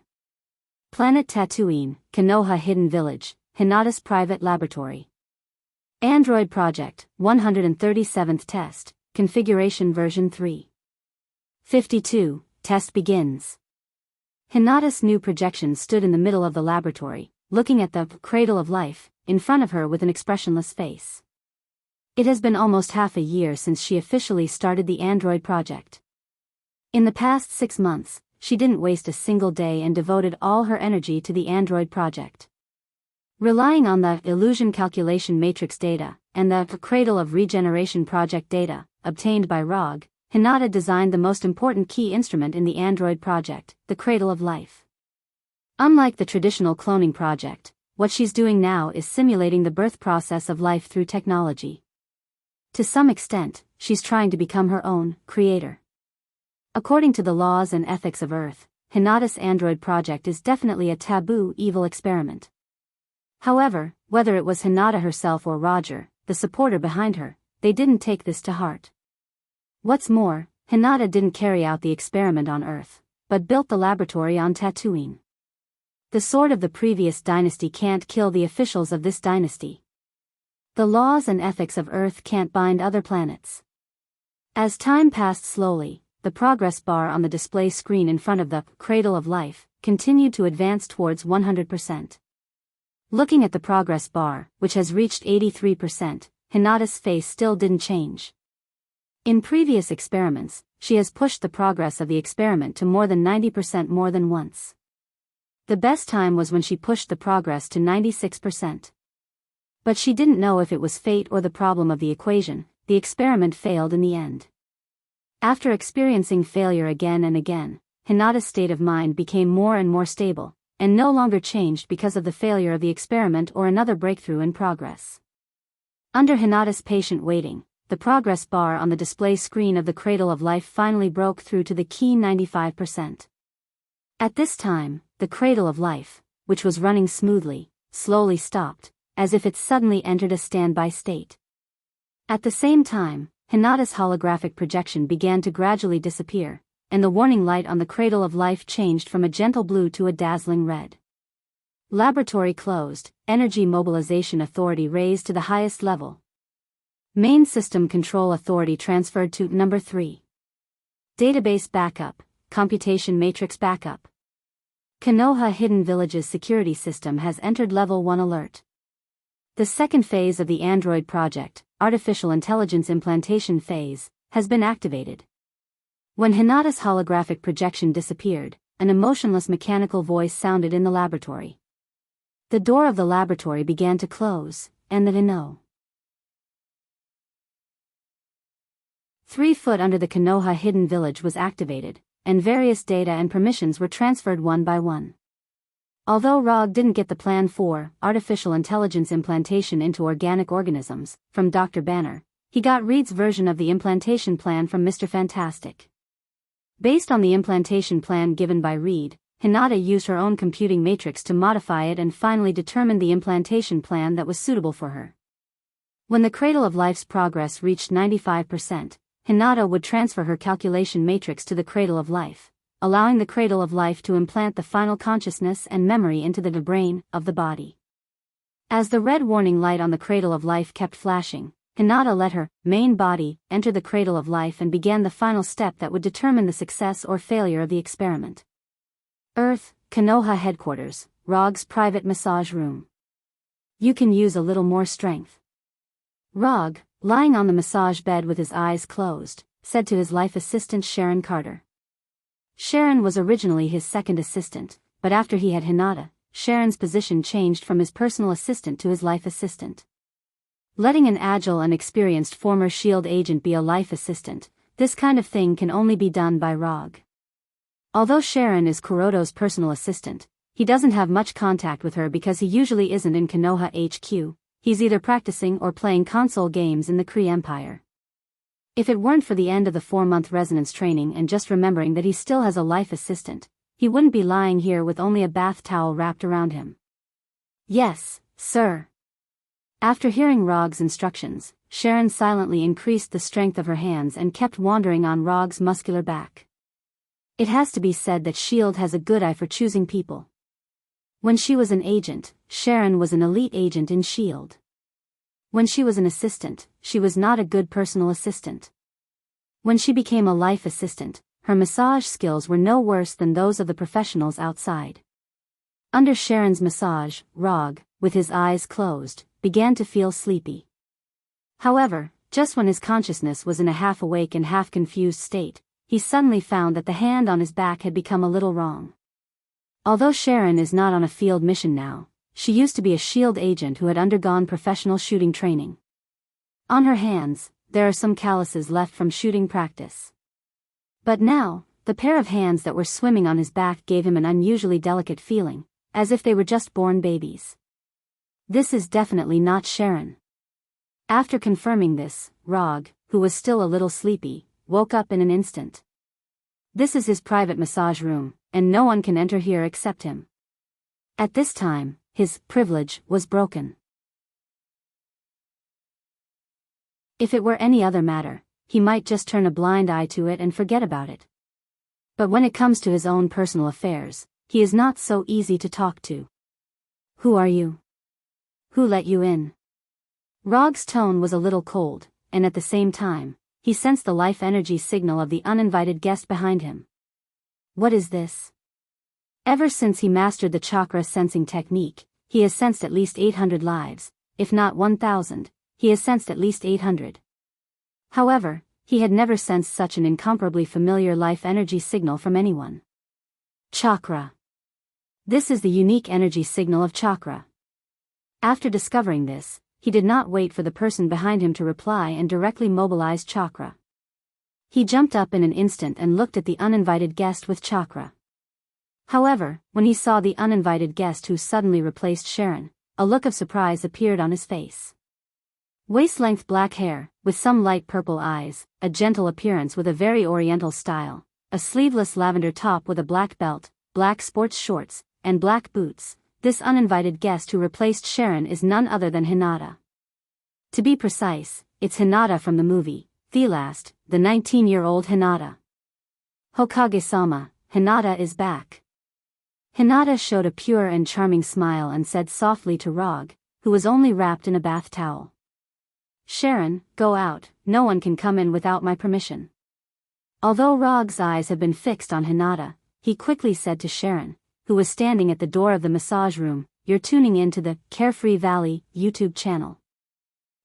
Planet Tatooine, Konoha Hidden Village, Hinata's Private Laboratory. Android Project, 137th Test, Configuration Version 3. 52, Test begins. Hinata's new projection stood in the middle of the laboratory, looking at the cradle of life, in front of her with an expressionless face. It has been almost half a year since she officially started the Android Project. In the past 6 months, she didn't waste a single day and devoted all her energy to the Android Project. Relying on the Illusion Calculation Matrix data, and the Cradle of Regeneration Project data, obtained by Rog, Hinata designed the most important key instrument in the Android Project, the Cradle of Life. Unlike the traditional cloning project, what she's doing now is simulating the birth process of life through technology. To some extent, she's trying to become her own creator. According to the laws and ethics of Earth, Hinata's Android Project is definitely a taboo evil experiment. However, whether it was Hinata herself or Roger, the supporter behind her, they didn't take this to heart. What's more, Hinata didn't carry out the experiment on Earth, but built the laboratory on Tatooine. The sword of the previous dynasty can't kill the officials of this dynasty. The laws and ethics of Earth can't bind other planets. As time passed slowly, the progress bar on the display screen in front of the cradle of life continued to advance towards 100%. Looking at the progress bar, which has reached 83%, Hinata's face still didn't change. In previous experiments, she has pushed the progress of the experiment to more than 90% more than once. The best time was when she pushed the progress to 96%. But she didn't know if it was fate or the problem of the equation. The experiment failed in the end. After experiencing failure again and again, Hinata's state of mind became more and more stable, and no longer changed because of the failure of the experiment or another breakthrough in progress. Under Hinata's patient waiting, the progress bar on the display screen of the cradle of life finally broke through to the key 95%. At this time, the cradle of life, which was running smoothly, slowly stopped, as if it suddenly entered a standby state. At the same time, Hinata's holographic projection began to gradually disappear, and the warning light on the cradle of life changed from a gentle blue to a dazzling red. Laboratory closed, energy mobilization authority raised to the highest level. Main system control authority transferred to number 3. Database backup, computation matrix backup. Konoha Hidden Village's security system has entered level 1 alert. The second phase of the Android project, Artificial Intelligence Implantation Phase, has been activated. When Hinata's holographic projection disappeared, an emotionless mechanical voice sounded in the laboratory. The door of the laboratory began to close, and the no. 3 foot under the Konoha Hidden Village was activated, and various data and permissions were transferred one by one. Although Rog didn't get the plan for artificial intelligence implantation into organic organisms from Dr. Banner, he got Reed's version of the implantation plan from Mr. Fantastic. Based on the implantation plan given by Reed, Hinata used her own computing matrix to modify it and finally determined the implantation plan that was suitable for her. When the Cradle of Life's progress reached 95%, Hinata would transfer her calculation matrix to the Cradle of Life, allowing the Cradle of Life to implant the final consciousness and memory into the brain of the body. As the red warning light on the Cradle of Life kept flashing, Hinata let her main body enter the Cradle of Life and began the final step that would determine the success or failure of the experiment. Earth, Konoha headquarters, Rog's private massage room. You can use a little more strength. Rog, lying on the massage bed with his eyes closed, said to his life assistant Sharon Carter. Sharon was originally his second assistant, but after he had Hinata, Sharon's position changed from his personal assistant to his life assistant. Letting an agile and experienced former SHIELD agent be a life assistant, this kind of thing can only be done by Rog. Although Sharon is Kuroto's personal assistant, he doesn't have much contact with her because he usually isn't in Konoha HQ, he's either practicing or playing console games in the Kree Empire. If it weren't for the end of the 4-month resonance training and just remembering that he still has a life assistant, he wouldn't be lying here with only a bath towel wrapped around him. Yes, sir. After hearing Rog's instructions, Sharon silently increased the strength of her hands and kept wandering on Rog's muscular back. It has to be said that SHIELD has a good eye for choosing people. When she was an agent, Sharon was an elite agent in SHIELD. When she was an assistant, she was not a good personal assistant. When she became a life assistant, her massage skills were no worse than those of the professionals outside. Under Sharon's massage, Rog, with his eyes closed, began to feel sleepy. However, just when his consciousness was in a half-awake and half-confused state, he suddenly found that the hand on his back had become a little wrong. Although Sharon is not on a field mission now, she used to be a SHIELD agent who had undergone professional shooting training. On her hands, there are some calluses left from shooting practice. But now, the pair of hands that were swimming on his back gave him an unusually delicate feeling, as if they were just born babies. This is definitely not Sharon. After confirming this, Rog, who was still a little sleepy, woke up in an instant. This is his private massage room, and no one can enter here except him. At this time, his privilege was broken. If it were any other matter, he might just turn a blind eye to it and forget about it. But when it comes to his own personal affairs, he is not so easy to talk to. Who are you? Who let you in? Rog's tone was a little cold, and at the same time, he sensed the life energy signal of the uninvited guest behind him. What is this? Ever since he mastered the chakra sensing technique, he has sensed at least 800 lives, if not 1,000, he has sensed at least 800. However, he had never sensed such an incomparably familiar life energy signal from anyone. Chakra. This is the unique energy signal of chakra. After discovering this, he did not wait for the person behind him to reply and directly mobilized chakra. He jumped up in an instant and looked at the uninvited guest with chakra. However, when he saw the uninvited guest who suddenly replaced Sharon, a look of surprise appeared on his face. Waist-length black hair, with some light purple eyes, a gentle appearance with a very oriental style, a sleeveless lavender top with a black belt, black sports shorts, and black boots, this uninvited guest who replaced Sharon is none other than Hinata. To be precise, it's Hinata from the movie, Thelast, the 19-year-old Hinata. Hokage-sama, Hinata is back. Hinata showed a pure and charming smile and said softly to Rog, who was only wrapped in a bath towel. Sharon, go out, no one can come in without my permission. Although Rog's eyes had been fixed on Hinata, he quickly said to Sharon, who was standing at the door of the massage room, you're tuning in to the Carefree Valley YouTube channel.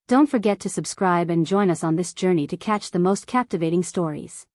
Don't forget to subscribe and join us on this journey to catch the most captivating stories.